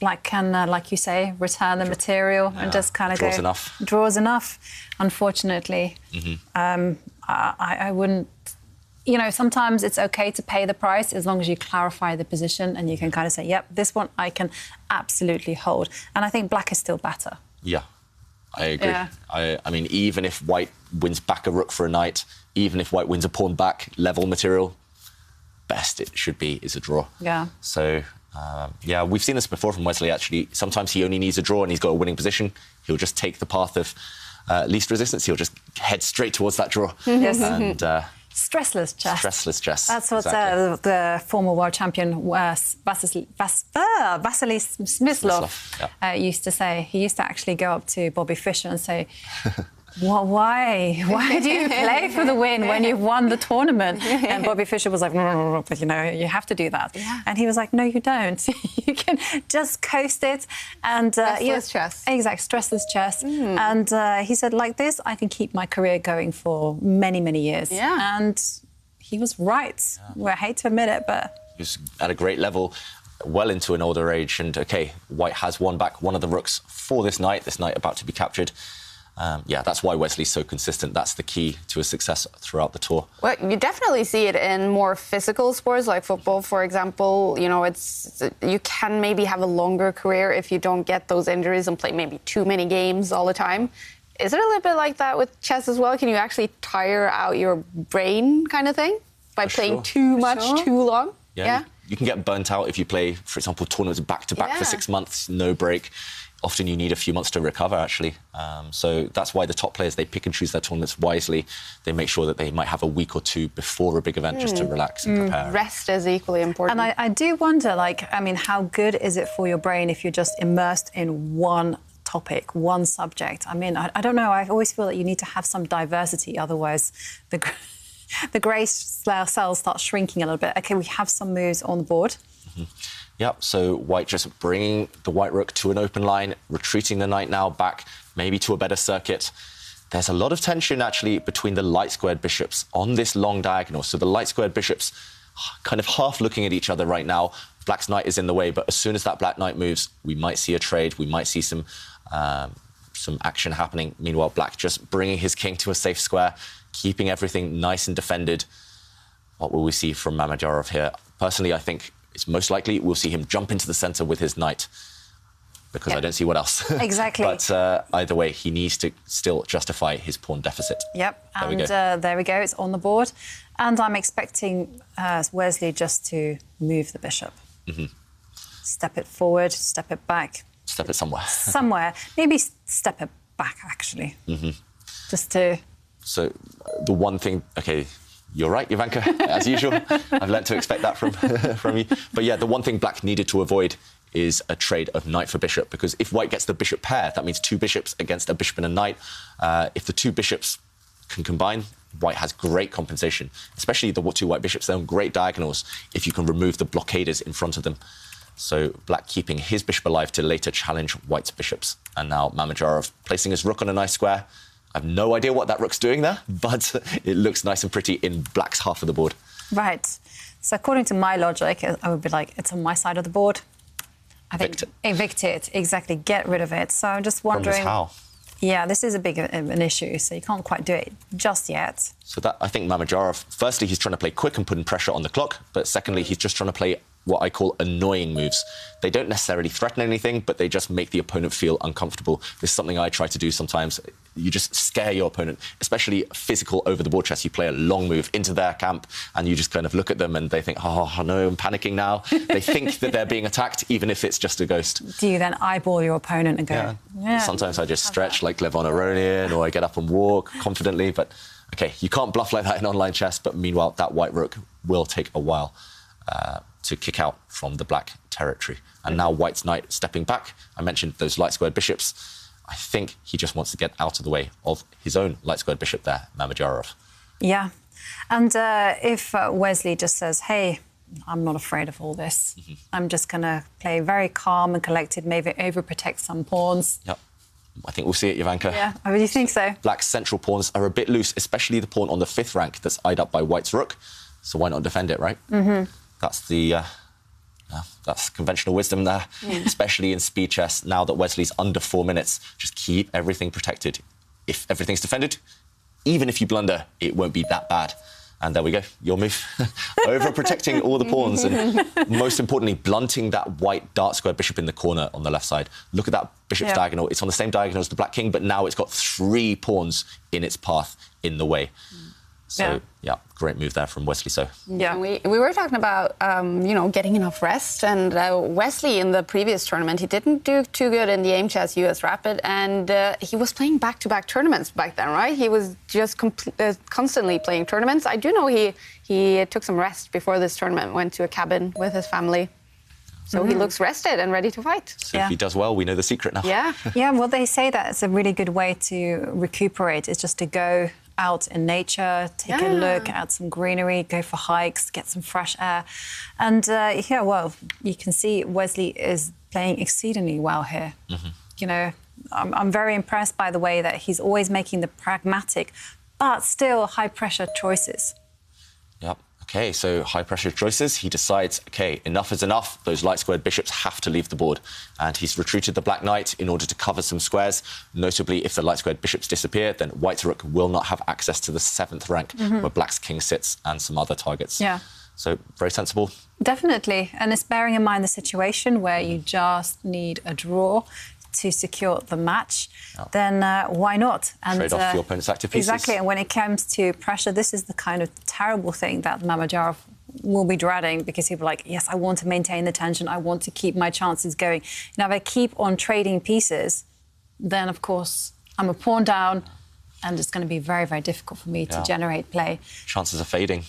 Black can, like you say, return the material and just kind of draws enough. Draws enough, unfortunately. I wouldn't... You know, sometimes it's OK to pay the price as long as you clarify the position and you can kind of say, yep, this one I can absolutely hold. And I think Black is still better. Yeah, I agree. Yeah. I mean, even if White wins back a rook for a knight, even if White wins a pawn back, level material, best it should be is a draw. Yeah. So, yeah, we've seen this before from Wesley, actually. Sometimes he only needs a draw and he's got a winning position. He'll just take the path of least resistance. He'll just head straight towards that draw. Yes. And... stressless chess. Stressless chess. That's what exactly. The former world champion Vasily Smyslov used to say. He used to actually go up to Bobby Fischer and say, well, why do you play for the win when you've won the tournament? And Bobby Fischer was like, no, but you know, you have to do that. Yeah. And he was like, no, you don't. You can just coast it. And stressless chess. Exactly, stressless chess. And he said, like this, I can keep my career going for many, many years. Yeah. And he was right. Yeah. Well, I hate to admit it, but... He was at a great level, well into an older age. And, OK, White has won back one of the rooks for this knight about to be captured. Yeah, that's why Wesley's so consistent. That's the key to his success throughout the tour. Well, you definitely see it in more physical sports like football, for example. You know, you can maybe have a longer career if you don't get those injuries and play maybe too many games all the time. Is it a little bit like that with chess as well? Can you actually tire out your brain kind of thing by playing too much, too long? Yeah. You can get burnt out if you play, for example, tournaments back-to-back for 6 months, no break. Often you need a few months to recover, actually. So that's why the top players, they pick and choose their tournaments wisely. They make sure that they might have a week or two before a big event just to relax and prepare. Rest is equally important. And I do wonder, like, I mean, how good is it for your brain if you're just immersed in one topic, one subject? I mean, I don't know. I always feel that you need to have some diversity. Otherwise, the grey cells start shrinking a little bit. OK, we have some moves on the board. Yep, so White just bringing the white rook to an open line, retreating the knight now back, maybe to a better circuit. There's a lot of tension, actually, between the light-squared bishops on this long diagonal. So the light-squared bishops kind of half looking at each other right now. Black's knight is in the way, but as soon as that black knight moves, we might see a trade, we might see some action happening. Meanwhile, Black just bringing his king to a safe square, keeping everything nice and defended. What will we see from Mamadjaro here? Personally, I think it's most likely we'll see him jump into the centre with his knight, because I don't see what else. Exactly. But either way, he needs to still justify his pawn deficit. Yep, there we go. It's on the board. And I'm expecting Wesley just to move the bishop. Step it forward, step it back. Step it somewhere. Somewhere. Maybe step it back, actually. Just to... So the one thing... OK, you're right, Jovanka, as usual. I've learnt to expect that from you. But yeah, the one thing Black needed to avoid is a trade of knight for bishop, because if White gets the bishop pair, that means two bishops against a bishop and a knight. If the two bishops can combine, White has great compensation, especially the two white bishops. They're on great diagonals if you can remove the blockaders in front of them. So Black keeping his bishop alive to later challenge White's bishops. And now Mamadjaro placing his rook on a nice square. I have no idea what that rook's doing there, but it looks nice and pretty in Black's half of the board. Right. So according to my logic, I would be like, it's on my side of the board. I think evict it, exactly. Get rid of it. So I'm just wondering... How? Yeah, this is a big an issue, so you can't quite do it just yet. So that, I think Mamedyarov, firstly, he's trying to play quick and putting pressure on the clock, but secondly, he's just trying to play what I call annoying moves. They don't necessarily threaten anything, but they just make the opponent feel uncomfortable. This is something I try to do sometimes. You just scare your opponent, especially physical over-the-board chess. You play a long move into their camp, and you just kind of look at them, and they think, oh, no, I'm panicking now. They think that they're being attacked, even if it's just a ghost. Do you then eyeball your opponent and go, yeah. Sometimes I just stretch like Levon Aronian, or I get up and walk confidently, but OK, you can't bluff like that in online chess, but meanwhile, that white rook will take a while to kick out from the black territory. And now white's knight stepping back. I mentioned those light-squared bishops. I think he just wants to get out of the way of his own light-squared bishop there, Mamedyarov. Yeah. And if Wesley just says, hey, I'm not afraid of all this. I'm just going to play very calm and collected, maybe overprotect some pawns. Yep. I think we'll see it, Jovanka. Yeah, I really think so. Black's central pawns are a bit loose, especially the pawn on the 5th rank that's eyed up by white's rook. So why not defend it, right? That's the that's conventional wisdom there, especially in speed chess. Now that Wesley's under 4 minutes, just keep everything protected. If everything's defended, even if you blunder, it won't be that bad. And there we go, your move. Overprotecting all the pawns and, most importantly, blunting that white dart-squared bishop in the corner on the left side. Look at that bishop's diagonal. It's on the same diagonal as the black king, but now it's got 3 pawns in its path in the way. So, yeah, great move there from Wesley. So, yeah, we were talking about, you know, getting enough rest. And Wesley, in the previous tournament, he didn't do too good in the Aim Chess US Rapid. And he was playing back-to-back tournaments back then, right? He was just constantly playing tournaments. I do know he took some rest before this tournament, went to a cabin with his family. So he looks rested and ready to fight. So if he does well, we know the secret now. Yeah. Yeah, well, they say that it's a really good way to recuperate. It's just to go out in nature, take a look at some greenery, go for hikes, get some fresh air. And, yeah, well, you can see Wesley is playing exceedingly well here. You know, I'm very impressed by the way that he's always making the pragmatic but still high-pressure choices. Yep. OK, so high-pressure choices. He decides, OK, enough is enough. Those light-squared bishops have to leave the board. And he's retreated the black knight in order to cover some squares. Notably, if the light-squared bishops disappear, then white's rook will not have access to the 7th rank, where black's king sits, and some other targets. Yeah. So, very sensible. Definitely. And it's bearing in mind the situation where you just need a draw to secure the match, then why not? And trade off your opponent's active pieces. Exactly, and when it comes to pressure, this is the kind of terrible thing that Mamedyarov will be dreading, because he'll be like, yes, I want to maintain the tension, I want to keep my chances going. Now, if I keep on trading pieces, then, of course, I'm a pawn down, and it's going to be very, very difficult for me to generate play. Chances are fading,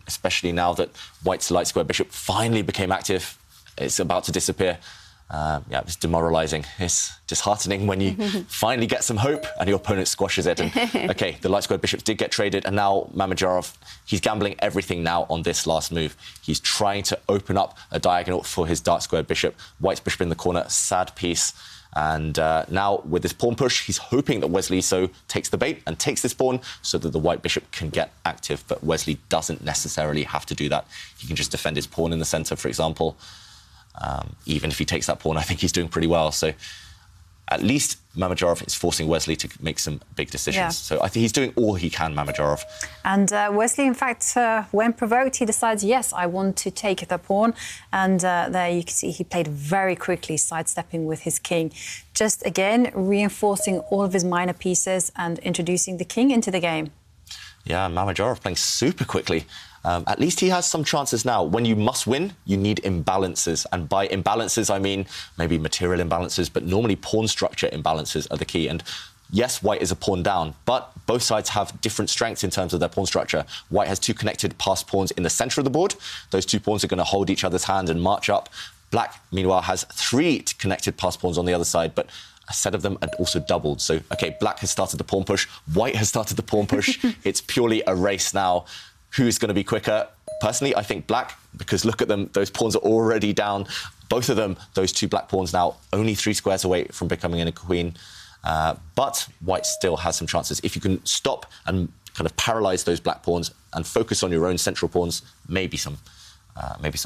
especially now that white's light square bishop finally became active. It's about to disappear. Yeah, it's demoralising. It's disheartening when you finally get some hope and your opponent squashes it. And, OK, the light squared bishops did get traded, and now Mamedyarov, he's gambling everything now on this last move. He's trying to open up a diagonal for his dark squared bishop. White's bishop in the corner, sad piece. And now, with this pawn push, he's hoping that Wesley so takes the bait and takes this pawn so that the white bishop can get active. But Wesley doesn't necessarily have to do that. He can just defend his pawn in the centre, for example. Even if he takes that pawn, I think he's doing pretty well. So at least Mamedyarov is forcing Wesley to make some big decisions. Yeah. So I think he's doing all he can, Mamedyarov. And Wesley, in fact, when provoked, he decides, yes, I want to take the pawn. And there you can see he played very quickly, sidestepping with his king. Just, again, reinforcing all of his minor pieces and introducing the king into the game. Yeah, Mamedyarov playing super quickly. At least he has some chances now. When you must win, you need imbalances. And by imbalances, I mean maybe material imbalances, but normally pawn structure imbalances are the key. And yes, white is a pawn down, but both sides have different strengths in terms of their pawn structure. White has 2 connected passed pawns in the centre of the board. Those 2 pawns are going to hold each other's hand and march up. Black, meanwhile, has 3 connected passed pawns on the other side, but a set of them are also doubled. So, OK, black has started the pawn push. White has started the pawn push. It's purely a race now. Who's going to be quicker? Personally, I think black, because look at them. Those pawns are already down. Both of them, those 2 black pawns now, only 3 squares away from becoming a queen. But white still has some chances. If you can stop and kind of paralyse those black pawns and focus on your own central pawns, maybe some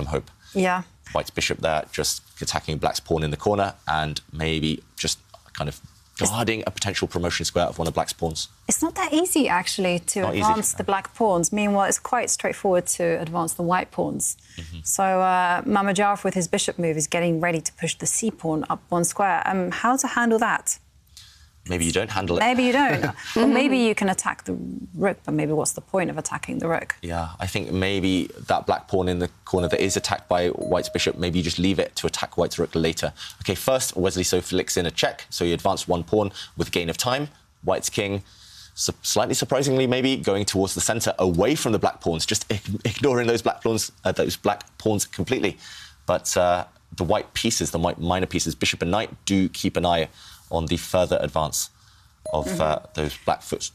hope. Yeah. White's bishop there just attacking black's pawn in the corner, and maybe just kind of guarding a potential promotion square of one of black's pawns. It's not that easy, actually, to advance the black pawns. Meanwhile, it's quite straightforward to advance the white pawns. So Mamedyarov, with his bishop move, is getting ready to push the c-pawn up one square. How to handle that? Maybe you don't handle it. Maybe you don't. Or maybe you can attack the rook, but maybe what's the point of attacking the rook? Yeah, I think maybe that black pawn in the corner that is attacked by white's bishop, maybe you just leave it to attack white's rook later. OK, first, Wesley So flicks in a check, so he advanced one pawn with gain of time. White's king, slightly surprisingly, maybe going towards the centre, away from the black pawns, just ignoring those black pawns completely. But the white pieces, the white minor pieces, bishop and knight, do keep an eye on the further advance of those black foot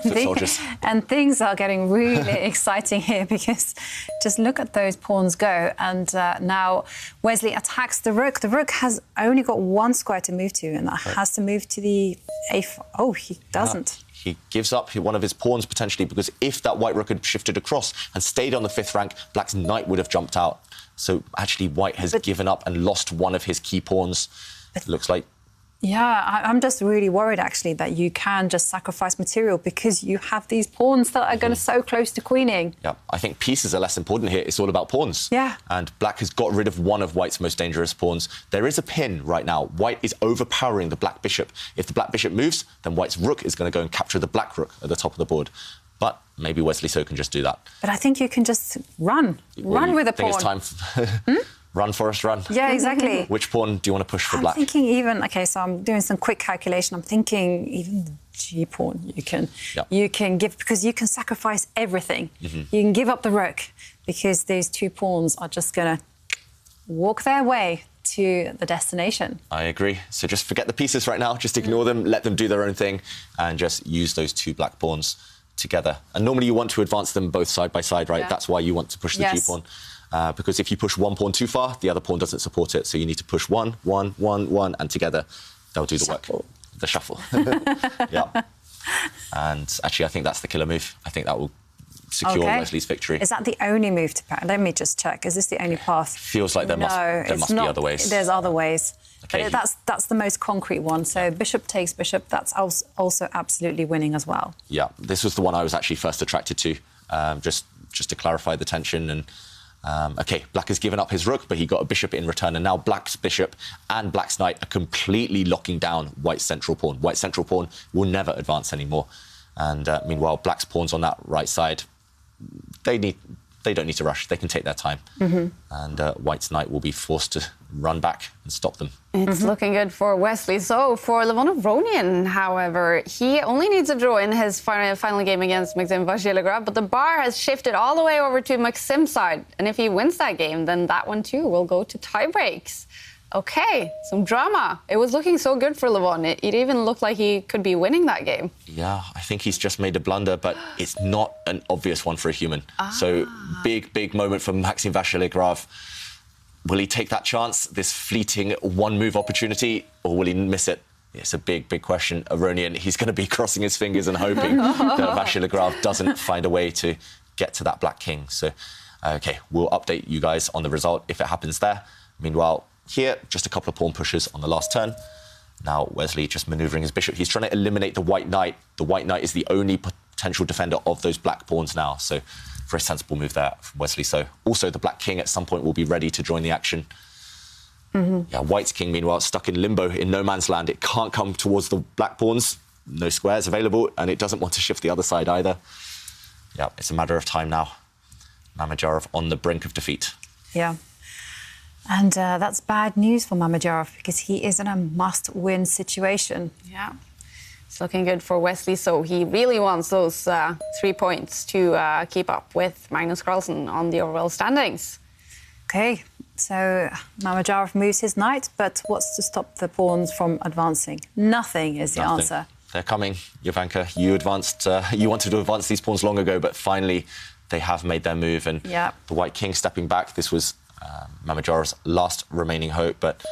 soldiers. And things are getting really exciting here, because just look at those pawns go. And now Wesley attacks the rook. The rook has only got one square to move to, and that has to move to the a5. Oh, he doesn't. He gives up one of his pawns, potentially, because if that white rook had shifted across and stayed on the 5th rank, black's knight would have jumped out. So actually white has given up and lost one of his key pawns, it looks like. Yeah, I'm just really worried, actually, that you can just sacrifice material because you have these pawns that are going to so close to queening. Yeah, I think pieces are less important here. It's all about pawns. Yeah. And black has got rid of one of white's most dangerous pawns. There is a pin right now. White is overpowering the black bishop. If the black bishop moves, then white's rook is going to go and capture the black rook at the top of the board. But maybe Wesley So can just do that. But I think you can just run with a pawn. I think it's time. Run, Forrest, run. Yeah, exactly. Which pawn do you want to push for black? I'm thinking even, OK, so I'm doing some quick calculation. I'm thinking even the g-pawn you can give, because you can sacrifice everything. You can give up the rook, because these two pawns are just going to walk their way to the destination. I agree. So just forget the pieces right now. Just ignore them, let them do their own thing, and just use those two black pawns together. And normally you want to advance them both side by side, right? Yeah. That's why you want to push the g-pawn. Because if you push one pawn too far, the other pawn doesn't support it. So you need to push one, and together they'll do the work. The shuffle. Yeah. And actually, I think that's the killer move. I think that will secure Wesley's victory. Is that the only move to pass? Let me just check. Is this the only path? Feels like there must be other ways. There's other ways. Okay. But that's the most concrete one. So bishop takes bishop. That's also absolutely winning as well. Yeah, this was the one I was actually first attracted to, just to clarify the tension. And OK, black has given up his rook, but he got a bishop in return. And now black's bishop and black's knight are completely locking down white's central pawn. White's central pawn will never advance anymore. And meanwhile, black's pawns on that right side, they don't need to rush. They can take their time. And white's knight will be forced to run back and stop them. It's looking good for Wesley. So for Levon Aronian, however, he only needs a draw in his final game against Maxim Vachier-Lagrave, but the bar has shifted all the way over to Maxim's side. And if he wins that game, then that one too will go to tiebreaks. OK, some drama. It was looking so good for Levon. It even looked like he could be winning that game. Yeah, I think he's just made a blunder, but it's not an obvious one for a human. So big moment for Maxim Vachier-Lagrave. Will he take that chance, this fleeting one-move opportunity, or will he miss it? It's a big question. Aronian, he's going to be crossing his fingers and hoping that Vachier-Lagrave doesn't find a way to get to that black king. So, OK, we'll update you guys on the result if it happens there. Meanwhile, here, just a couple of pawn pushes on the last turn. Now, Wesley just manoeuvring his bishop. He's trying to eliminate the white knight. The white knight is the only potential defender of those black pawns now. So, very sensible move there from Wesley So. Also, the black king at some point will be ready to join the action. Yeah, white's king, meanwhile, stuck in limbo in no man's land. It can't come towards the black pawns. No squares available, and it doesn't want to shift the other side either. Yeah, it's a matter of time now. Mamedyarov on the brink of defeat. Yeah. And that's bad news for Mamedyarov, because he is in a must-win situation. Yeah. It's looking good for Wesley So. He really wants those 3 points to keep up with Magnus Carlsen on the overall standings. OK, so Mamedyarov moves his knight, but what's to stop the pawns from advancing? Nothing is the answer. They're coming, Jovanka. You wanted to advance these pawns long ago, but finally they have made their move. And the white king stepping back, this was Mamedyarov's last remaining hope, but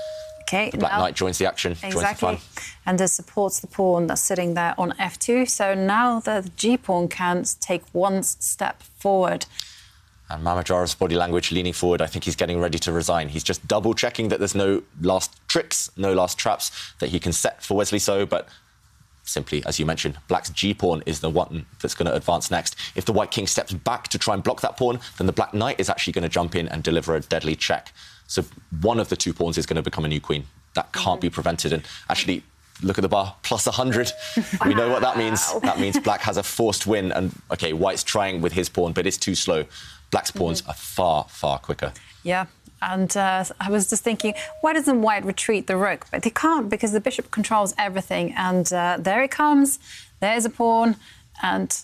the black knight joins the action, joins the fun. And this supports the pawn that's sitting there on f2, so now the g-pawn can take one step forward. And Mamajarov's body language leaning forward, I think he's getting ready to resign. He's just double-checking that there's no last tricks, no last traps that he can set for Wesley So, but simply, as you mentioned, Black's G-pawn is the one that's going to advance next. If the White King steps back to try and block that pawn, then the Black Knight is actually going to jump in and deliver a deadly check. So one of the two pawns is going to become a new queen. That can't be prevented. And actually, look at the bar, plus 100. We know what that means. That means Black has a forced win. And, OK, White's trying with his pawn, but it's too slow. Black's pawns are far, far quicker. Yeah. And I was just thinking, why doesn't White retreat the rook? But they can't, because the bishop controls everything. And there it comes. There's a pawn. And,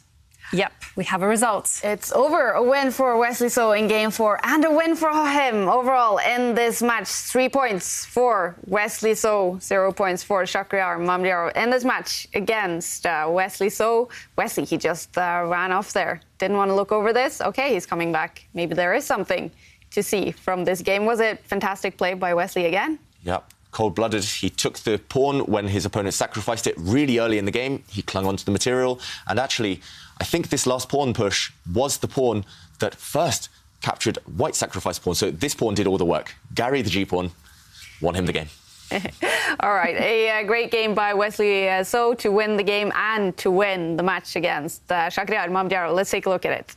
yep, we have a result. It's over. A win for Wesley So in Game 4. And a win for him overall in this match. 3 points for Wesley So. 0 points for Shakhriyar Mamdiyarov in this match against Wesley So. Wesley, he just ran off there. Didn't want to look over this. OK, he's coming back. Maybe there is something to see from this game. Was it fantastic play by Wesley again? Yep. Cold-blooded. He took the pawn when his opponent sacrificed it really early in the game. He clung onto the material. And actually, I think this last pawn push was the pawn that first captured White's sacrifice pawn. So this pawn did all the work. Gary, the G-pawn, won him the game. All right. A great game by Wesley So to win the game and to win the match against Shakhriyar Mamdiyarov. Let's take a look at it.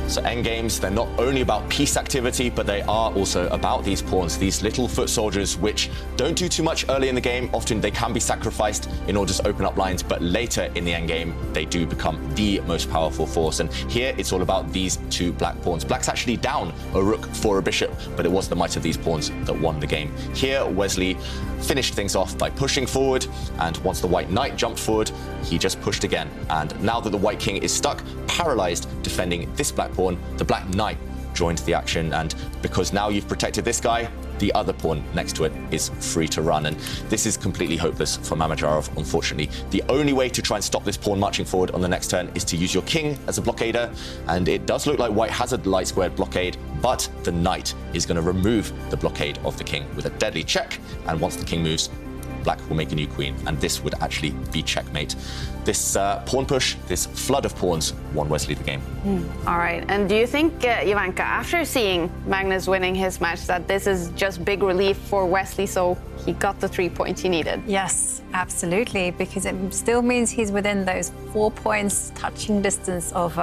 So endgames, they're not only about piece activity, but they are also about these pawns, these little foot soldiers, which don't do too much early in the game. Often they can be sacrificed in order to open up lines, but later in the endgame, they do become the most powerful force. And here, it's all about these two black pawns. Black's actually down a rook for a bishop, but it was the might of these pawns that won the game. Here, Wesley finished things off by pushing forward, and once the White Knight jumped forward, he just pushed again. And now that the White King is stuck, paralyzed, defending this black pawn, the Black Knight joined the action, and because now you've protected this guy, the other pawn next to it is free to run. And this is completely hopeless for Mamajarov, unfortunately. The only way to try and stop this pawn marching forward on the next turn is to use your king as a blockader, and it does look like White has a light squared blockade, but the knight is going to remove the blockade of the king with a deadly check, and once the king moves, Black will make a new queen, and this would actually be checkmate. This pawn push, this flood of pawns, won Wesley the game. All right. And do you think, Jovanka, after seeing Magnus winning his match, that this is just big relief for Wesley So he got the 3 points he needed? Yes, absolutely, because it still means he's within those 4 points touching distance of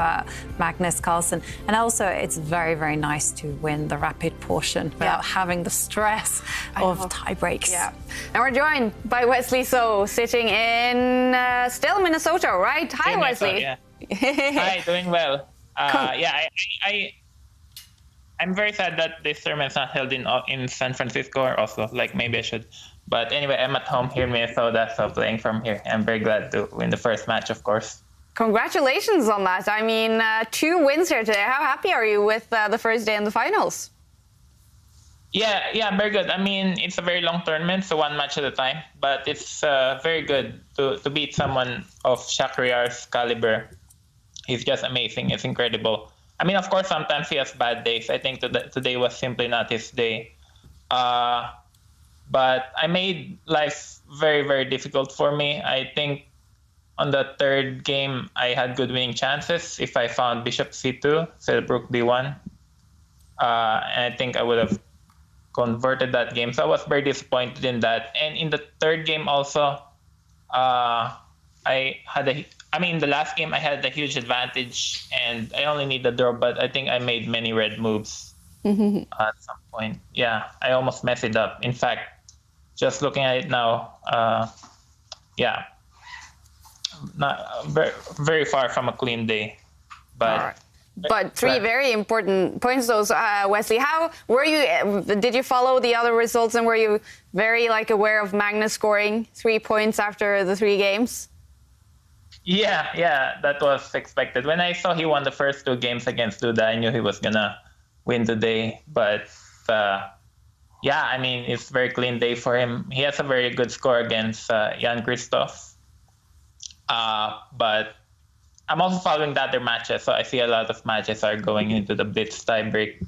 Magnus Carlsen. And also, it's very, very nice to win the rapid portion without having the stress of tie breaks. Yeah. And we're joined by Wesley So, sitting in still Minnesota, right? Hi, Wesley. Yeah. Hi, doing well. I'm very sad that this tournament's not held in San Francisco or Oslo. Like, maybe I should. But anyway, I'm at home here in Minnesota, so playing from here. I'm very glad to win the first match, of course. Congratulations on that. I mean, 2 wins here today. How happy are you with the first day in the finals? Yeah, very good. I mean, it's a very long tournament, so 1 match at a time. But it's very good to beat someone of Shakhriyar's caliber. He's just amazing. It's incredible. I mean, of course, sometimes he has bad days. I think today was simply not his day. But I made life very, very difficult for me. I think on the 3rd game, I had good winning chances if I found bishop c2, instead of rook d1. And I think I would have converted that game. So I was very disappointed in that. And in the 3rd game also, the last game I had a huge advantage and I only need the draw, but I think I made many red moves at some point. Yeah, I almost messed it up. In fact, just looking at it now, not very, very far from a clean day. But But 3 very important points, those, Wesley. How were you? Did you follow the other results, and were you very aware of Magnus scoring 3 points after the 3 games? Yeah, that was expected. When I saw he won the first 2 games against Duda, I knew he was gonna win today. But I mean, it's a very clean day for him. He has a very good score against Jan Christoph. But I'm also following the other matches, so I see a lot of matches are going into the blitz tiebreak.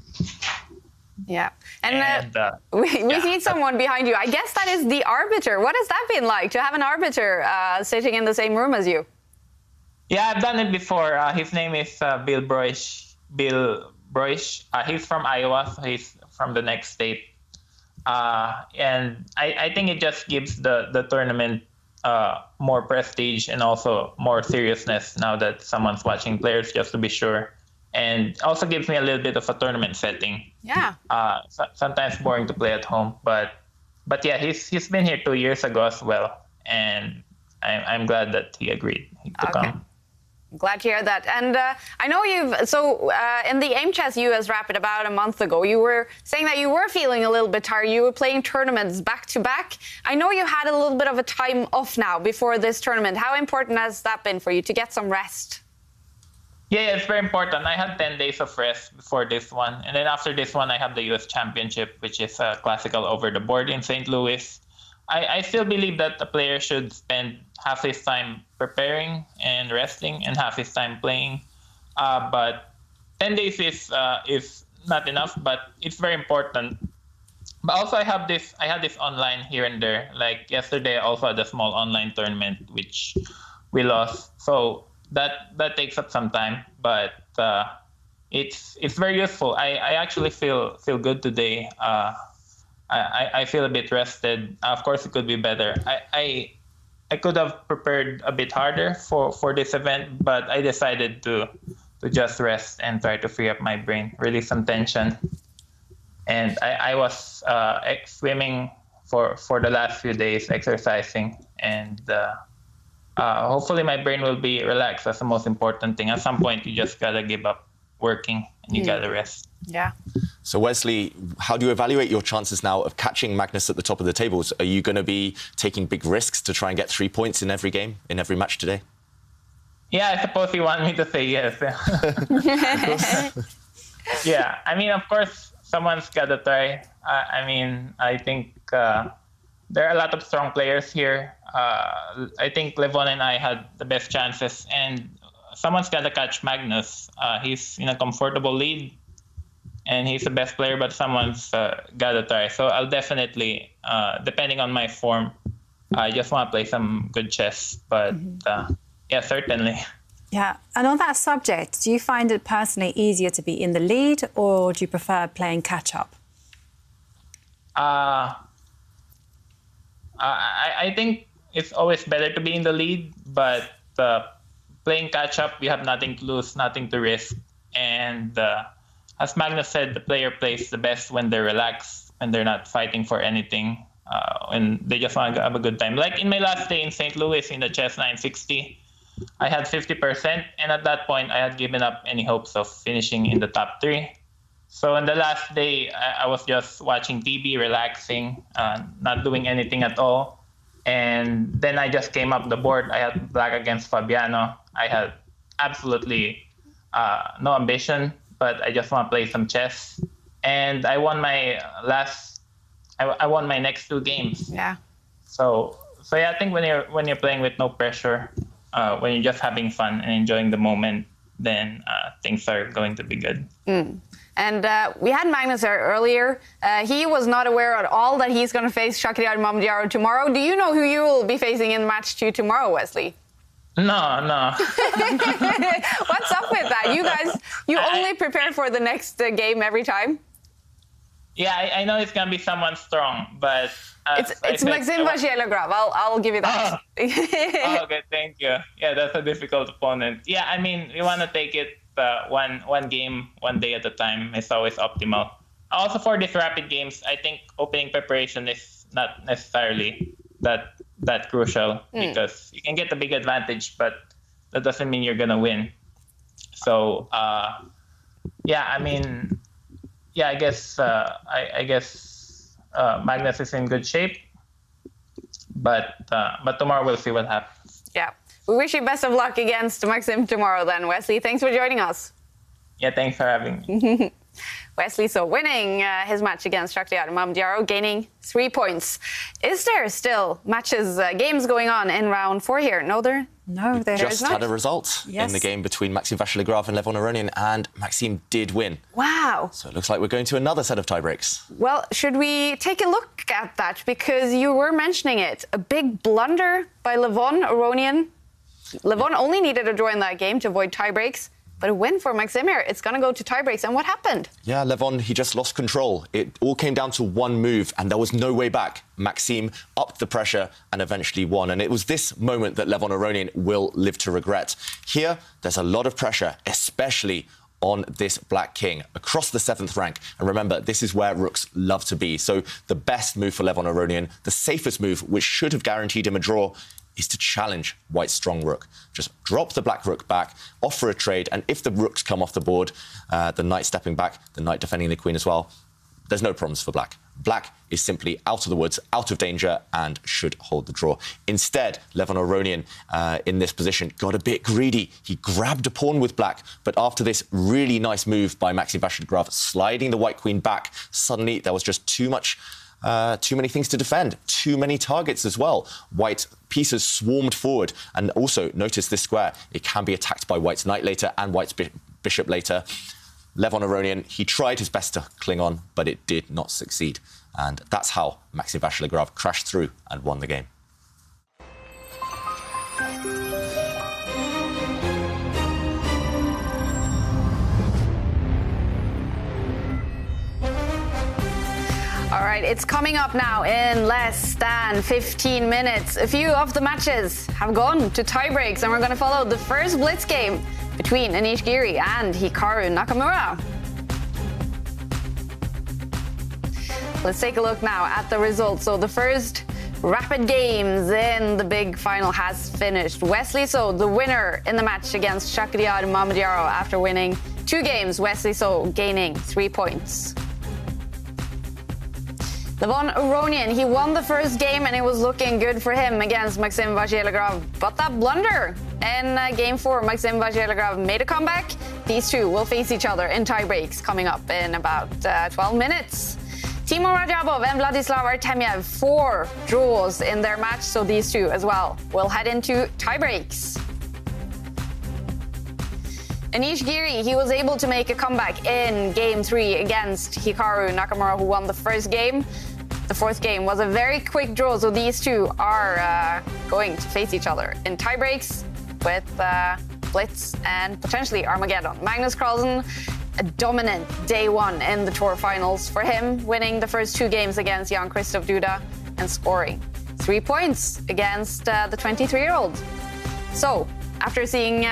Yeah. And we see someone behind you. I guess that is the arbiter. What has that been like to have an arbiter sitting in the same room as you? Yeah, I've done it before. His name is Bill Broish. He's from Iowa, so he's from the next state. And I think it just gives the tournament more prestige and also more seriousness now that someone's watching players, just to be sure. And also gives me a little bit of a tournament setting. Yeah. Sometimes boring to play at home, but yeah, he's been here 2 years ago as well, and I'm glad that he agreed to come. Glad to hear that. And I know in the Aim Chess US Rapid about a month ago, you were saying that you were feeling a little bit tired. You were playing tournaments back to back. I know you had a little bit of a time off now before this tournament. How important has that been for you to get some rest? Yeah, it's very important. I had 10 days of rest before this one. And then after this one, I have the US Championship, which is a classical over the board in St. Louis. I still believe that a player should spend half his time preparing and resting and half his time playing. But 10 days is not enough, but it's very important. But also I had this online here and there. Like yesterday, I also had a small online tournament, which we lost. So that takes up some time, but it's very useful. I actually feel good today. I feel a bit rested. Of course, it could be better. I could have prepared a bit harder for this event, but I decided to just rest and try to free up my brain, release some tension. And I was swimming for the last few days, exercising, and hopefully my brain will be relaxed. That's the most important thing. At some point, you just gotta give up working and you gotta rest. Yeah. So Wesley, how do you evaluate your chances now of catching Magnus at the top of the tables? Are you going to be taking big risks to try and get 3 points in every game, in every match today? Yeah, I suppose you want me to say yes. Yeah, I mean, of course, someone's got to try. I think there are a lot of strong players here. I think Levon and I had the best chances, and someone's got to catch Magnus. He's in a comfortable lead, and he's the best player, but someone's got to try. So I'll definitely, depending on my form, I just want to play some good chess. But yeah, certainly. Yeah, and on that subject, do you find it personally easier to be in the lead, or do you prefer playing catch-up? I think it's always better to be in the lead, but playing catch-up, you have nothing to lose, nothing to risk. And as Magnus said, the player plays the best when they're relaxed, when they're not fighting for anything, when they just want to have a good time. Like in my last day in St. Louis in the Chess 960, I had 50%, and at that point, I had given up any hopes of finishing in the top 3. So on the last day, I was just watching TV, relaxing, not doing anything at all. And then I just came up the board. I had black against Fabiano. I had absolutely no ambition, but I just want to play some chess. And I won my I won my next 2 games. Yeah. So yeah, I think when you're playing with no pressure, when you're just having fun and enjoying the moment, then things are going to be good. And we had Magnus there earlier. He was not aware at all that he's going to face Shakhriyar Mamdiyaro tomorrow. Do you know who you will be facing in match 2 tomorrow, Wesley? No. What's up with that? You guys, only prepare for the next game every time? Yeah, I know it's going to be someone strong, but... it's Maxim Vachier-Lagrave. I'll give you that. Okay, thank you. Yeah, that's a difficult opponent. Yeah, I mean, we want to take it one game, one day at a time. Is always optimal. Also, for these rapid games, I think opening preparation is not necessarily that crucial because you can get a big advantage, but that doesn't mean you're gonna win. So yeah, I mean, yeah, I guess Magnus is in good shape, but tomorrow we'll see what happens. Yeah, we wish you best of luck against Maxim tomorrow then, Wesley. Thanks for joining us. Yeah, thanks for having me. Wesley, so winning his match against Shakhriyar Mamdiyaro, gaining 3 points. Is there still games going on in round 4 here? No, No, there just had a result in the game between Maxime Vachier-Lagrave and Levon Aronian, and Maxime did win. Wow. So it looks like we're going to another set of tiebreaks. Well, should we take a look at that? Because you were mentioning it. A big blunder by Levon Aronian. Levon only needed a draw in that game to avoid tiebreaks. But a win for Maxime here. It's going to go to tiebreaks. And what happened? Yeah, Levon, he just lost control. It all came down to one move, and there was no way back. Maxime upped the pressure and eventually won. And it was this moment that Levon Aronian will live to regret. Here, there's a lot of pressure, especially on this black king across the 7th rank. And remember, this is where rooks love to be. So the best move for Levon Aronian, the safest move, which should have guaranteed him a draw, is to challenge White's strong rook. Just drop the black rook back, offer a trade, and if the rooks come off the board, the knight stepping back, the knight defending the queen as well, there's no problems for black. Black is simply out of the woods, out of danger, and should hold the draw. Instead, Levon Aronian, in this position, got a bit greedy. He grabbed a pawn with black, but after this really nice move by Maxime Vachier-Lagrave, sliding the white queen back, suddenly there was just too many things to defend, too many targets as well. White pieces swarmed forward, and also notice this square. It can be attacked by White's knight later and White's bishop later. Levon Aronian, he tried his best to cling on, but it did not succeed. And that's how Maxime Vachier-Lagrave crashed through and won the game. All right, it's coming up now in less than 15 minutes. A few of the matches have gone to tiebreaks, and we're going to follow the first blitz game between Anish Giri and Hikaru Nakamura. Let's take a look now at the results. So the first rapid games in the big final has finished. Wesley So, the winner in the match against Shakhriyar Mamadiyaro after winning 2 games. Wesley So gaining 3 points. Levon Aronian, he won the first game and it was looking good for him against Maxime Vachier-Lagrave. But that blunder in game 4, Maxime Vachier-Lagrave made a comeback. These two will face each other in tiebreaks coming up in about 12 minutes. Timur Rajabov and Vladislav Artemyev, 4 draws in their match, so these two as well will head into tiebreaks. Anish Giri, he was able to make a comeback in game 3 against Hikaru Nakamura, who won the first game. The 4th game was a very quick draw, so these two are going to face each other in tiebreaks with Blitz and potentially Armageddon. Magnus Carlsen, a dominant day 1 in the tour finals for him, winning the first 2 games against Jan-Christoph Duda and scoring 3 points against the 23-year-old. So, after seeing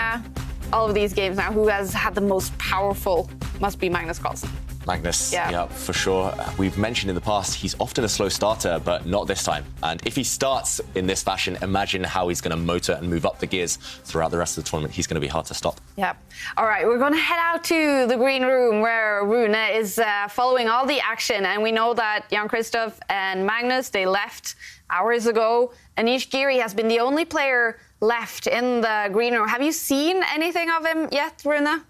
all of these games now, who has had the most powerful? Must be Magnus Carlsen. Magnus, yeah, for sure. We've mentioned in the past, he's often a slow starter, but not this time. And if he starts in this fashion, imagine how he's going to motor and move up the gears throughout the rest of the tournament. He's going to be hard to stop. Yeah. All right, we're going to head out to the green room where Rune is following all the action. And we know that Jan-Christoph and Magnus, they left hours ago. Anish Giri has been the only player left in the green room. Have you seen anything of him yet, Rune?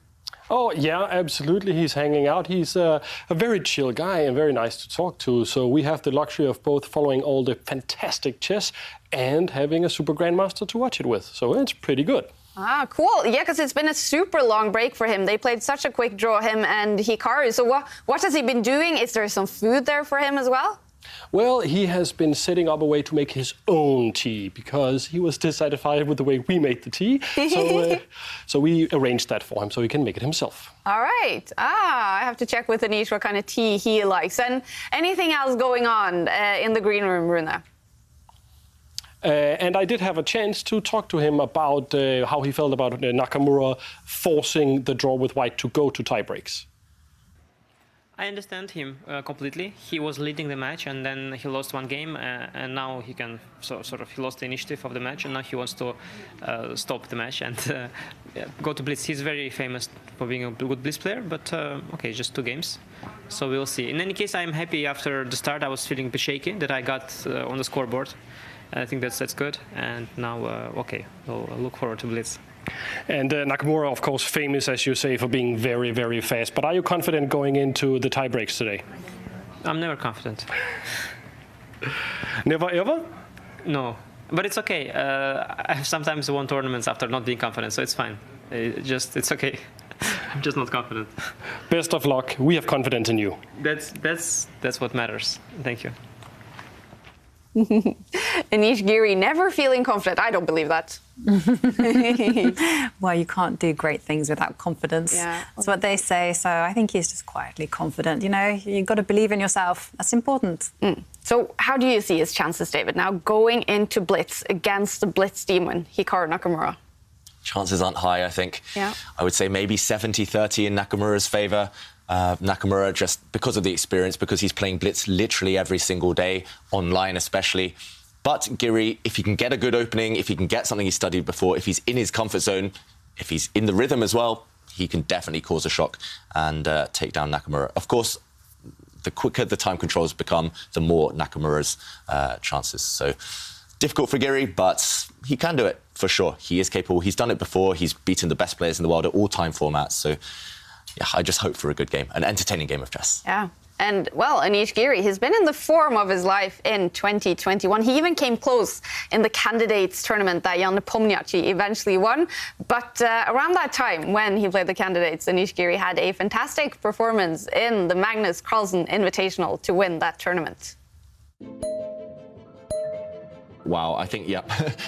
Oh, yeah, absolutely. He's hanging out. He's a very chill guy and very nice to talk to. So we have the luxury of both following all the fantastic chess and having a super grandmaster to watch it with. So it's pretty good. Ah, cool. Yeah, because it's been a super long break for him. They played such a quick draw, him and Hikaru. So what has he been doing? Is there some food there for him as well? Well, he has been setting up a way to make his own tea because he was dissatisfied with the way we made the tea. So we arranged that for him so he can make it himself. All right. I have to check with Anish what kind of tea he likes. And anything else going on in the green room, Rune? And I did have a chance to talk to him about how he felt about Nakamura forcing the draw with White to go to tiebreaks. I understand him completely. He was leading the match and then he lost 1 game and now he can he lost the initiative of the match and now he wants to stop the match and go to Blitz. He's very famous for being a good Blitz player, but okay, just 2 games. So we'll see. In any case, I'm happy after the start. I was feeling a bit shaky that I got on the scoreboard. I think that's good. And now, okay, we'll look forward to Blitz. And Nakamura, of course, famous, as you say, for being very, very fast. But are you confident going into the tiebreaks today? I'm never confident. Never ever? No. But it's okay. I have sometimes won tournaments after not being confident, so it's fine. It's okay. I'm just not confident. Best of luck. We have confidence in you. That's what matters. Thank you. Anish Giri never feeling confident. I don't believe that. Well, you can't do great things without confidence. Yeah. That's what they say. So I think he's just quietly confident. You know, you've got to believe in yourself. That's important. So how do you see his chances, David, now going into Blitz against the Blitz demon, Hikaru Nakamura? Chances aren't high, I think. Yeah. I would say maybe 70-30 in Nakamura's favour. Nakamura, just because of the experience, because he's playing Blitz literally every single day, online especially. But Giri, if he can get a good opening, if he can get something he studied before, if he's in his comfort zone, if he's in the rhythm as well, he can definitely cause a shock and take down Nakamura. Of course, the quicker the time controls become, the more Nakamura's chances. So difficult for Giri, but he can do it for sure. He is capable. He's done it before. He's beaten the best players in the world at all time formats. So yeah, I just hope for a good game, an entertaining game of chess. Yeah. And, well, Anish Giri, he's been in the form of his life in 2021. He even came close in the candidates tournament that Jan Nepomniachtchi eventually won. But around that time, when he played the candidates, Anish Giri had a fantastic performance in the Magnus Carlsen Invitational to win that tournament. Wow, I think, yeah,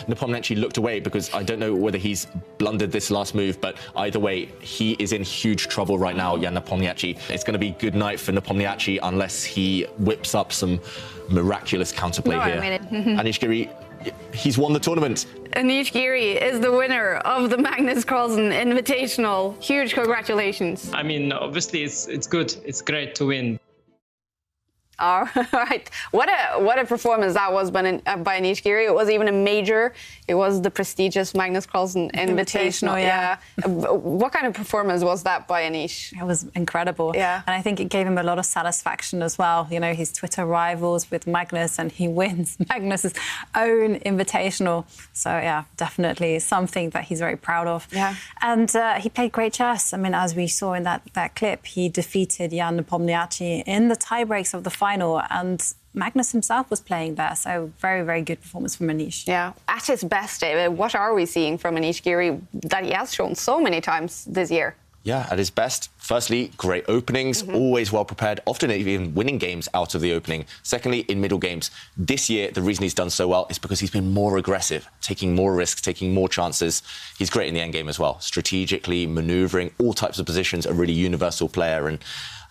Nepomniachtchi looked away because I don't know whether he's blundered this last move, but either way, he is in huge trouble right now, Jan Nepomniachtchi. It's going to be good night for Nepomniachtchi unless he whips up some miraculous counterplay here. Anish Giri, he's won the tournament. Anish Giri is the winner of the Magnus Carlsen Invitational. Huge congratulations. I mean, obviously, it's good. It's great to win. All right. What a performance that was by Anish Giri. It was even a major. It was the prestigious Magnus Carlsen Invitational. Yeah. What kind of performance was that by Anish? It was incredible. Yeah. And I think it gave him a lot of satisfaction as well. You know, his Twitter rivals with Magnus, and he wins Magnus's own Invitational. So, yeah, definitely something that he's very proud of. Yeah. And he played great chess. I mean, as we saw in that clip, he defeated Jan Nepomniachtchi in the tiebreaks of the final, and Magnus himself was playing there. So very, very good performance from Anish. Yeah. At his best, David, what are we seeing from Anish Giri that he has shown so many times this year? Yeah, at his best. Firstly, great openings, always well prepared, often even winning games out of the opening. Secondly, in middle games. This year, the reason he's done so well is because he's been more aggressive, taking more risks, taking more chances. He's great in the endgame as well. Strategically, manoeuvring, all types of positions, a really universal player. And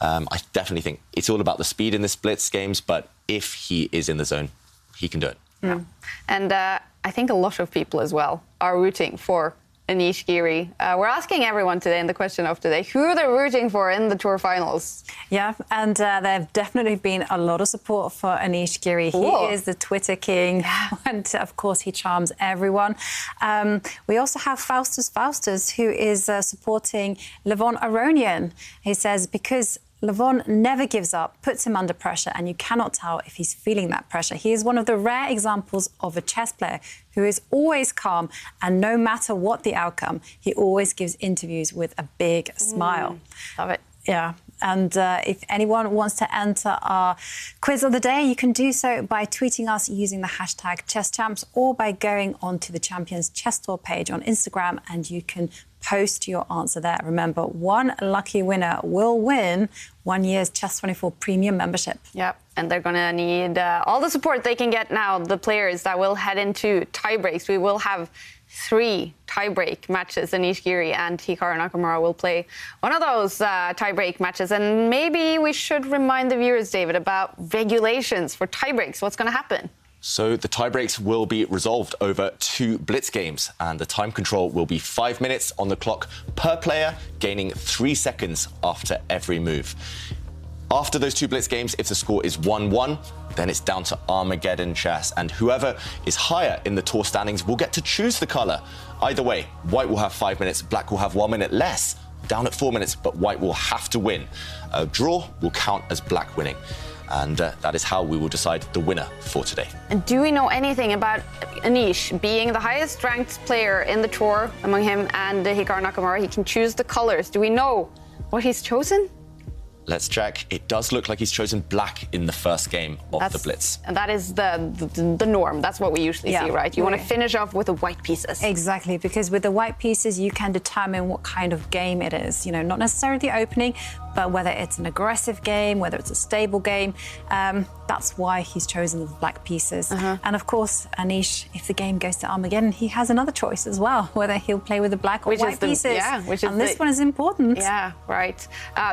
I definitely think it's all about the speed in the Blitz games, but if he is in the zone, he can do it. Yeah. And I think a lot of people as well are rooting for Anish Giri. We're asking everyone today in the question of today who they're rooting for in the Tour finals. Yeah, and there have definitely been a lot of support for Anish Giri. He is the Twitter king, and of course he charms everyone. We also have Faustus, who is supporting Levon Aronian. He says, because Levon never gives up, puts him under pressure, and you cannot tell if he's feeling that pressure. He is one of the rare examples of a chess player who is always calm, and no matter what the outcome, he always gives interviews with a big smile. Love it. Yeah. And if anyone wants to enter our quiz of the day, you can do so by tweeting us using the hashtag ChessChamps or by going onto the Champions Chess Tour page on Instagram, and you can post your answer there. Remember, one lucky winner will win 1 year's Chess24 premium membership. Yep, and they're going to need all the support they can get now, the players that will head into tiebreaks. We will have 3 tiebreak matches. Anish Giri and Hikaru Nakamura will play one of those tiebreak matches. And maybe we should remind the viewers, David, about regulations for tiebreaks. What's going to happen? So the tiebreaks will be resolved over 2 Blitz games, and the time control will be 5 minutes on the clock per player, gaining 3 seconds after every move. After those 2 Blitz games, if the score is 1-1, then it's down to Armageddon chess, and whoever is higher in the tour standings will get to choose the colour. Either way, white will have 5 minutes, black will have 1 minute less, down at 4 minutes, but white will have to win. A draw will count as black winning. And that is how we will decide the winner for today. And do we know anything about Anish being the highest ranked player in the tour among him and Hikaru Nakamura? He can choose the colors. Do we know what he's chosen? Let's check. It does look like he's chosen black in the first game of the blitz. And that is the norm. That's what we usually see, right? You want to finish off with the white pieces. Exactly, because with the white pieces, you can determine what kind of game it is. You know, not necessarily the opening, but whether it's an aggressive game, whether it's a stable game. That's why he's chosen the black pieces. And of course, Anish, if the game goes to Armageddon, he has another choice as well, whether he'll play with the black or white pieces. Yeah, and this one is important. Yeah, right.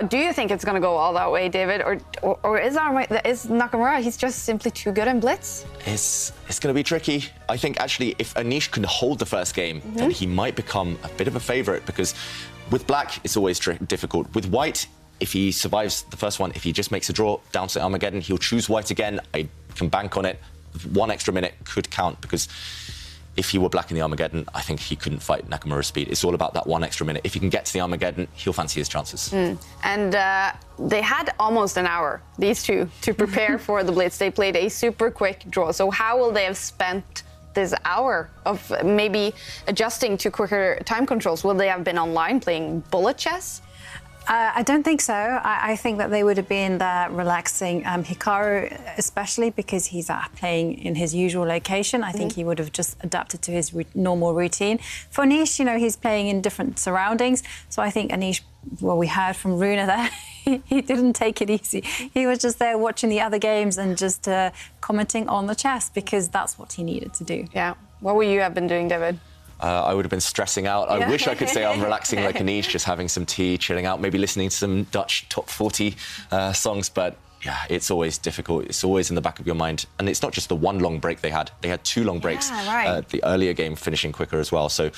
Do you think it's going to go all that way, David? Or is Nakamura, he's just simply too good in blitz? It's going to be tricky. I think, actually, if Anish can hold the first game, then he might become a bit of a favourite, because with black, it's always difficult. With white, if he survives the first one, if he just makes a draw down to Armageddon, he'll choose white again. I can bank on it. 1 extra minute could count, because if he were black in the Armageddon, I think he couldn't fight Nakamura's speed. It's all about that 1 extra minute. If he can get to the Armageddon, he'll fancy his chances. And they had almost an hour, these two, to prepare for the blitz. They played a super quick draw. So how will they have spent this hour of maybe adjusting to quicker time controls? Will they have been online playing bullet chess? I don't think so. I think that they would have been there relaxing. Hikaru, especially because he's playing in his usual location, I think he would have just adapted to his normal routine. For Anish, you know, he's playing in different surroundings. So I think Anish, well, we heard from Runa there, he didn't take it easy. He was just there watching the other games and just commenting on the chess, because that's what he needed to do. Yeah. What would you have been doing, David? I would have been stressing out. I wish I could say I'm relaxing like Anish, just having some tea, chilling out, maybe listening to some Dutch top 40 songs. But yeah, it's always difficult. It's always in the back of your mind. And it's not just the 1 long break they had. They had 2 long breaks. The earlier game finishing quicker as well. So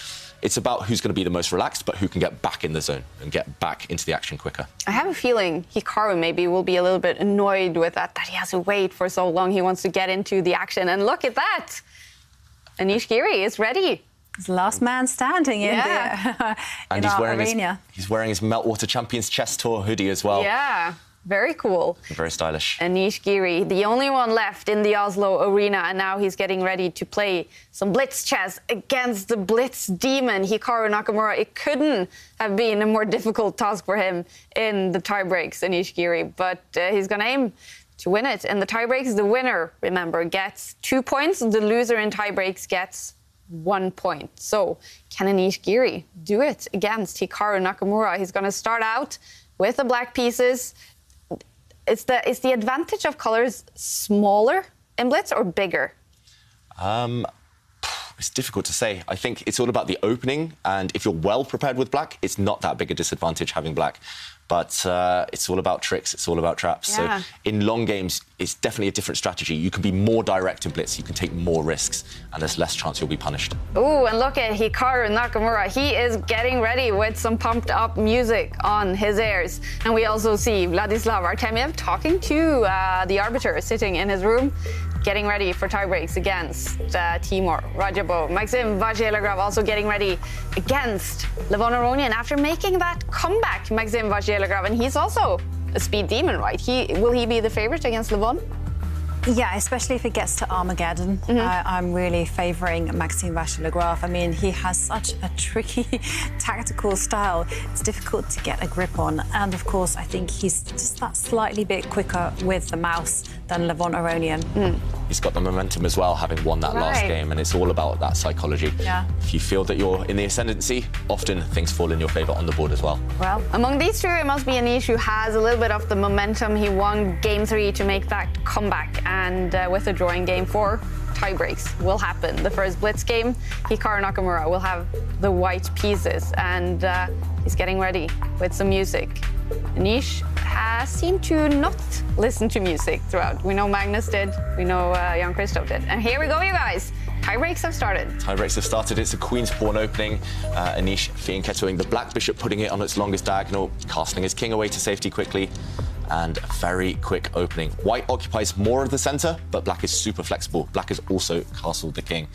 it's about who's going to be the most relaxed, but who can get back in the zone and get back into the action quicker. I have a feeling Hikaru maybe will be a little bit annoyed with that he has to wait for so long. He wants to get into the action. And look at that. Anish Giri is ready. He's the last man standing in the and he's wearing his Meltwater Champions Chess Tour hoodie as well. Yeah, very cool. Very stylish. Anish Giri, the only one left in the Oslo arena, and now he's getting ready to play some blitz chess against the blitz demon, Hikaru Nakamura. It couldn't have been a more difficult task for him in the tiebreaks, Anish Giri, but he's going to aim to win it. In the tiebreaks, the winner, remember, gets 2 points. The loser in tiebreaks gets 1 point. So can Anish Giri do it against Hikaru Nakamura? He's going to start out with the black pieces. Is the advantage of colors smaller in blitz or bigger? It's difficult to say. I think it's all about the opening, and if you're well prepared with black, it's not that big a disadvantage having black. But it's all about tricks, it's all about traps. Yeah. So in long games, it's definitely a different strategy. You can be more direct in blitz, you can take more risks, and there's less chance you'll be punished. Ooh, and look at Hikaru Nakamura. He is getting ready with some pumped up music on his ears. And we also see Vladislav Artemiev talking to the arbiter sitting in his room, getting ready for tiebreaks against Timur Rajabov. Maxim Vachier-Lagrave also getting ready against Levon Aronian after making that comeback, Maxim Vachier-Lagrave. And he's also a speed demon, right? Will he be the favorite against Levon? Yeah, especially if it gets to Armageddon. I'm really favouring Maxime Vachier-Lagrave. I mean, he has such a tricky tactical style. It's difficult to get a grip on. And, of course, I think he's just that slightly bit quicker with the mouse than Levon Aronian. He's got the momentum as well, having won that last game, and it's all about that psychology. Yeah. If you feel that you're in the ascendancy, often things fall in your favour on the board as well. Well, among these two, it must be Anish who has a little bit of the momentum. He won Game 3 to make that comeback, and with a drawing Game 4, tiebreaks will happen. The first blitz game, Hikaru Nakamura will have the white pieces, and he's getting ready with some music. Anish has seemed to not listen to music throughout. We know Magnus did, we know Jan Christoph did. And here we go, you guys. Tiebreaks have started. Tiebreaks have started. It's a Queen's Pawn opening. Anish fianchettoing the black bishop, putting it on its longest diagonal, casting his king away to safety quickly. And a very quick opening. White occupies more of the center, but black is super flexible. Black has also castled the king.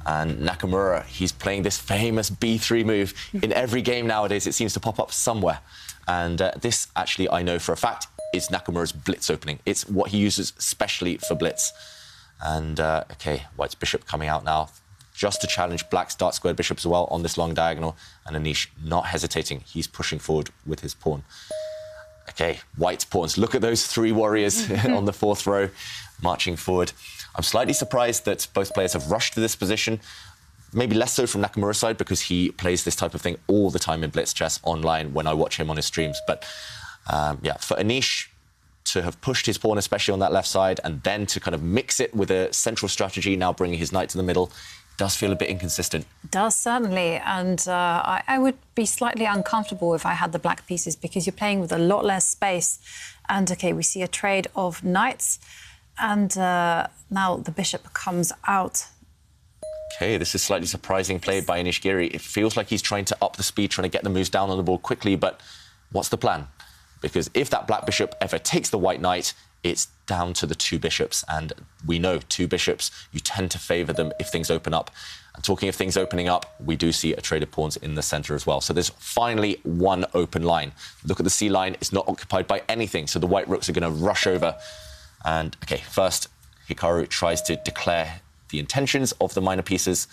And Nakamura, he's playing this famous B3 move. In every game nowadays, it seems to pop up somewhere. And this, actually, I know for a fact, is Nakamura's blitz opening. It's what he uses specially for blitz. And, OK, White's bishop coming out now, just to challenge Black's dark squared bishop as well on this long diagonal. And Anish not hesitating. He's pushing forward with his pawn. OK, white's pawns. Look at those 3 warriors on the 4th row marching forward. I'm slightly surprised that both players have rushed to this position. Maybe less so from Nakamura's side, because he plays this type of thing all the time in blitz chess online when I watch him on his streams. But yeah, for Anish to have pushed his pawn, especially on that left side, and then to kind of mix it with a central strategy, now bringing his knight to the middle, does feel a bit inconsistent. It does, certainly. And I would be slightly uncomfortable if I had the black pieces, because you're playing with a lot less space. And, OK, we see a trade of knights. And now the bishop comes out. OK, this is slightly surprising play by Anish Giri. It feels like he's trying to up the speed, trying to get the moves down on the board quickly. But what's the plan? Because if that black bishop ever takes the white knight, it's down to the 2 bishops. And we know 2 bishops, you tend to favour them if things open up. And talking of things opening up, we do see a trade of pawns in the centre as well. So there's finally one open line. Look at the C line, it's not occupied by anything. So the white rooks are going to rush over. And, OK, first, Hikaru tries to declare the intentions of the minor pieces.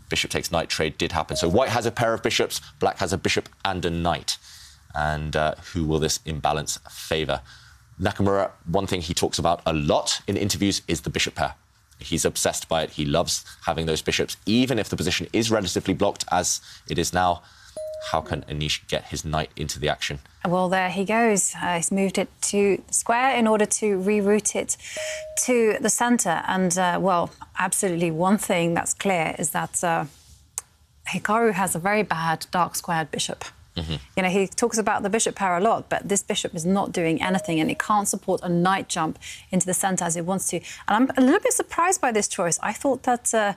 Bishop takes knight trade did happen. So white has a pair of bishops, black has a bishop and a knight. And who will this imbalance favour? Nakamura, one thing he talks about a lot in interviews is the bishop pair. He's obsessed by it. He loves having those bishops, even if the position is relatively blocked, as it is now. How can Anish get his knight into the action? Well, there he goes. He's moved it to the square in order to reroute it to the centre. And, well, absolutely one thing that's clear is that Hikaru has a very bad dark-squared bishop. You know, he talks about the bishop pair a lot, but this bishop is not doing anything, and it can't support a knight jump into the centre as it wants to. And I'm a little bit surprised by this choice. I thought that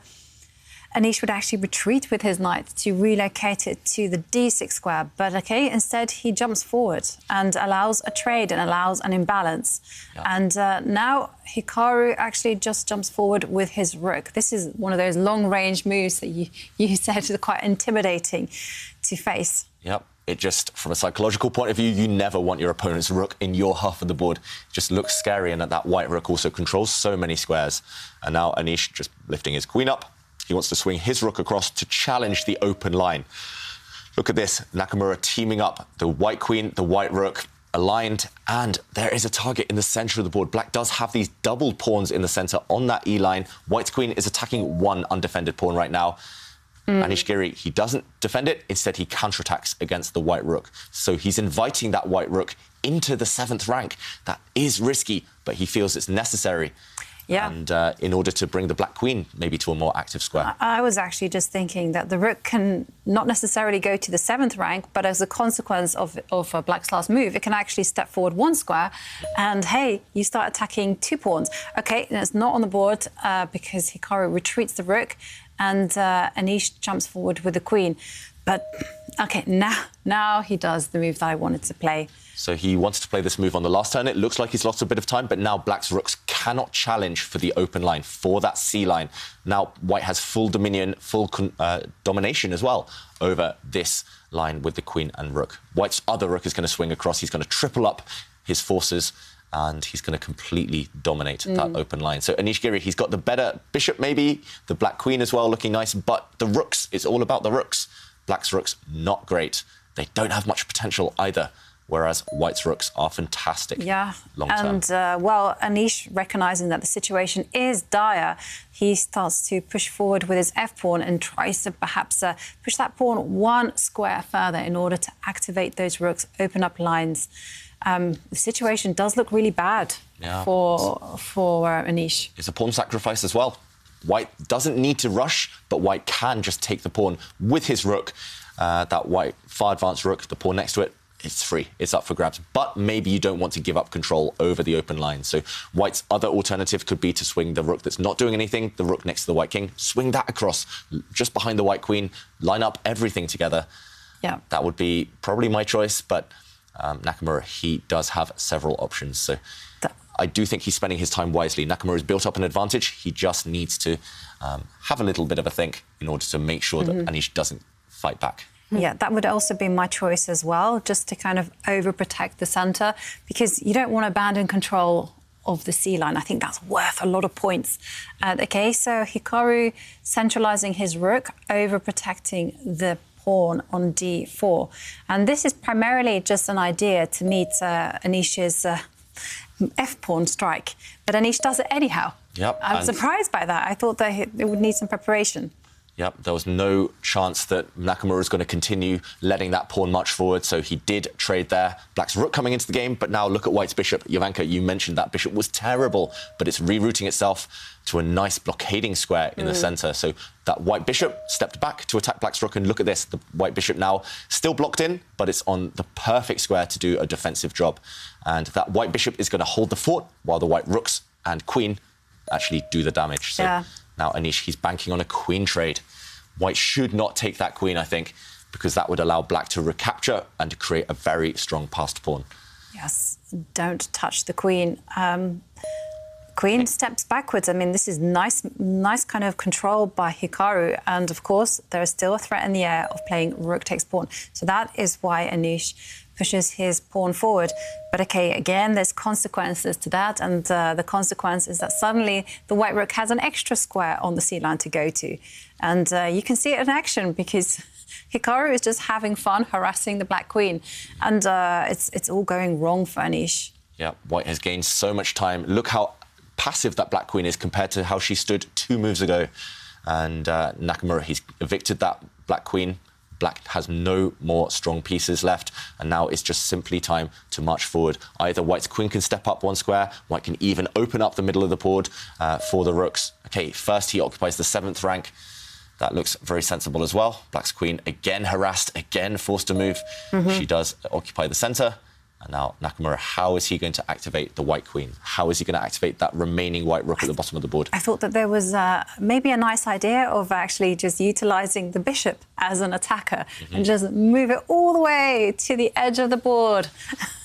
Anish would actually retreat with his knight to relocate it to the d6 square. But, OK, instead he jumps forward and allows a trade and allows an imbalance. Yeah. And now Hikaru actually just jumps forward with his rook. This is one of those long-range moves that you said are quite intimidating to face. Yep. It just, from a psychological point of view, you never want your opponent's rook in your half of the board. It just looks scary, and that white rook also controls so many squares. And now Anish just lifting his queen up. He wants to swing his rook across to challenge the open line. Look at this. Nakamura teaming up the white queen, the white rook, aligned, and there is a target in the centre of the board. Black does have these double pawns in the centre on that E-line. White's queen is attacking one undefended pawn right now. Anish Giri, he doesn't defend it. Instead, he counterattacks against the white rook. So he's inviting that white rook into the 7th rank. That is risky, but he feels it's necessary. Yeah. And in order to bring the black queen maybe to a more active square. I was actually just thinking that the rook can not necessarily go to the 7th rank, but as a consequence of black's last move, it can actually step forward 1 square and, hey, you start attacking 2 pawns. OK, and it's not on the board because Hikaru retreats the rook and Anish jumps forward with the queen. But, OK, now he does the move that I wanted to play. So he wanted to play this move on the last turn. It looks like he's lost a bit of time, but now black's rooks cannot challenge for the open line, for that C line. Now white has full dominion, full domination as well over this line with the queen and rook. White's other rook is going to swing across. He's going to triple up his forces, and he's going to completely dominate that open line. So Anish Giri, he's got the better bishop maybe, the black queen as well looking nice, but the rooks, it's all about the rooks. Black's rooks, not great. They don't have much potential either, whereas white's rooks are fantastic long term. And, well, Anish, recognising that the situation is dire, he starts to push forward with his f-pawn and tries to perhaps push that pawn 1 square further in order to activate those rooks, open up lines. The situation does look really bad for Anish. It's a pawn sacrifice as well. White doesn't need to rush, but white can just take the pawn with his rook. That white far advanced rook, the pawn next to it, it's free. It's up for grabs. But maybe you don't want to give up control over the open line. So white's other alternative could be to swing the rook that's not doing anything, the rook next to the white king, swing that across just behind the white queen, line up everything together. Yeah. That would be probably my choice, but Nakamura, he does have several options. So I do think he's spending his time wisely. Nakamura's built up an advantage. He just needs to have a little bit of a think in order to make sure that Anish doesn't fight back. Yeah, that would also be my choice as well, just to kind of overprotect the centre, because you don't want to abandon control of the C-line. I think that's worth a lot of points. OK, so Hikaru centralising his rook, overprotecting the pawn on d4. And this is primarily just an idea to meet Anish's f-pawn strike. But Anish does it anyhow. Yep. I'm surprised by that. I thought that it would need some preparation. Yep, there was no chance that Nakamura was going to continue letting that pawn march forward, so he did trade there. Black's rook coming into the game, but now look at White's bishop. Jovanka, you mentioned that bishop was terrible, but it's rerouting itself to a nice blockading square in the centre. So that White bishop stepped back to attack Black's rook, and look at this. The White bishop now still blocked in, but it's on the perfect square to do a defensive job. And that White bishop is going to hold the fort, while the White rooks and queen actually do the damage. So now Anish, he's banking on a queen trade. White should not take that queen, I think, because that would allow Black to recapture and to create a very strong passed pawn. Yes, don't touch the queen. Queen steps backwards. I mean, this is nice kind of control by Hikaru. And, of course, there is still a threat in the air of playing rook takes pawn. So that is why Anish pushes his pawn forward. But, OK, again, there's consequences to that. And the consequence is that suddenly the White rook has an extra square on the c-line to go to. And you can see it in action because Hikaru is just having fun harassing the Black queen. And it's all going wrong for Anish. Yeah, White has gained so much time. Look how passive that Black queen is compared to how she stood 2 moves ago. And Nakamura, he's evicted that Black queen. Black has no more strong pieces left, and now it's just simply time to march forward. Either White's queen can step up 1 square, White can even open up the middle of the board for the rooks. OK, first he occupies the 7th rank. That looks very sensible as well. Black's queen again harassed, again forced to move. She does occupy the centre. And now Nakamura, how is he going to activate the White queen? How is he going to activate that remaining White rook at the bottom of the board? I thought that there was maybe a nice idea of actually just utilising the bishop as an attacker and just move it all the way to the edge of the board.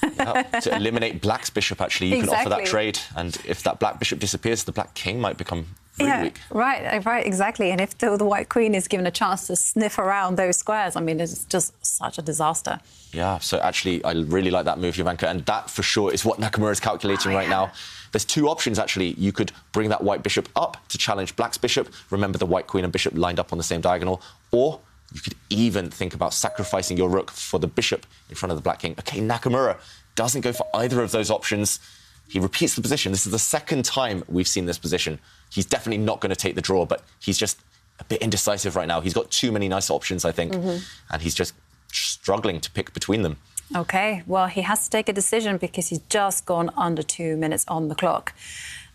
To eliminate Black's bishop, actually, you can offer that trade. And if that Black bishop disappears, the Black king might become really weak. Right, exactly. And if the White queen is given a chance to sniff around those squares, I mean, it's just such a disaster. Yeah, so actually, I really like that move, Jovanka, and that for sure is what Nakamura is calculating right now. There's 2 options, actually. You could bring that White bishop up to challenge Black's bishop. Remember, the White queen and bishop lined up on the same diagonal. Or you could even think about sacrificing your rook for the bishop in front of the Black king. OK, Nakamura doesn't go for either of those options. He repeats the position. This is the 2nd time we've seen this position. He's definitely not going to take the draw, but he's just a bit indecisive right now. He's got too many nice options, I think, and he's just struggling to pick between them. OK, well, he has to take a decision because he's just gone under 2 minutes on the clock.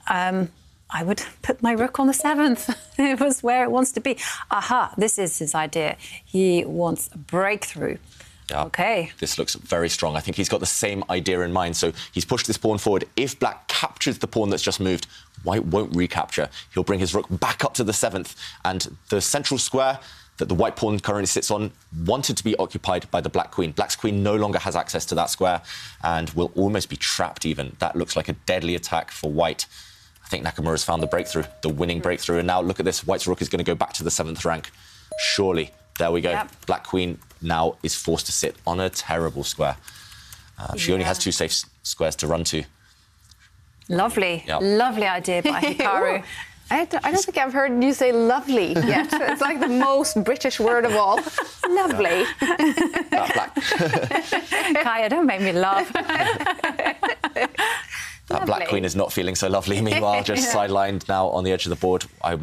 I would put my rook on the 7th. It was where it wants to be. Aha, this is his idea. He wants a breakthrough. Yeah. OK. This looks very strong. I think he's got the same idea in mind. So he's pushed this pawn forward. If Black captures the pawn that's just moved, White won't recapture. He'll bring his rook back up to the 7th. And the central square that the White pawn currently sits on wanted to be occupied by the Black queen. Black's queen no longer has access to that square and will almost be trapped even. That looks like a deadly attack for White. I think Nakamura's found the breakthrough, the winning breakthrough. And now look at this. White's rook is going to go back to the 7th rank. Surely. There we go. Yep. Black queen now is forced to sit on a terrible square. She only has 2 safe squares to run to. Lovely. Yep. Lovely idea by Hikaru. I don't think I've heard you say lovely yet. It's like the most British word of all. Lovely. Black. Kaja, don't make me laugh. That Black queen is not feeling so lovely. Meanwhile, just sidelined now on the edge of the board. I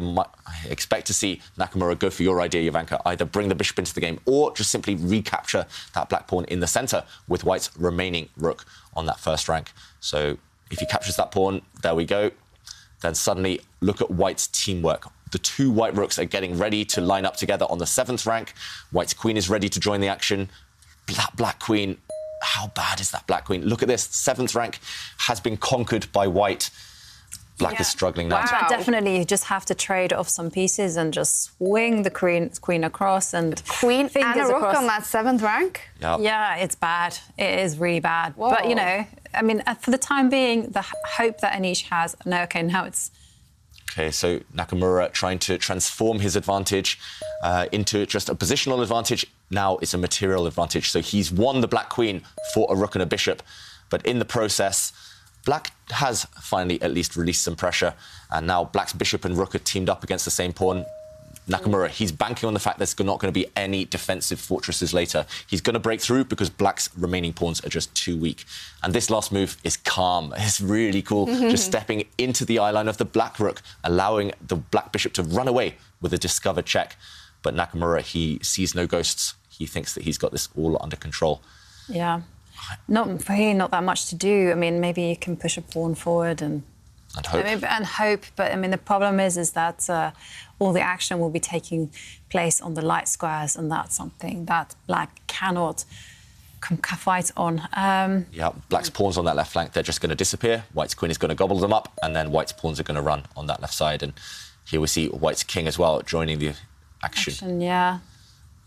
expect to see Nakamura go for your idea, Jovanka. Either bring the bishop into the game or just simply recapture that Black pawn in the centre with White's remaining rook on that 1st rank. So if he captures that pawn, there we go. Then suddenly look at White's teamwork. The 2 White rooks are getting ready to line up together on the 7th rank. White's queen is ready to join the action. Black queen. How bad is that Black queen? Look at this. 7th rank has been conquered by White. Black is struggling now. Wow. Definitely, you just have to trade off some pieces and just swing the queen across and queen and a rook across. On that 7th rank? Yep. Yeah, it's bad. It is really bad. Whoa. But, you know, I mean, for the time being, the hope that Anish has... No, OK, now it's... OK, so Nakamura trying to transform his advantage into just a positional advantage. Now it's a material advantage. So he's won the Black queen for a rook and a bishop. But in the process, Black has finally at least released some pressure. And now Black's bishop and rook are teamed up against the same pawn. Nakamura, he's banking on the fact there's not going to be any defensive fortresses later. He's going to break through because Black's remaining pawns are just too weak. And this last move is calm. It's really cool. Just stepping into the eye line of the Black Rook, allowing the Black Bishop to run away with a discovered check. But Nakamura, he sees no ghosts. He thinks that he's got this all under control. Yeah. Not that much to do. I mean, maybe you can push a pawn forward and hope. But I mean, the problem is that all the action will be taking place on the light squares, and that's something that Black cannot fight on. Yeah, Black's pawns on that left flank, they're just going to disappear. White's queen is going to gobble them up, and then White's pawns are going to run on that left side. And here we see White's king as well joining the action. Yeah.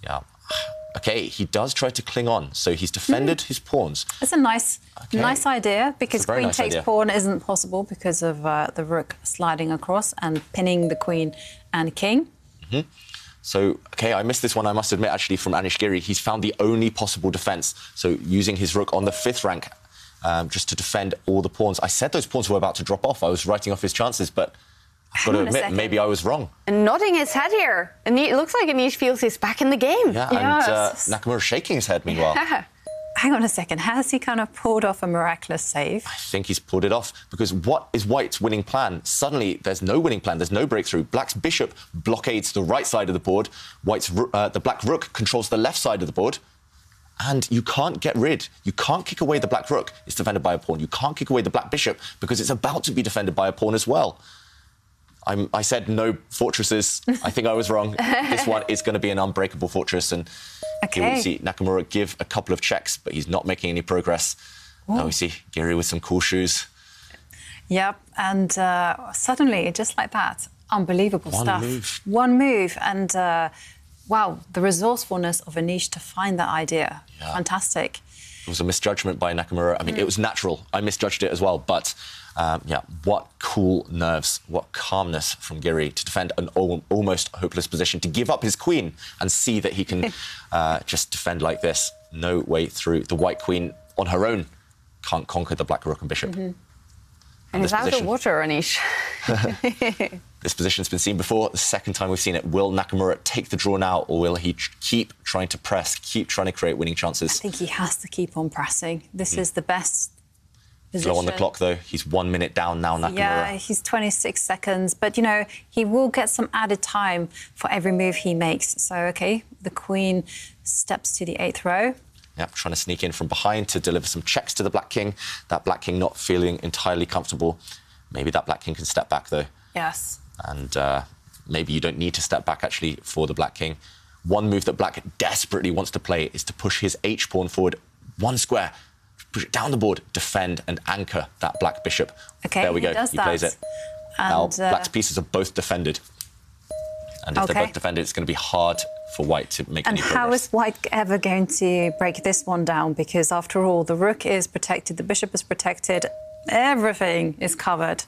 Yeah. OK, he does try to cling on, so he's defended his pawns. It's a nice idea, because queen takes pawn isn't possible because of the rook sliding across and pinning the queen and king. So, OK, I missed this one, I must admit, actually, from Anish Giri. He's found the only possible defence, so using his rook on the 5th rank just to defend all the pawns. I said those pawns were about to drop off. I was writing off his chances, but I've got to admit, maybe I was wrong. And nodding his head here. And it looks like Anish feels he's back in the game. Yeah, and Nakamura shaking his head, meanwhile. Hang on a second. Has he kind of pulled off a miraculous save? I think he's pulled it off, because what is White's winning plan? Suddenly, there's no winning plan. There's no breakthrough. Black's bishop blockades the right side of the board. White's the Black Rook controls the left side of the board. And you can't get rid. You can't kick away the Black Rook. It's defended by a pawn. You can't kick away the Black Bishop because it's about to be defended by a pawn as well. I said no fortresses. I think I was wrong. This one is going to be an unbreakable fortress. And here we see Nakamura give a couple of checks, but he's not making any progress. Now we see Giri with some cool shoes. Yep, and suddenly, just like that, unbelievable stuff. One move. And, wow, the resourcefulness of Anish to find that idea. Yeah. Fantastic. It was a misjudgment by Nakamura. I mean, it was natural. I misjudged it as well, but... yeah, what cool nerves, what calmness from Giri to defend an almost hopeless position, to give up his queen and see that he can just defend like this. No way through. The White Queen on her own can't conquer the Black Rook and Bishop. And he's out of water, Anish. This position's been seen before. The second time we've seen it. Will Nakamura take the draw now, or will he keep trying to press, keep trying to create winning chances? I think he has to keep on pressing. This is the best position. Slow on the clock, though. He's 1 minute down now, Nakamura. Yeah, he's 26 seconds. But, you know, he will get some added time for every move he makes. So, OK, the queen steps to the 8th row. Yep, trying to sneak in from behind to deliver some checks to the Black King. That Black King not feeling entirely comfortable. Maybe that Black King can step back, though. Yes. And maybe you don't need to step back, actually, for the Black King. One move that Black desperately wants to play is to push his H-pawn forward 1 square, push it down the board, defend and anchor that Black Bishop. OK, there we go. He plays it. And, now, Black's pieces are both defended. And if they're both defended, it's going to be hard for White to make any progress. And how is White ever going to break this one down? Because, after all, the Rook is protected, the Bishop is protected, everything is covered.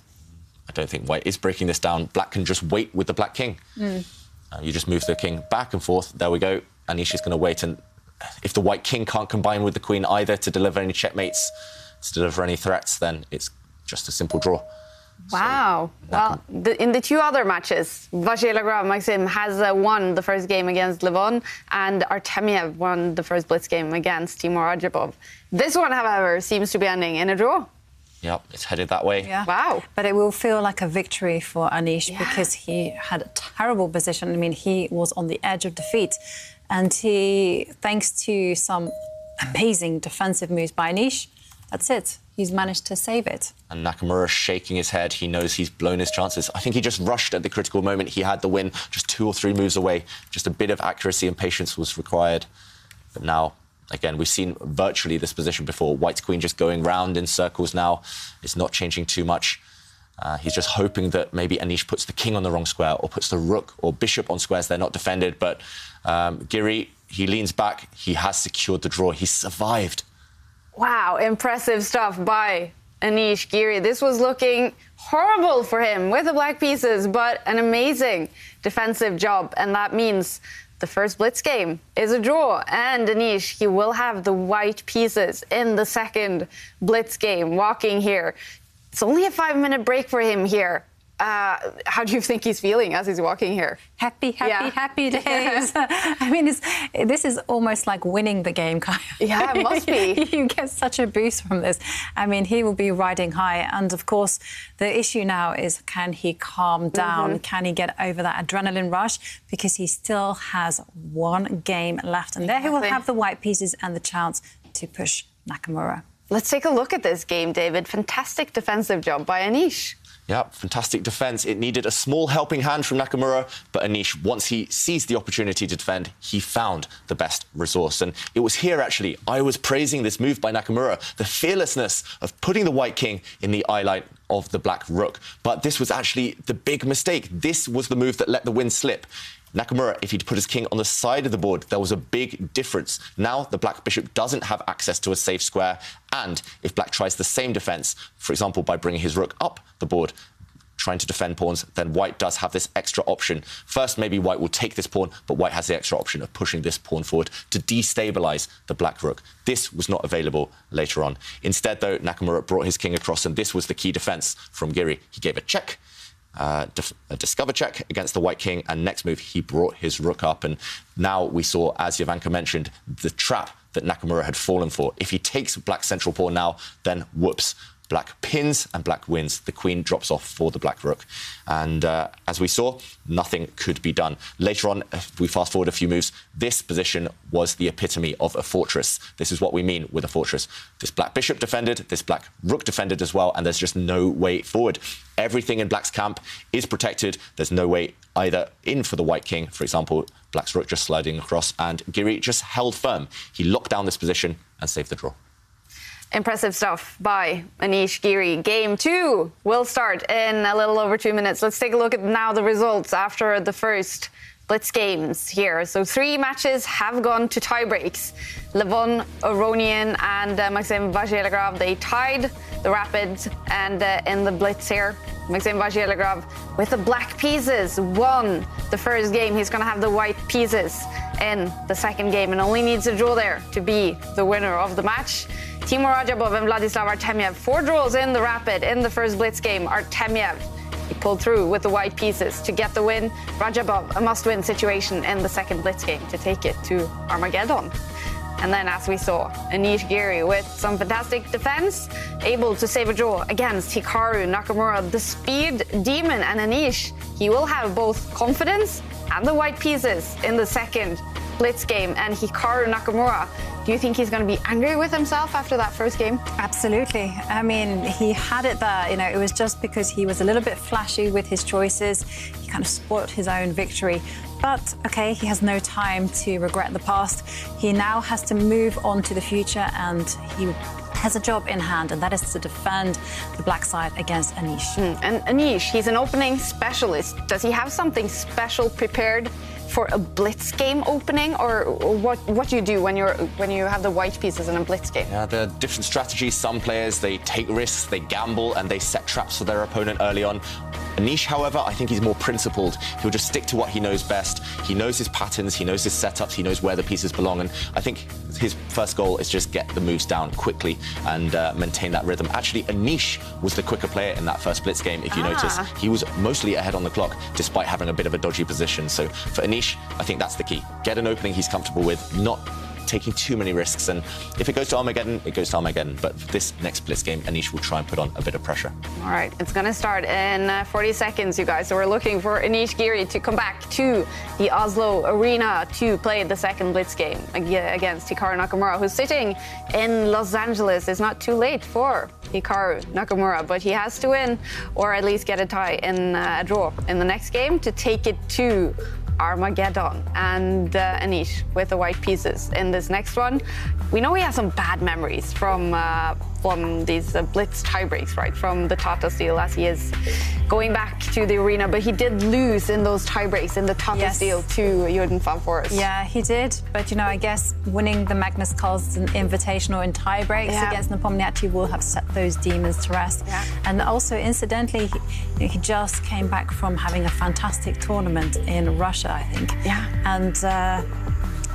I don't think White is breaking this down. Black can just wait with the Black King. You just move the King back and forth. There we go. Anish is going to wait. And if the White King can't combine with the Queen either to deliver any checkmates, to deliver any threats, then it's just a simple draw. Wow. So, well, in the 2 other matches, Vasyl Lagrave Maxim has won the first game against Levon, and Artemiev won the first blitz game against Timur Rajabov. This one, however, seems to be ending in a draw. Yep, it's headed that way. Yeah. Wow. But it will feel like a victory for Anish because he had a terrible position. I mean, he was on the edge of defeat. And he, thanks to some amazing defensive moves by Anish, that's it. He's managed to save it. And Nakamura shaking his head. He knows he's blown his chances. I think he just rushed at the critical moment. He had the win just 2 or 3 moves away. Just a bit of accuracy and patience was required. But now, again, we've seen virtually this position before. White's Queen just going round in circles now. It's not changing too much. He's just hoping that maybe Anish puts the King on the wrong square or puts the Rook or Bishop on squares they're not defended. But Giri, he leans back. He has secured the draw. He's survived. Wow, impressive stuff by Anish Giri. This was looking horrible for him with the black pieces, but an amazing defensive job. And that means the first blitz game is a draw. And Anish, he will have the white pieces in the second blitz game, walking here. It's only a 5-minute break for him here. How do you think he's feeling as he's walking here? Happy days. I mean, this is almost like winning the game, Kaja. Yeah, it must be. You get such a boost from this. I mean, he will be riding high. And, of course, the issue now is, can he calm down? Can he get over that adrenaline rush? Because he still has one game left. And there he will have the white pieces and the chance to push Nakamura. Let's take a look at this game, David. Fantastic defensive job by Anish. Yeah, fantastic defence. It needed a small helping hand from Nakamura, but Anish, once he seized the opportunity to defend, he found the best resource. And it was here, actually, I was praising this move by Nakamura, the fearlessness of putting the white king in the eye line of the black rook. But this was actually the big mistake. This was the move that let the win slip. Nakamura, if he'd put his king on the side of the board, there was a big difference. Now the black bishop doesn't have access to a safe square, and if black tries the same defence, for example, by bringing his rook up the board, trying to defend pawns, then white does have this extra option. First, maybe white will take this pawn, but white has the extra option of pushing this pawn forward to destabilise the black rook. This was not available later on. Instead, though, Nakamura brought his king across, and this was the key defence from Giri. He gave a check, a discover check against the white king, and next move he brought his rook up, and now we saw, as Jovanka mentioned, the trap that Nakamura had fallen for. If he takes black central pawn now, then whoops, black pins and black wins. The queen drops off for the black rook. And as we saw, nothing could be done. Later on, if we fast forward a few moves, this position was the epitome of a fortress. This is what we mean with a fortress. This black bishop defended, this black rook defended as well, and there's just no way forward. Everything in black's camp is protected. There's no way either in for the white king, for example, black's rook just sliding across, and Giri just held firm. He locked down this position and saved the draw. Impressive stuff by Anish Giri. Game 2 will start in a little over 2 minutes. Let's take a look at now the results after the first blitz games here. So 3 matches have gone to tiebreaks. Levon Aronian and Maxim Vachier-Lagrave, they tied the Rapids, and in the blitz here, Maxim Vachier-Lagrave with the black pieces won the first game. He's going to have the white pieces in the second game and only needs a draw there to be the winner of the match. Timur Rajabov and Vladislav Artemyev, 4 draws in the Rapid in the first blitz game. Artemyev, he pulled through with the white pieces to get the win. Rajabov, a must-win situation in the second blitz game to take it to Armageddon. And then, as we saw, Anish Giri with some fantastic defense, able to save a draw against Hikaru Nakamura, the speed demon. And Anish, he will have both confidence and the white pieces in the second blitz game. And Hikaru Nakamura, do you think he's going to be angry with himself after that first game? Absolutely. I mean, he had it there. You know, it was just because he was a little bit flashy with his choices. He kind of spoilt his own victory. But, OK, he has no time to regret the past. He now has to move on to the future, and he has a job in hand, and that is to defend the black side against Anish. And Anish, he's an opening specialist. Does he have something special prepared for a blitz game opening, or what do you do when you have the white pieces in a blitz game? Yeah, there are different strategies. Some players, they take risks, they gamble, and they set traps for their opponent early on. Anish, however, I think he's more principled. He'll just stick to what he knows best. He knows his patterns, he knows his setups, he knows where the pieces belong, and I think his first goal is just get the moves down quickly and maintain that rhythm. Actually, Anish was the quicker player in that first blitz game, if you notice. He was mostly ahead on the clock, despite having a bit of a dodgy position. So for Anish, I think that's the key. Get an opening he's comfortable with, not taking too many risks, and if it goes to Armageddon, it goes to Armageddon. But for this next blitz game, Anish will try and put on a bit of pressure. All right, it's going to start in 40 seconds, you guys. So we're looking for Anish Giri to come back to the Oslo Arena to play the second blitz game against Hikaru Nakamura, who's sitting in Los Angeles. It's not too late for Hikaru Nakamura, but he has to win or at least get a tie in a draw in the next game to take it to Armageddon. And Anish with the white pieces in this next one. We know he has some bad memories from these blitz tiebreaks, right? From the Tata Steel, as he is going back to the arena. But he did lose in those tiebreaks in the Tata Steel to Jordan van Forest. Yeah, he did. But, you know, I guess winning the Magnus Carlsen Invitational in tiebreaks against Nepomniachtchi will have set those demons to rest. Yeah. And also, incidentally, he just came back from having a fantastic tournament in Russia, I think. Yeah. And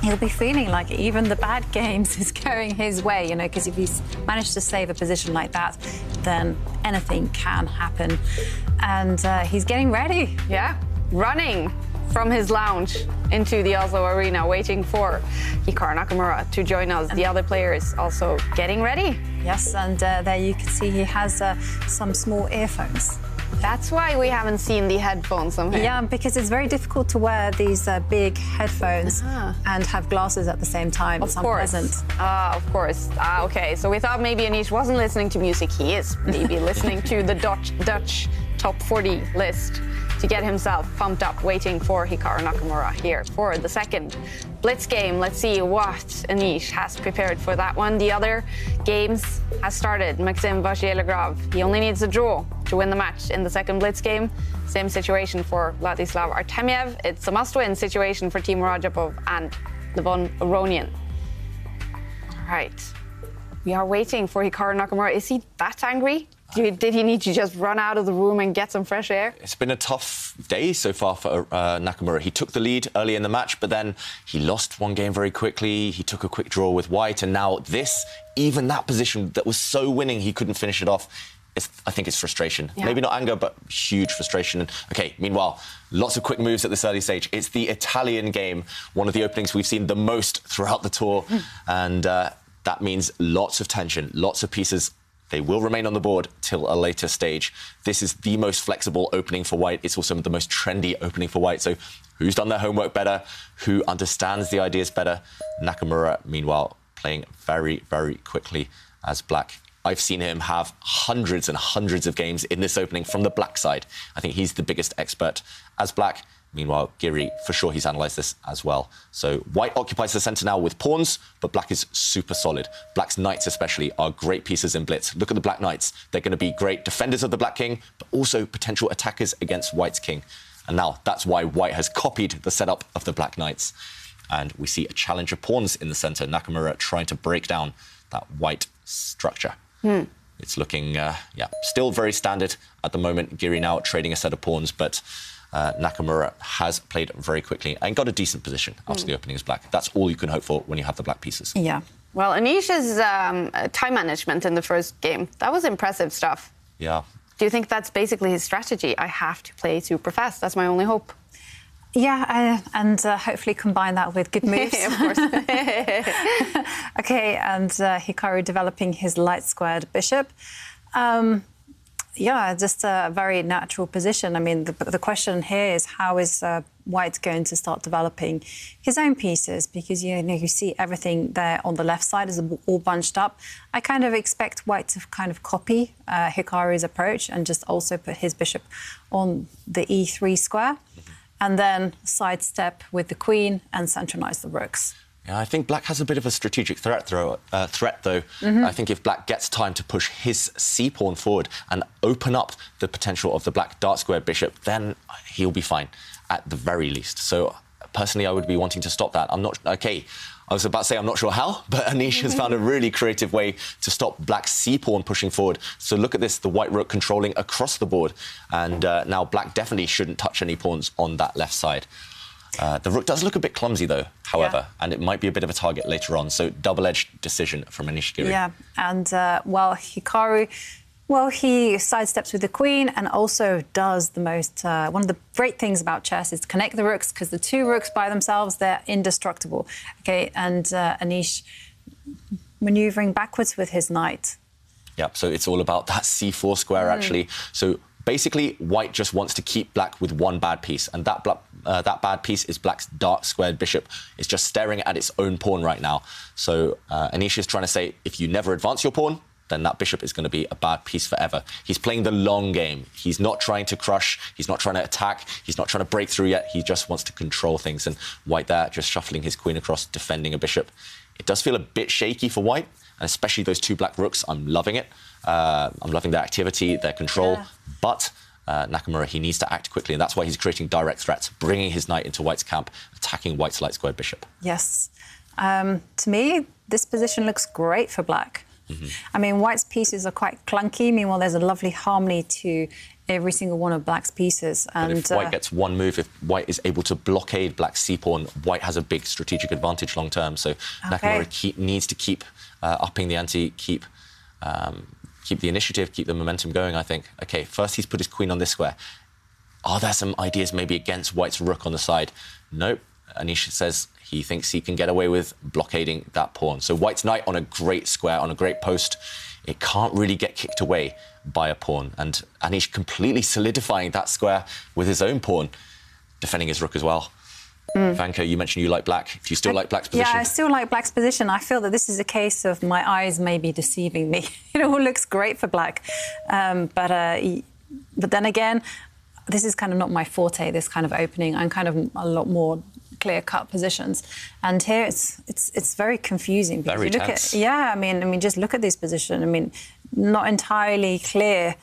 he'll be feeling like even the bad games is going his way, you know, because if he's managed to save a position like that, then anything can happen. And he's getting ready. Yeah, running from his lounge into the Oslo arena, waiting for Hikaru Nakamura to join us. The other players also getting ready. Yes, and there you can see he has some small earphones. That's why we haven't seen the headphones on him. Yeah, because it's very difficult to wear these big headphones and have glasses at the same time. It's unpleasant. Of course. Okay, so we thought maybe Anish wasn't listening to music. He is maybe listening to the Dutch top 40 list to get himself pumped up, waiting for Hikaru Nakamura here for the second Blitz game. Let's see what Anish has prepared for that one. The other games has started. Maxim Vachier-Lagrave, he only needs a draw to win the match in the second Blitz game. Same situation for Vladislav Artemiev. It's a must-win situation for Timur Rajapov and Levon Aronian. All right, we are waiting for Hikaru Nakamura. Is he that angry? Did he need to just run out of the room and get some fresh air? It's been a tough day so far for Nakamura. He took the lead early in the match, but then he lost one game very quickly. He took a quick draw with White, and now this, even that position that was so winning, he couldn't finish it off. I think it's frustration. Yeah. Maybe not anger, but huge frustration. And OK, meanwhile, lots of quick moves at this early stage. It's the Italian game, one of the openings we've seen the most throughout the tour. And that means lots of tension, lots of pieces. They will remain on the board till a later stage. This is the most flexible opening for White. It's also the most trendy opening for White. So who's done their homework better? Who understands the ideas better? Nakamura, meanwhile, playing very, very quickly as Black. I've seen him have hundreds and hundreds of games in this opening from the Black side. I think he's the biggest expert as Black. Meanwhile, Giri, for sure, he's analysed this as well. So White occupies the centre now with pawns, but Black is super solid. Black's knights especially are great pieces in blitz. Look at the Black knights. They're going to be great defenders of the Black king, but also potential attackers against White's king. And now that's why White has copied the setup of the Black knights. And we see a challenge of pawns in the centre. Nakamura trying to break down that White structure. It's looking, still very standard at the moment. Giri now trading a set of pawns, but Nakamura has played very quickly and got a decent position after the opening as Black. That's all you can hope for when you have the Black pieces. Yeah. Well, Anish's time management in the first game, that was impressive stuff. Yeah. Do you think that's basically his strategy? I have to play super fast. That's my only hope. Yeah, and hopefully combine that with good moves. Of course. OK, and Hikaru developing his light-squared bishop. Yeah, just a very natural position. I mean, the question here is how is White going to start developing his own pieces? Because, you see everything there on the left side is all bunched up. I kind of expect White to kind of copy Hikaru's approach and just also put his bishop on the E3 square and then sidestep with the queen and centralise the rooks. Yeah, I think Black has a bit of a strategic threat, though. I think if Black gets time to push his c-pawn forward and open up the potential of the Black dark-squared bishop, then he'll be fine, at the very least. So, personally, I would be wanting to stop that. I was about to say I'm not sure how, but Anish has found a really creative way to stop Black's c-pawn pushing forward. So look at this, the White rook controlling across the board. And now Black definitely shouldn't touch any pawns on that left side. The rook does look a bit clumsy, though, however, and it might be a bit of a target later on. So double-edged decision from Anish Giri. Yeah, and Hikaru, he sidesteps with the queen and also does the most... one of the great things about chess is to connect the rooks, because the two rooks by themselves, they're indestructible. OK, and Anish manoeuvring backwards with his knight. Yeah, so it's all about that c4 square, actually. So basically, White just wants to keep Black with one bad piece, and that bad piece is Black's dark-squared bishop. It's just staring at its own pawn right now. So Anish is trying to say, if you never advance your pawn, then that bishop is going to be a bad piece forever. He's playing the long game. He's not trying to crush. He's not trying to attack. He's not trying to break through yet. He just wants to control things. And White there, just shuffling his queen across, defending a bishop. It does feel a bit shaky for White, and especially those two Black rooks. I'm loving it. I'm loving their activity, their control. Yeah. But Nakamura, he needs to act quickly, and that's why he's creating direct threats, bringing his knight into White's camp, attacking White's light-squared bishop. Yes. To me, this position looks great for Black. I mean, White's pieces are quite clunky. Meanwhile, there's a lovely harmony to every single one of Black's pieces. And if White gets one move, if White is able to blockade Black's c-pawn, White has a big strategic advantage long-term. So Nakamura needs to keep upping the ante, keep keep the initiative, keep the momentum going, I think. OK, first he's put his queen on this square. Are there some ideas maybe against white's rook on the side? Nope. Anish says he thinks he can get away with blockading that pawn. So white's knight on a great square, on a great post. It can't really get kicked away by a pawn. And Anish completely solidifying that square with his own pawn, defending his rook as well. Jovanka, you mentioned you like black. Do you still like black's position? Yeah, I still like black's position. I feel that this is a case of my eyes maybe deceiving me. It all looks great for black. But then again, this is kind of not my forte, this kind of opening. I'm kind of a lot more clear-cut positions. And here it's very confusing. Because very you look tense. I mean, just look at this position. I mean, not entirely clear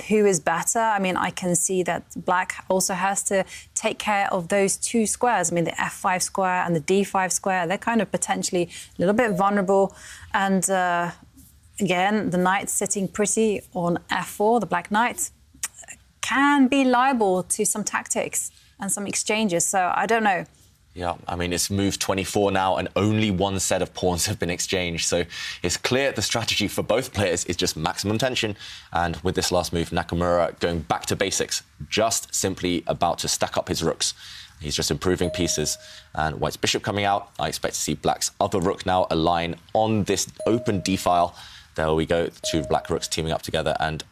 who is better. I mean, I can see that black also has to take care of those two squares. I mean, the f5 square and the d5 square, they're kind of potentially a little bit vulnerable. And again, the knight sitting pretty on f4, the black knight, can be liable to some tactics and some exchanges. So I don't know. Yeah, I mean, it's move 24 now and only one set of pawns have been exchanged. So it's clear the strategy for both players is just maximum tension. And with this last move, Nakamura going back to basics, just simply about to stack up his rooks. He's just improving pieces. And white's bishop coming out. I expect to see black's other rook now align on this open d-file. There we go, two black rooks teaming up together, and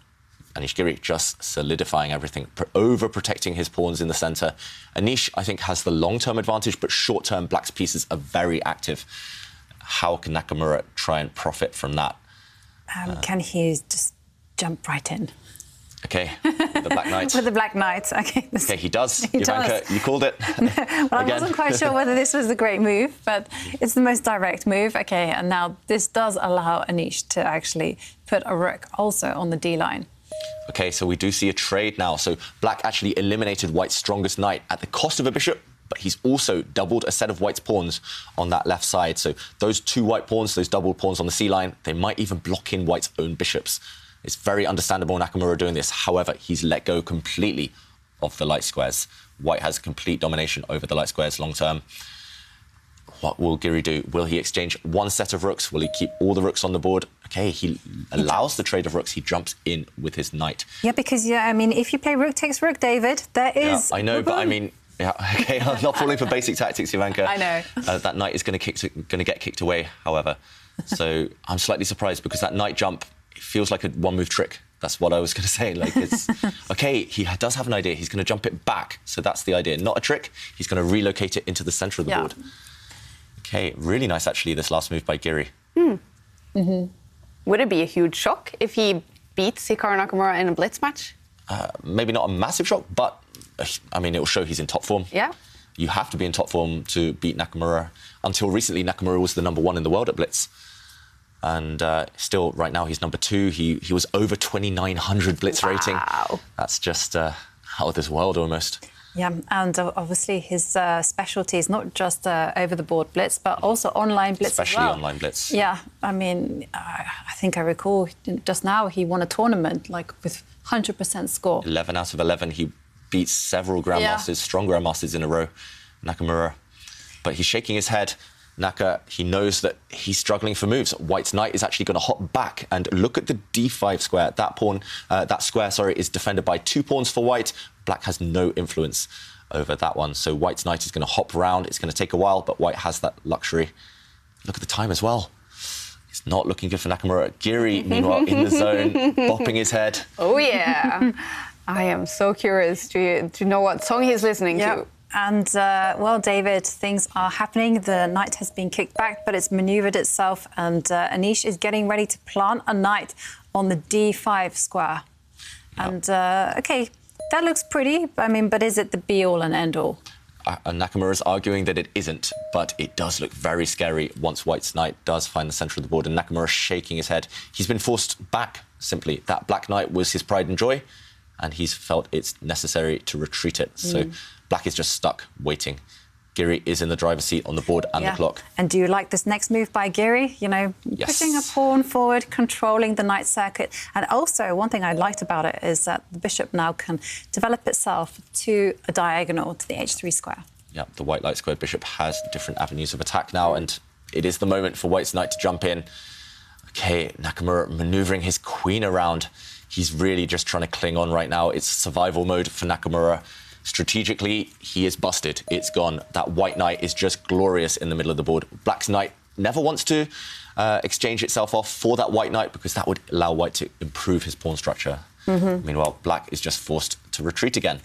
Anish Giri just solidifying everything, over-protecting his pawns in the centre. Anish, I think, has the long-term advantage, but short-term, black's pieces are very active. How can Nakamura try and profit from that? Can he just jump right in? OK, the black knight. With the black knight, OK. OK, he does. He Jovanka, does. you called it. Well, I wasn't quite sure whether this was a great move, but it's the most direct move. OK, and now this does allow Anish to actually put a rook also on the D-line. OK, so we do see a trade now. So black actually eliminated white's strongest knight at the cost of a bishop, but he's also doubled a set of white's pawns on that left side. So those two white pawns, those doubled pawns on the C-line, they might even block in white's own bishops. It's very understandable Nakamura doing this. However, he's let go completely of the light squares. White has complete domination over the light squares long term. What will Giri do? Will he exchange one set of rooks? Will he keep all the rooks on the board? OK, he allows the trade of rooks. He jumps in with his knight. Yeah, because, I mean, if you play rook takes rook, David, there is... Yeah, I know, but I mean... Yeah, OK, I'm not falling for basic tactics, Jovanka. I know. That knight is going to get kicked away, however. So I'm slightly surprised because that knight jump, it feels like a one-move trick. That's what I was going to say. Like, it's OK, he does have an idea. He's going to jump it back. So that's the idea. Not a trick. He's going to relocate it into the centre of the board. OK, really nice, actually, this last move by Giri. Would it be a huge shock if he beats Hikaru Nakamura in a blitz match? Maybe not a massive shock, but, I mean, it will show he's in top form. Yeah. You have to be in top form to beat Nakamura. Until recently, Nakamura was the #1 in the world at blitz. And still, right now, he's #2. He was over 2,900 blitz rating. That's just out of this world, almost. Yeah, and obviously his specialty is not just over-the-board blitz, but also online blitz Especially as well. online blitz. Yeah, I mean, I think I recall just now he won a tournament, like, with 100% score. 11 out of 11. He beats several grandmasters, strong grandmasters in a row, Nakamura. But he's shaking his head. Naka, he knows that he's struggling for moves. White's knight is actually going to hop back and look at the d5 square. That square, is defended by 2 pawns for white. Black has no influence over that one. So white's knight is going to hop around. It's going to take a while, but white has that luxury. Look at the time as well. It's not looking good for Nakamura. Giri, meanwhile, in the zone, bopping his head. Oh, yeah. I am so curious to know what song he's listening to. And, well, David, things are happening. The knight has been kicked back, but it's manoeuvred itself. And Anish is getting ready to plant a knight on the d5 square. And, OK, that looks pretty. I mean, but is it the be-all and end-all? Nakamura's arguing that it isn't, but it does look very scary once white's knight does find the centre of the board. And Nakamura's shaking his head. He's been forced back, simply. That black knight was his pride and joy, and he's felt it's necessary to retreat it. So black is just stuck, waiting. Giri is in the driver's seat on the board and the clock. And do you like this next move by Giri? You know, pushing a pawn forward, controlling the knight circuit. And also, one thing I liked about it is that the bishop now can develop itself to a diagonal to the h3 square. Yeah, the white light squared bishop has different avenues of attack now, and it is the moment for white's knight to jump in. Okay, Nakamura manoeuvring his queen around. He's really just trying to cling on right now. It's survival mode for Nakamura. Strategically, he is busted. It's gone. That white knight is just glorious in the middle of the board. Black's knight never wants to exchange itself off for that white knight because that would allow white to improve his pawn structure. Meanwhile, black is just forced to retreat again.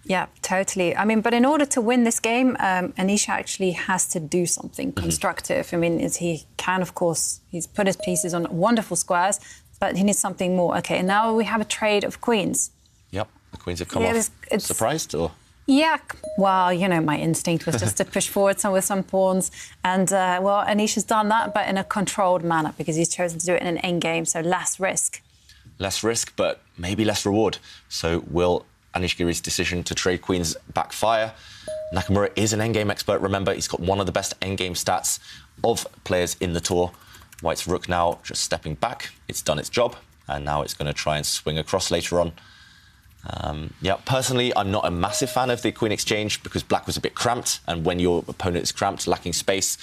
Yeah, totally. I mean, but in order to win this game, Anish actually has to do something constructive. I mean, he can, of course, he's put his pieces on wonderful squares, but he needs something more. Okay, and now we have a trade of queens. Yep, the queens have come off. Surprised, or? Yeah, well, you know, my instinct was just to push forward with some pawns. And, well, Anish has done that, but in a controlled manner, because he's chosen to do it in an endgame, so less risk. Less risk, but maybe less reward. So will Anish Giri's decision to trade queens backfire? Nakamura is an endgame expert, remember. He's got one of the best endgame stats of players in the tour. White's rook now just stepping back. It's done its job, and now it's going to try and swing across later on. Yeah, personally, I'm not a massive fan of the queen exchange because black was a bit cramped, and when your opponent is cramped, lacking space,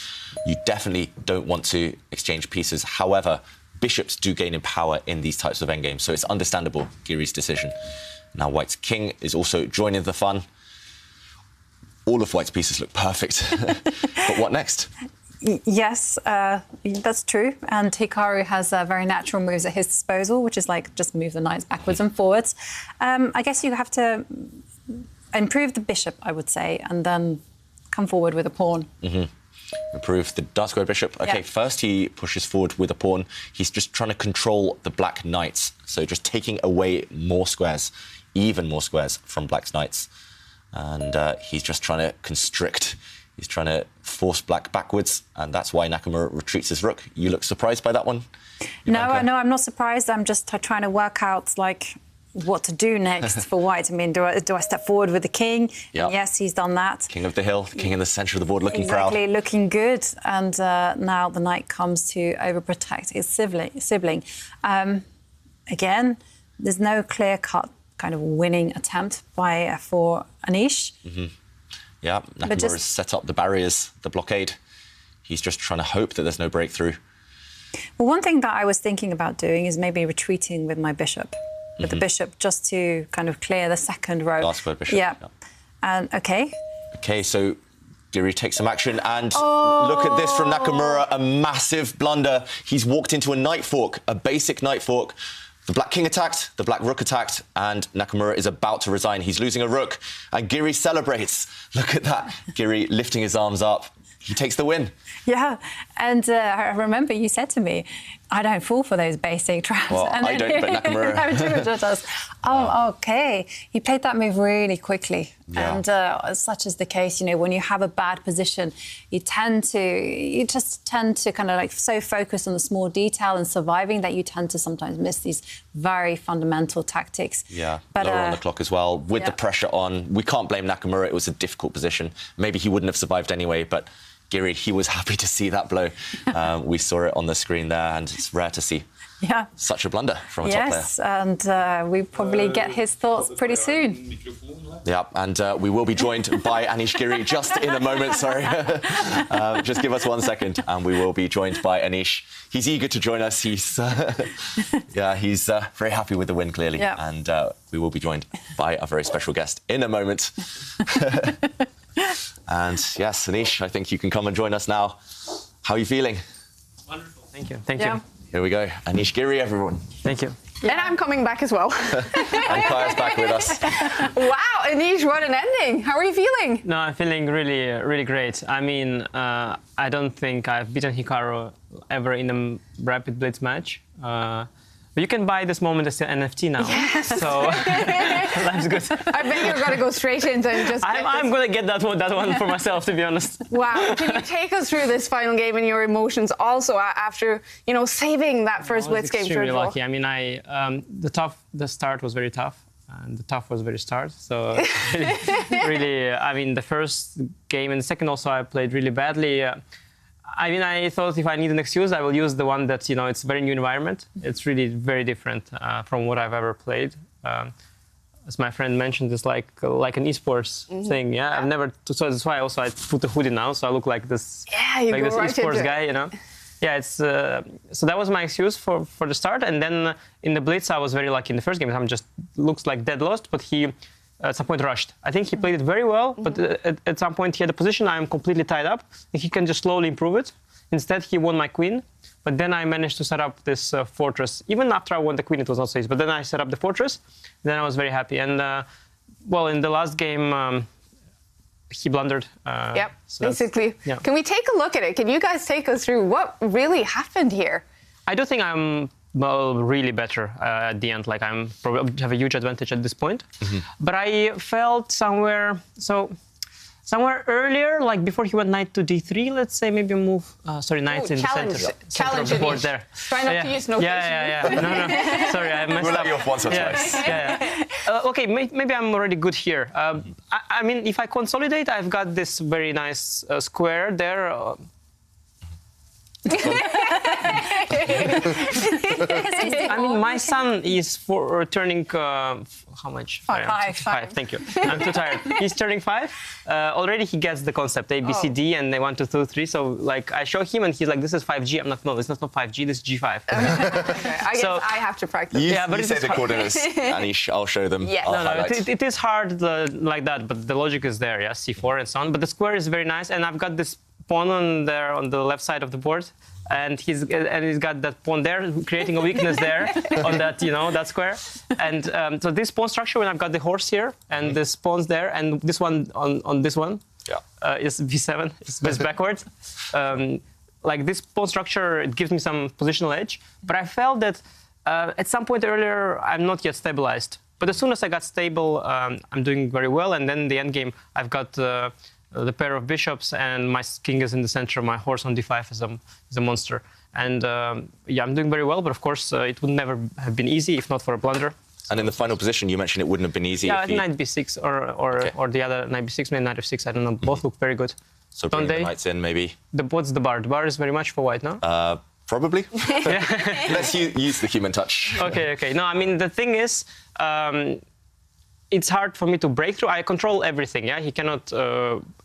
you definitely don't want to exchange pieces. However, bishops do gain in power in these types of endgames, so it's understandable, Giri's decision. Now White's king is also joining the fun. All of White's pieces look perfect. But what next? Yes, that's true. And Hikaru has very natural moves at his disposal, which is like just move the knights backwards and forwards. I guess you have to improve the bishop, I would say, and then come forward with a pawn. Improve the dark square bishop. Okay, first he pushes forward with a pawn. He's just trying to control the black knights. So just taking away more squares, even more squares from black's knights. And he's just trying to constrict. He's trying to force black backwards, and that's why Nakamura retreats his rook. You look surprised by that one? Jovanka? No, I'm not surprised. I'm just trying to work out, like, what to do next for White. I mean, do I step forward with the king? Yep. Yes, he's done that. King of the hill, king in the centre of the board, looking proud. Exactly, looking good. And now the knight comes to overprotect his sibling. Again, there's no clear-cut kind of winning attempt for Anish. Yeah, Nakamura has set up the barriers, the blockade. He's just trying to hope that there's no breakthrough. Well, one thing that I was thinking about doing is maybe retreating with my bishop, with the bishop, just to kind of clear the second row. Last square bishop. Yeah. And, OK. OK, so Giri takes some action, and look at this from Nakamura, a massive blunder. He's walked into a knight fork, a basic knight fork. The black king attacked, the black rook attacked, and Nakamura is about to resign. He's losing a rook, and Giri celebrates. Look at that. Giri lifting his arms up. He takes the win. Yeah, and I remember you said to me, I don't fall for those basic traps. Well, and I don't, but Nakamura... does. Oh, OK. He played that move really quickly. Yeah. And such is the case, you know, when you have a bad position, you just tend to kind of like so focus on the small detail and surviving that you tend to sometimes miss these very fundamental tactics. Yeah, but, lower on the clock as well. With the pressure on, we can't blame Nakamura. It was a difficult position. Maybe he wouldn't have survived anyway, but Giri, he was happy to see that blow. We saw it on the screen there, and it's rare to see such a blunder from a top player. Yes, and we probably get his thoughts pretty soon. Yeah, and we will be joined by Anish Giri just in a moment, sorry. Just give us 1 second, and we will be joined by Anish. He's eager to join us. He's he's very happy with the win, clearly. Yeah. And we will be joined by a very special guest in a moment. And yes, Anish, I think you can come and join us now. How are you feeling? Wonderful, thank you. Thank you. Here we go. Anish Giri, everyone. Thank you. Yeah. And I'm coming back as well. And Kaja's back with us. Wow, Anish, what an ending. How are you feeling? No, I'm feeling really, really great. I mean, I don't think I've beaten Hikaru ever in a rapid blitz match. But you can buy this moment as an NFT now. Yes. So life's good. I bet you're going to go straight into and just... I'm going to get that one for myself, to be honest. Wow. Can you take us through this final game and your emotions also after, you know, saving that first blitz game? I was extremely lucky. I mean, the start was very tough, and the tough was very start. So really, I mean, the first game and the second also I played really badly. I mean, I thought if I need an excuse, I will use the one that, you know, it's a very new environment. It's really very different from what I've ever played. As my friend mentioned, it's like an esports thing. Yeah, I've never. So that's why also I put the hoodie now, so I look like this, like this esports guy, you know. Yeah, it's so that was my excuse for the start, and then in the blitz I was very lucky in the first game. I'm just looks like dead lost, but he at some point rushed. I think he played it very well, but at some point he had a position I am completely tied up, and he can just slowly improve it. Instead, he won my queen, but then I managed to set up this fortress. Even after I won the queen, it was not so easy. But then I set up the fortress, then I was very happy. And well, in the last game. He blundered. Yep, so basically. Yeah. Can we take a look at it? Can you guys take us through what really happened here? I do think I'm really better at the end. Like I'm probably have a huge advantage at this point. But I felt somewhere earlier, like before he went knight to d3, let's say maybe move. Sorry, knight in the center of the board there. Try not to use notation. Yeah. No. Sorry, I messed up. We'll let you off once or twice. Okay, maybe I'm already good here. I mean, if I consolidate, I've got this very nice square there. I mean, my son is turning how much? Five. Thank you. I'm too tired. He's turning 5. Already he gets the concept A, B, C, D, and they 1, 2, 3. So like I show him, and he's like, "This is 5G." I'm like, "No, this is not 5G. This is G5." Okay. I guess I have to practice. You say the coordinates, and I'll show them. Yeah. No, it is hard like that, but the logic is there. Yeah, C4 and so on. But the square is very nice, and I've got this pawn on the left side of the board, and he's got that pawn there, creating a weakness there on that that square. And so this pawn structure, when I've got the horse here and this pawn's there, and this one on this one, is b7, it's backwards. Like this pawn structure, it gives me some positional edge. But I felt that at some point earlier, I'm not yet stabilized. But as soon as I got stable, I'm doing very well. And then the end game, I've got the pair of bishops, and my king is in the center. My horse on d5 is a monster. And yeah, I'm doing very well. But of course, it would never have been easy if not for a blunder. And in the final position, you mentioned it wouldn't have been easy. Yeah, knight b6 or the other knight b6, maybe knight f6. I don't know. Both look very good. So bring the knights in, maybe. What's the bar? The bar is very much for white, no? Probably. Let's use the human touch. Okay. No, I mean, the thing is, it's hard for me to break through. I control everything, yeah? He cannot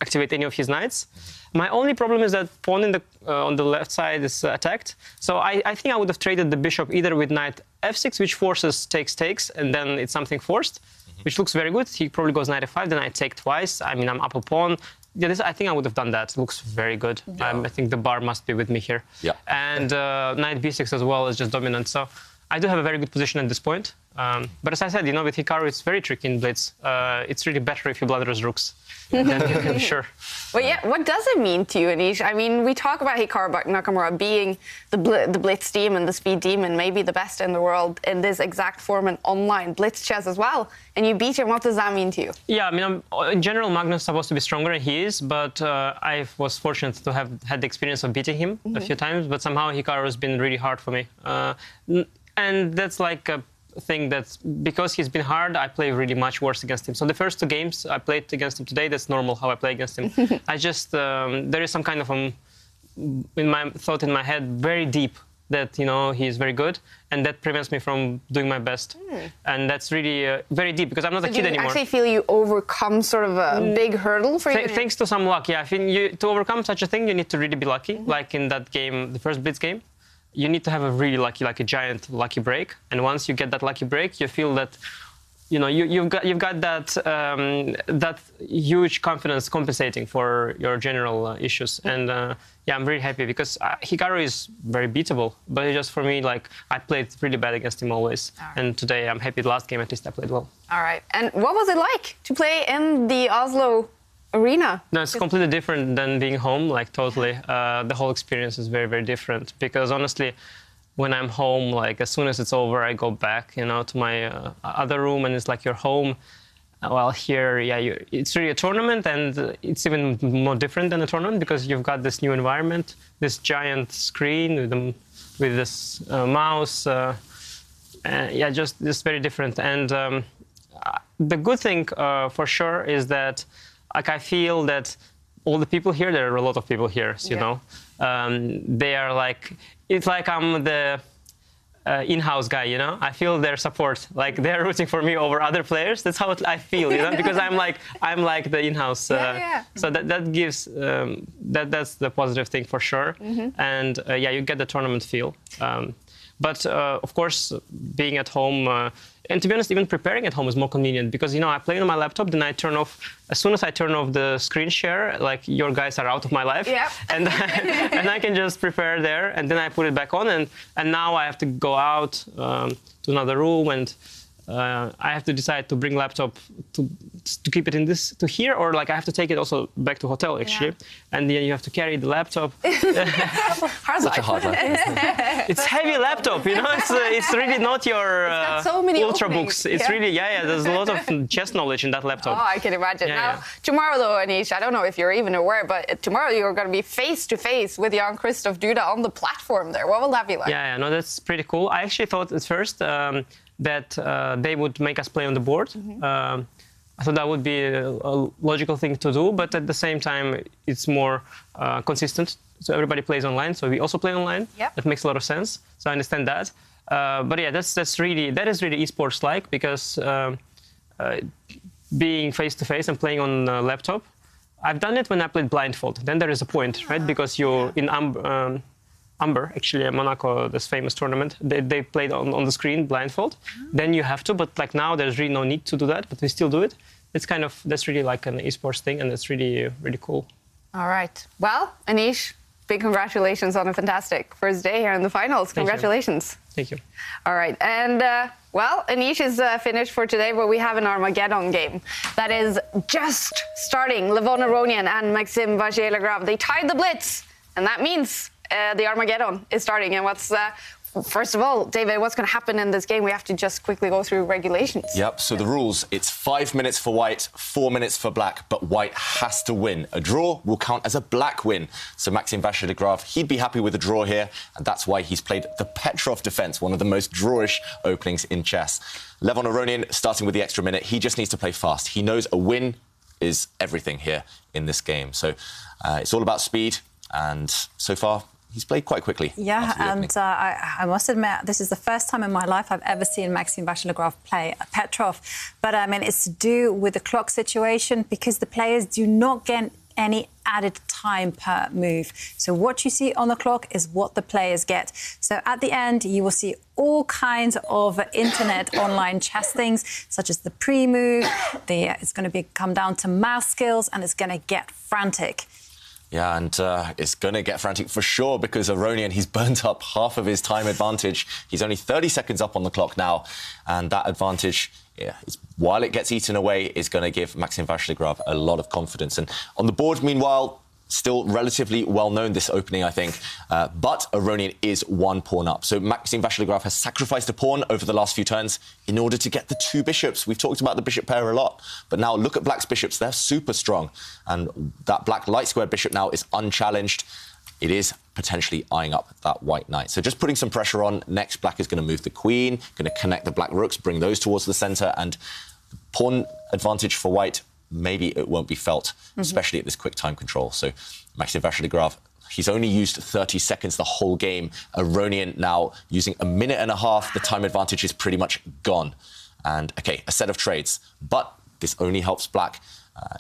activate any of his knights. My only problem is that pawn on the left side is attacked. So I think I would have traded the bishop either with knight f6, which forces takes, and then it's something forced, which looks very good. He probably goes knight f5, then I take twice. I mean, I'm up a pawn. Yeah, I think I would have done that. It looks very good. Yeah. I think the bar must be with me here. Yeah. And knight b6 as well is just dominant. So I do have a very good position at this point. But as I said, with Hikaru, it's very tricky in blitz. It's really better if you blunder rooks. Then you can be sure. Well, yeah, what does it mean to you, Anish? I mean, we talk about Hikaru Nakamura being the blitz demon, the speed demon, maybe the best in the world in this exact form and online blitz chess as well. And you beat him. What does that mean to you? Yeah, I mean, in general, Magnus is supposed to be stronger, and he is. But I was fortunate to have had the experience of beating him a few times. But somehow Hikaru has been really hard for me. And that's like a thing that's because he's been hard, I play really much worse against him. So the first 2 games I played against him today, that's normal how I play against him. I just there is some kind of in my head very deep that he's very good, and that prevents me from doing my best. And that's really very deep because I'm not a kid anymore. Do you actually feel you overcome sort of a big hurdle for you? Thanks to some luck, yeah. I think to overcome such a thing, you need to really be lucky. Like in that game, the first blitz game. You need to have a really lucky, like a giant lucky break, and once you get that lucky break, you feel that, you've got that huge confidence compensating for your general issues. And yeah, I'm really happy because Hikaru is very beatable, but it's just for me, like I played really bad against him always, and today I'm happy. The last game at least I played well. All right, and what was it like to play in the Oslo arena? No, it's completely different than being home, like totally. The whole experience is very, very different because honestly, when I'm home, like as soon as it's over, I go back, to my other room and it's like you're home. Well, here, yeah, it's really a tournament, and it's even more different than a tournament because you've got this new environment, this giant screen with this mouse. Yeah, just very different. And the good thing for sure is that I feel that all the people here, there are a lot of people here, they are like, it's like I'm in-house guy, you know. I feel their support, like they're rooting for me over other players. That's how I feel, you know, because I'm like the in-house. So that gives that's the positive thing for sure. And yeah, you get the tournament feel. But of course, being at home, and to be honest, even preparing at home is more convenient because, you know, I play on my laptop, then I turn off, as soon as I turn off the screen share, like your guys are out of my life. Yep. And I can just prepare there, and then I put it back on, and now I have to go out to another room, and I have to decide to bring laptop to keep it in this to here, or like I have to take it also back to hotel actually, and then you have to carry the laptop. Such a hard life. It's heavy laptop, you know. It's really not your so many ultra openings. books. It's really There's a lot of chess knowledge in that laptop. Oh, I can imagine. Now tomorrow though, Anish, I don't know if you're even aware, but tomorrow you're going to be face to face with Jan Christoph Duda on the platform there. What will that be like? No, that's pretty cool. I actually thought at first that they would make us play on the board. I thought that would be a logical thing to do, but at the same time, it's more consistent. So everybody plays online, so we also play online. Yep. That makes a lot of sense. So I understand that. But yeah, that is really esports like, because being face to face and playing on a laptop, I've done it when I played blindfold. Then there is a point, right? Because you're in Amber, actually, Monaco, this famous tournament, they played on the screen blindfold. Then you have to, but like now there's really no need to do that, but we still do it. It's that's really like an esports thing, and it's really, really cool. All right. Well, Anish, big congratulations on a fantastic first day here in the finals. Congratulations. Thank you. All right. And, well, Anish is finished for today, but we have an Armageddon game that is just starting. Levon Aronian and Maxim Vachier-Lagrave, they tied the blitz, and that means the Armageddon is starting. And first of all, David, what's going to happen in this game? We have to just quickly go through regulations. Yep, so the rules, it's 5 minutes for white, 4 minutes for black, but white has to win. A draw will count as a black win. So Maxim Vachier-Lagrave, he'd be happy with a draw here, and that's why he's played the Petrov defense, one of the most drawish openings in chess. Levon Aronian, starting with the extra minute, he just needs to play fast. He knows a win is everything here in this game. So it's all about speed, and so far, he's played quite quickly. Yeah, and I must admit, this is the first time in my life I've ever seen Maxim Vachier-Lagrave play a Petrov. But, I mean, it's to do with the clock situation because the players do not get any added time per move. So what you see on the clock is what the players get. So at the end, you will see all kinds of internet online chess things, such as the pre-move, it's going to come down to math skills, and it's going to get frantic. Yeah, and it's going to get frantic for sure because Aronian, he's burnt up half of his time advantage. He's only 30 seconds up on the clock now. And that advantage, while it gets eaten away, is going to give Maxim Vachier-Lagrave a lot of confidence. And on the board, meanwhile, still relatively well-known, this opening, I think. But Aronian is 1 pawn up. So Maxim Vachier-Lagrave has sacrificed a pawn over the last few turns in order to get the 2 bishops. We've talked about the bishop pair a lot. But now look at black's bishops. They're super strong. And that black light-squared bishop now is unchallenged. It is potentially eyeing up that white knight. So just putting some pressure on. Next, black is going to move the queen, going to connect the black rooks, bring those towards the centre. And the pawn advantage for white, maybe it won't be felt, especially at this quick time control. So Maxim Vachier-Lagrave, he's only used 30 seconds the whole game. Aronian now using a minute and a half. The time advantage is pretty much gone. And, OK, a set of trades. But this only helps black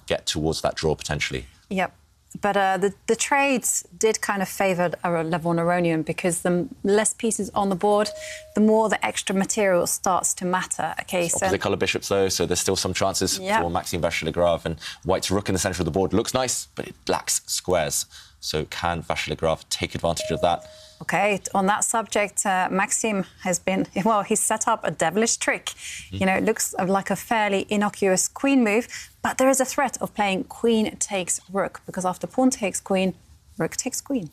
get towards that draw potentially. Yep. But the trades did kind of favour Levon Aronian because the less pieces on the board, the more the extra material starts to matter. Okay, so opposite colour bishops, though, so there's still some chances for Maxim Vachier-Lagrave. And white's rook in the centre of the board looks nice, but it lacks squares. So can Vachier-Lagrave take advantage of that? OK, on that subject, Maxim has been, well, he's set up a devilish trick. You know, it looks like a fairly innocuous queen move, but there is a threat of playing queen takes rook, because after pawn takes queen, rook takes queen.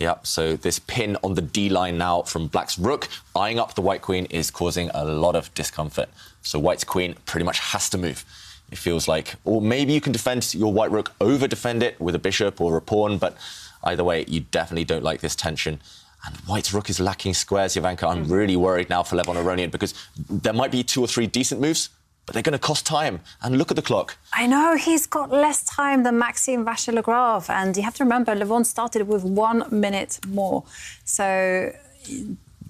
Yeah, so this pin on the D line now from black's rook, eyeing up the white queen, is causing a lot of discomfort. So white's queen pretty much has to move. It feels like, or maybe you can defend your white rook, over-defend it with a bishop or a pawn, but either way, you definitely don't like this tension. And white's rook is lacking squares, Jovanka. I'm really worried now for Levon Aronian because there might be 2 or 3 decent moves, but they're going to cost time. And look at the clock. I know, he's got less time than Maxim Vachier-Lagrave. And you have to remember, Levon started with 1 minute more. So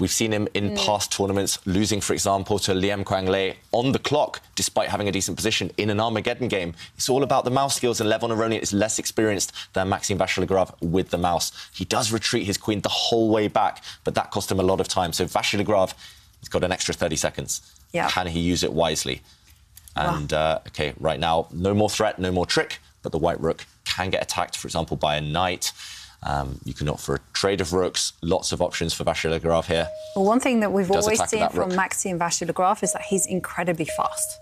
We've seen him in past tournaments losing, for example, to Liam Kwang-le on the clock, despite having a decent position in an Armageddon game. It's all about the mouse skills, and Levon Aronian is less experienced than Maxime Vachier-Lagrave with the mouse. He does retreat his queen the whole way back, but that cost him a lot of time. So Vachier-Lagrave, he's got an extra 30 seconds. Yeah. Can he use it wisely? And, OK, right now, no more threat, no more trick, but the white rook can get attacked, for example, by a knight. You can opt for a trade of rooks. Lots of options for Vachier-Lagrave here. Well, one thing that we've always seen from Maxime Vachier-Lagrave is that he's incredibly fast.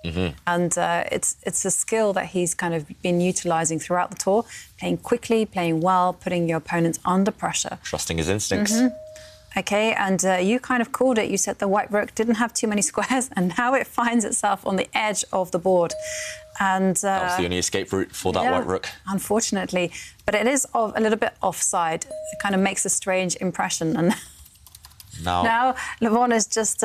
And it's a skill that he's kind of been utilising throughout the tour, playing quickly, playing well, putting your opponents under pressure. Trusting his instincts. OK, and you kind of called it. You said the white rook didn't have too many squares, and now it finds itself on the edge of the board. And that was the only escape route for that white rook. Unfortunately. But it is a little bit offside. It kind of makes a strange impression. And now Levon is just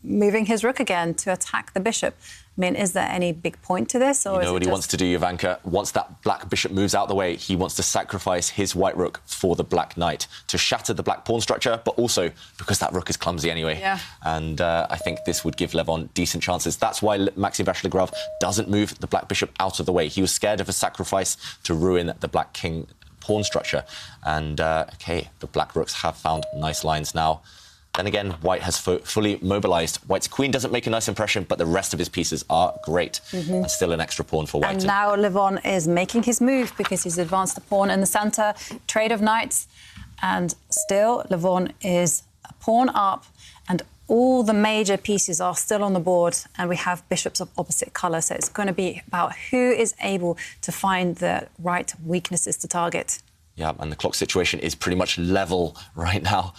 moving his rook again to attack the bishop. I mean, is there any big point to this? Or you know what he wants to do, Jovanka? Once that black bishop moves out the way, he wants to sacrifice his white rook for the black knight to shatter the black pawn structure, but also because that rook is clumsy anyway. Yeah. And I think this would give Levon decent chances. That's why Maxime Vachier-Lagrave doesn't move the black bishop out of the way. He was scared of a sacrifice to ruin the black king pawn structure. And, OK, the black rooks have found nice lines now. Then again, white has fully mobilised. White's queen doesn't make a nice impression, but the rest of his pieces are great. And still an extra pawn for white. And now Levon is making his move because he's advanced the pawn in the centre, trade of knights. And still, Levon is a pawn up, and all the major pieces are still on the board, and we have bishops of opposite colour. So it's going to be about who is able to find the right weaknesses to target. Yeah, and the clock situation is pretty much level right now.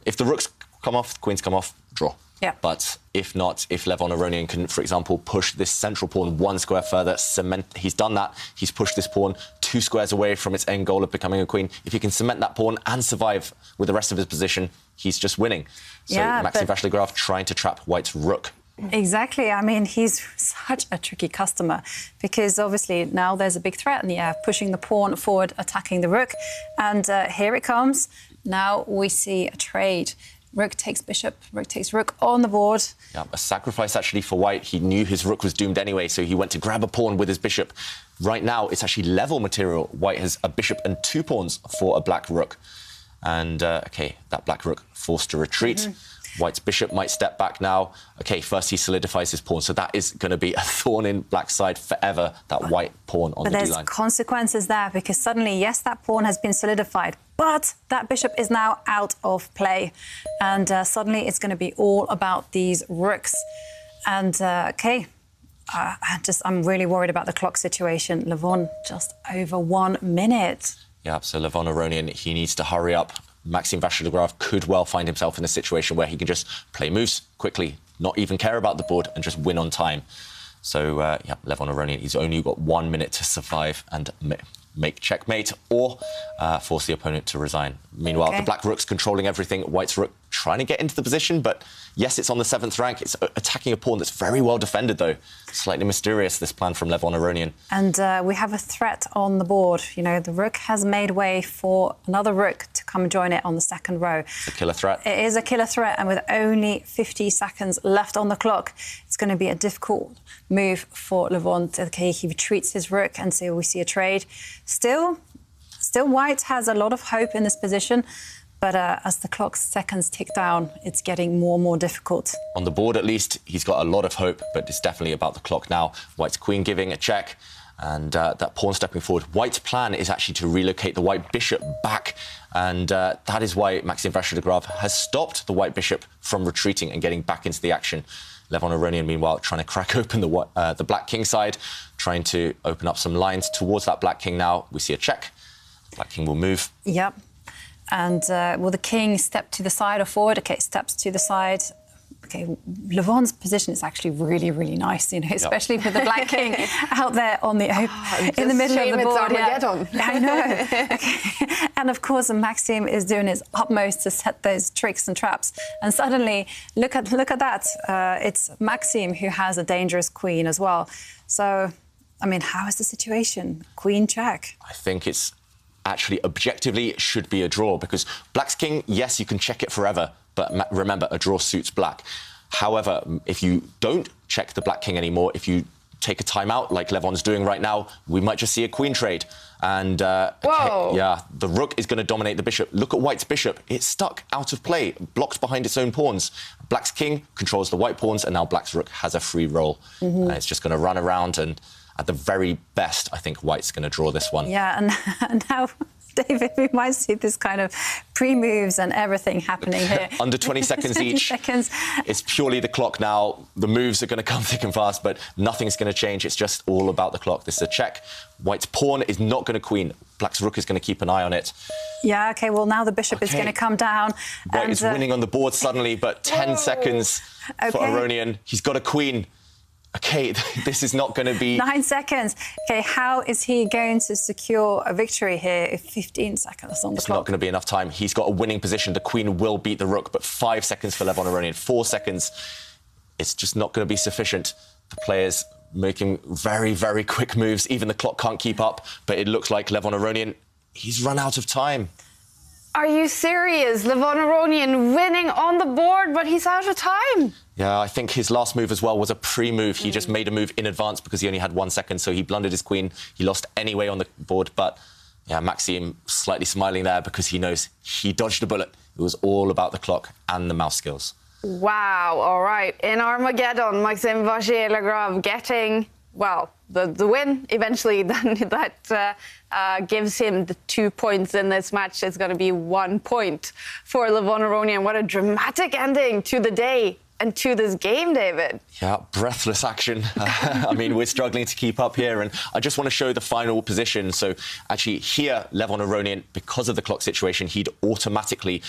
If the rooks come off, the queens come off, draw. Yeah. But if not, if Levon Aronian can, for example, push this central pawn one square further, cement, he's done that. He's pushed this pawn 2 squares away from its end goal of becoming a queen. If he can cement that pawn and survive with the rest of his position, he's just winning. So Maxime Vachier-Lagrave trying to trap white's rook. Exactly. I mean, he's such a tricky customer because obviously now there's a big threat in the air, pushing the pawn forward, attacking the rook. And here it comes. Now we see a trade. Rook takes bishop, rook takes rook on the board. Yeah, a sacrifice actually for white. He knew his rook was doomed anyway, so he went to grab a pawn with his bishop. Right now, it's actually level material. White has a bishop and 2 pawns for a black rook. And, OK, that black rook forced to retreat. White's bishop might step back now. OK, first he solidifies his pawn, so that is going to be a thorn in black's side forever, that white pawn on the D-line. But there's consequences there, because suddenly, yes, that pawn has been solidified, but that bishop is now out of play. And suddenly it's going to be all about these rooks. And, OK, I'm really worried about the clock situation. Levon, just over 1 minute. Yeah, so Levon Aronian, he needs to hurry up. Maxime Vachier-Lagrave could well find himself in a situation where he can just play moves quickly, not even care about the board and just win on time. So, Levon Aronian, he's only got 1 minute to survive and make checkmate or force the opponent to resign. Meanwhile, the black rook's controlling everything. White's rook trying to get into the position, but yes, it's on the 7th rank. It's attacking a pawn that's very well defended, though. Slightly mysterious, this plan from Levon Aronian. And we have a threat on the board. You know, the rook has made way for another rook to come join it on the 2nd row. It's a killer threat. It is a killer threat, and with only 50 seconds left on the clock, it's going to be a difficult move for Levon. OK, he retreats his rook, and so we see a trade. Still, white has a lot of hope in this position. But as the clock's seconds tick down, it's getting more and more difficult. On the board, at least, he's got a lot of hope, but it's definitely about the clock now. White's queen giving a check, and that pawn stepping forward. White's plan is actually to relocate the white bishop back, and that is why Maxime Vachier-Lagrave has stopped the white bishop from retreating and getting back into the action. Levon Aronian, meanwhile, trying to crack open the black king side, trying to open up some lines towards that black king now. We see a check. Black king will move. Yep. And will the king step to the side or forward? OK, steps to the side. OK, Levon's position is actually really, really nice, you know, especially with the black king out there on the in the middle of the board. I know. Okay. And of course, Maxime is doing his utmost to set those tricks and traps. And suddenly, look at that. It's Maxime who has a dangerous queen as well. So, I mean, how is the situation? Queen check. I think it's actually objectively should be a draw, because black's king, yes, you can check it forever, but remember, a draw suits black. However, if you don't check the black king anymore, if you take a timeout like Levon's doing right now, we might just see a queen trade. And yeah, the rook is going to dominate the bishop. Look at white's bishop. It's stuck out of play, blocked behind its own pawns. Black's king controls the white pawns, and now black's rook has a free roll. And it's just going to run around, and at the very best, I think white's going to draw this one. Yeah, and now, David, we might see this kind of pre-moves and everything happening here. Under 20 seconds each. It's purely the clock now. The moves are going to come thick and fast, but nothing's going to change. It's just all about the clock. This is a check. White's pawn is not going to queen. Black's rook is going to keep an eye on it. Yeah, OK, well, now the bishop is going to come down. White is winning on the board suddenly, but 10 seconds for Aronian. He's got a queen. OK, this is not going to be... 9 seconds. OK, how is he going to secure a victory here if 15 seconds on the clock? It's not going to be enough time. He's got a winning position. The queen will beat the rook, but 5 seconds for Levon Aronian. 4 seconds. It's just not going to be sufficient. The players making very, very quick moves. Even the clock can't keep up, but it looks like Levon Aronian, he's run out of time. Are you serious? Levon Aronian winning on the board, but he's out of time. Yeah, I think his last move as well was a pre-move. He just made a move in advance because he only had 1 second, so he blundered his queen. He lost anyway on the board, but yeah, Maxime slightly smiling there because he knows he dodged a bullet. It was all about the clock and the mouse skills. Wow, all right. In Armageddon, Maxime Vachier-Lagrave getting, well, the win eventually. Then that gives him the 2 points in this match. It's going to be 1 point for Levon Aronian. What a dramatic ending to the day and to this game, David. Yeah, breathless action. I mean, we're struggling to keep up here, and I just want to show the final position. So actually here, Levon Aronian, because of the clock situation, he'd automatically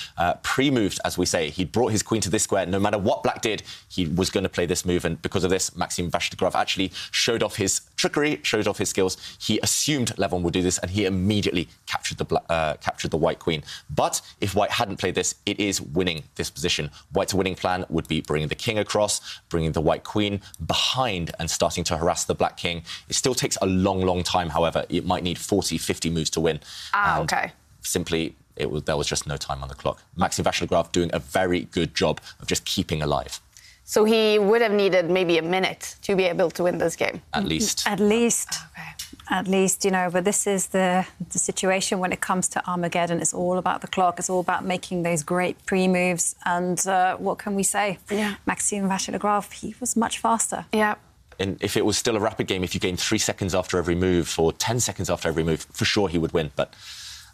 pre-moved, as we say. He'd brought his queen to this square. No matter what black did, he was going to play this move, and because of this, Maxime Vachier-Lagrave actually showed off his trickery, showed off his skills. He assumed Levon would do this, and he immediately captured the white queen. But if white hadn't played this, it is winning this position. White's winning plan would be bringing the king across, bringing the white queen behind and starting to harass the black king. It still takes a long, long time, however. It might need 40, 50 moves to win. OK. Simply, there was just no time on the clock. Maxime Vachier-Lagrave doing a very good job of just keeping alive. So he would have needed maybe a minute to be able to win this game. At least. At least. Okay. At least, you know, but this is the situation when it comes to Armageddon. It's all about the clock. It's all about making those great pre-moves. And what can we say? Yeah. Maxime Vachier-Lagrave, he was much faster. Yeah. And if it was still a rapid game, if you gained 3 seconds after every move or 10 seconds after every move, for sure he would win. But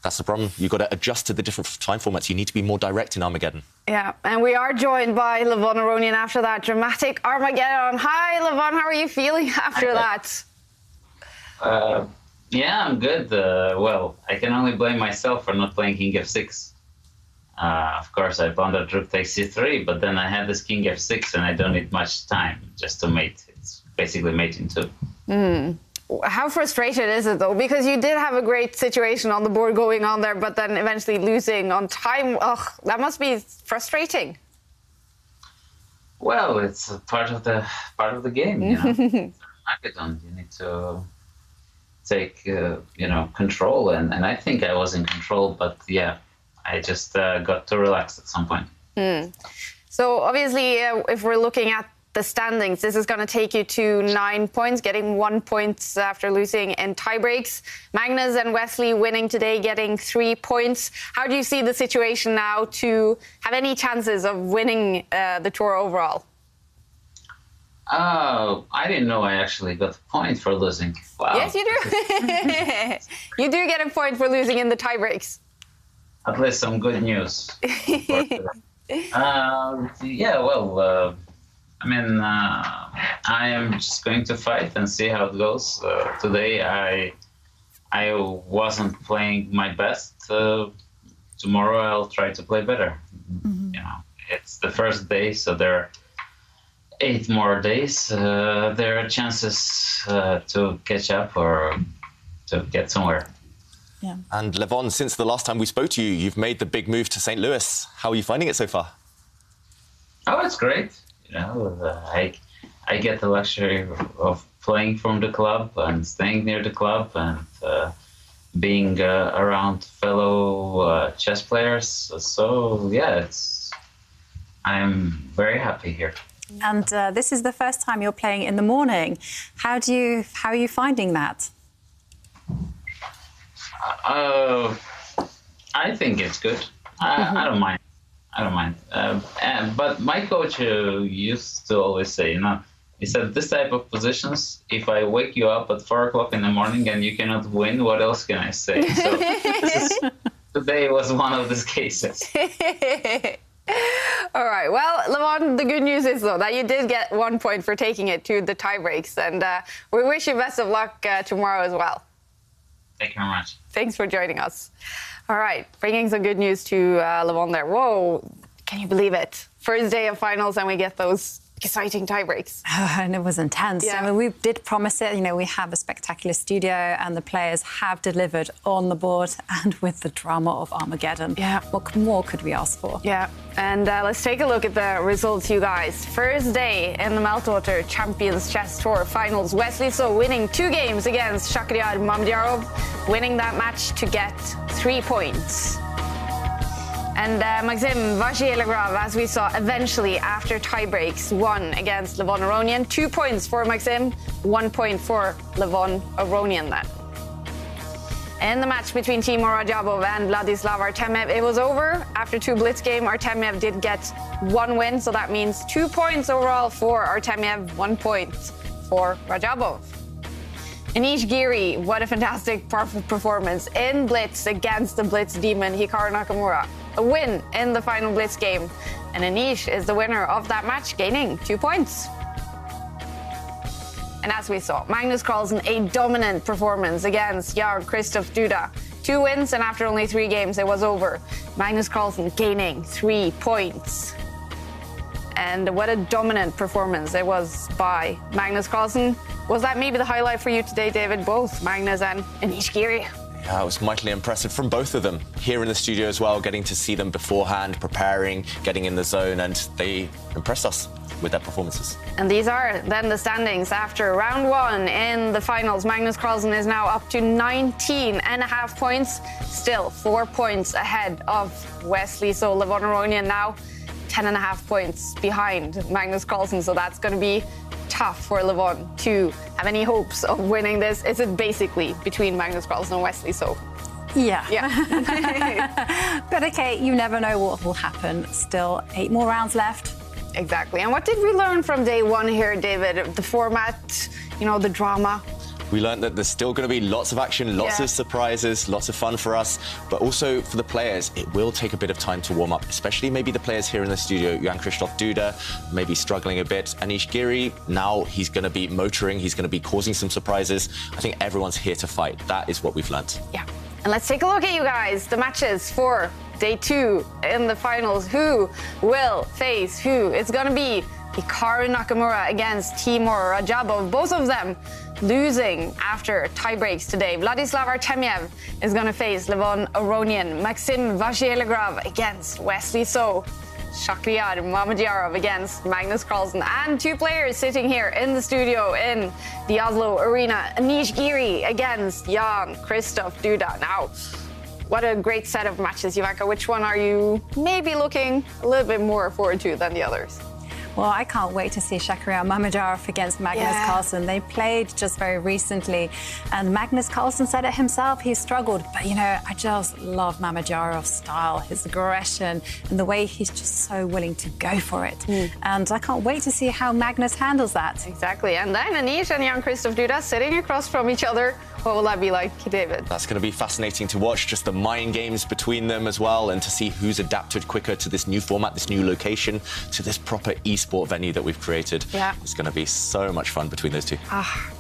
that's the problem. You've got to adjust to the different time formats. You need to be more direct in Armageddon. Yeah, and we are joined by Levon Aronian after that dramatic Armageddon. Hi, Levon. How are you feeling after that? Yeah, I'm good. Well, I can only blame myself for not playing King F6. Of course, I pondered Rook takes C3, but then I had this King F6 and I don't need much time just to mate. It's basically mate in 2. How frustrated is it, though? Because you did have a great situation on the board going on there, but then eventually losing on time. Ugh, that must be frustrating. Well, it's a part of the game, you know. Hackathon, you need to take, you know, control, and I think I was in control, but yeah, I just got too relaxed at some point. So obviously, if we're looking at the standings, this is going to take you to 9 points, getting 1 point after losing in tiebreaks. Magnus and Wesley winning today, getting 3 points. How do you see the situation now to have any chances of winning the tour overall? Oh, I didn't know I actually got a point for losing. Wow. Yes, you do. You do get a point for losing in the tiebreaks. At least some good news. Yeah, well, I mean, I am just going to fight and see how it goes. Today, I wasn't playing my best. Tomorrow, I'll try to play better. You know, it's the first day, so there are 8 more days. There are chances to catch up or to get somewhere. Yeah. And Levon, since the last time we spoke to you, you've made the big move to St. Louis. How are you finding it so far? Oh, it's great. You know, I get the luxury of playing from the club and staying near the club and being around fellow chess players. So yeah, I'm very happy here. And this is the first time you're playing in the morning. How are you finding that? I think it's good. I don't mind. I don't mind. But my coach used to always say, he said, this type of positions, if I wake you up at 4 o'clock in the morning and you cannot win, what else can I say? So today was one of these cases. All right. Well, Levon, the good news is, though, that you did get 1 point for taking it to the tie breaks. And we wish you best of luck tomorrow as well. Thank you very much. Thanks for joining us. All right. Bringing some good news to Levon there. Whoa. Can you believe it? First day of finals and we get those exciting tie breaks. And it was intense. Yeah. I mean, we did promise it. We have a spectacular studio and the players have delivered on the board and with the drama of Armageddon. Yeah. What more could we ask for? Yeah. And let's take a look at the results, you guys. First day in the Meltwater Champions Chess Tour Finals. Wesley So winning 2 games against Shakhriyar Mamdyarov, winning that match to get 3 points. And Maxim Vachier-Lagrave, as we saw, eventually, after tiebreaks, won against Levon Aronian. 2 points for Maxim, 1 point for Levon Aronian then. In the match between Timur Rajabov and Vladislav Artemiev, it was over. After 2 blitz game, Artemiev did get 1 win, so that means 2 points overall for Artemiev, 1 point for Rajabov. Anish Giri, what a fantastic performance in blitz against the blitz demon Hikaru Nakamura. A win in the final blitz game. And Anish is the winner of that match, gaining 2 points. And as we saw, Magnus Carlsen, a dominant performance against Jan Christoph Duda. 2 wins, and after only 3 games, it was over. Magnus Carlsen gaining 3 points. And what a dominant performance it was by Magnus Carlsen. Was that maybe the highlight for you today, David? Both Magnus and Anish Giri. Yeah, it was mightily impressive from both of them. Here in the studio as well, getting to see them beforehand, preparing, getting in the zone, and they impressed us with their performances. And these are then the standings after round 1 in the finals. Magnus Carlsen is now up to 19.5 points, still 4 points ahead of Wesley So. Levon Aronian now 10.5 points behind Magnus Carlsen, so that's going to be tough for Levon to have any hopes of winning this. Is it basically between Magnus Carlsen and Wesley So? Yeah. But okay, you never know what will happen. Still 8 more rounds left. Exactly. And what did we learn from day 1 here, David? The format, the drama. We learned that there's still going to be lots of action, lots of surprises, lots of fun for us, but also for the players, it will take a bit of time to warm up, especially maybe the players here in the studio. Jan Christoph Duda, maybe struggling a bit. Anish Giri, now he's going to be motoring, he's going to be causing some surprises. I think everyone's here to fight. That is what we've learned. Yeah. And let's take a look at you guys, the matches for day 2 in the finals. Who will face who? It's going to be Hikaru Nakamura against Timur Rajabov. Both of them losing after tie breaks today. Vladislav Artemiev is going to face Levon Aronian. Maxim Vachier-Lagrave against Wesley So. Shakhriyar Mamdyarov against Magnus Carlsen. And 2 players sitting here in the studio in the Oslo Arena. Anish Giri against Jan Christoph Duda. Now, what a great set of matches, Jovanka. Which one are you maybe looking a little bit more forward to than the others? Well, I can't wait to see Shakhriyar Mamdyarov against Magnus Carlsen. They played just very recently, and Magnus Carlsen said it himself, he struggled. But, I just love Mamdyarov's style, his aggression, and the way he's just so willing to go for it. And I can't wait to see how Magnus handles that. Exactly. And then Anish and Jan Christoph Duda sitting across from each other. What will that be like, David? That's going to be fascinating to watch, just the mind games between them as well, and to see who's adapted quicker to this new format, this new location, to this proper esport venue that we've created. Yeah. It's going to be so much fun between those 2.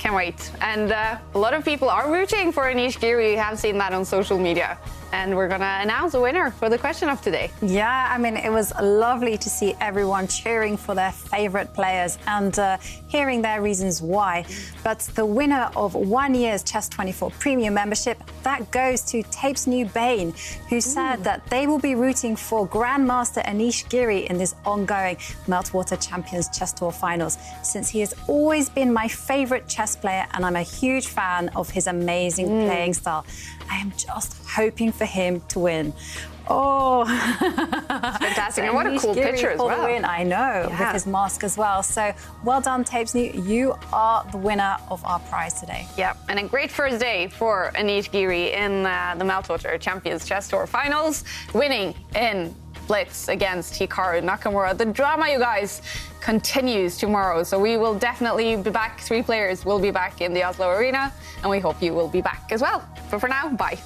Can't wait. And a lot of people are rooting for Anish Giri. We have seen that on social media. And we're going to announce a winner for the question of today. Yeah, I mean, it was lovely to see everyone cheering for their favourite players and hearing their reasons why. But the winner of 1 year's Chess24 Premium membership, that goes to Tapes New Bane, who said that they will be rooting for Grandmaster Anish Giri in this ongoing Meltwater Champions Chess Tour finals, since he has always been my favorite chess player and I'm a huge fan of his amazing playing style. I am just hoping for him to win. Oh, fantastic. And what a cool picture as well. Win, I know, with his mask as well. So well done, Tapes New. You are the winner of our prize today. Yeah, and a great first day for Anish Giri in the Meltwater Champions Chess Tour finals, winning in Blitz against Hikaru Nakamura. The drama, you guys, continues tomorrow. So we will definitely be back. 3 players will be back in the Oslo Arena, and we hope you will be back as well. But for now, bye.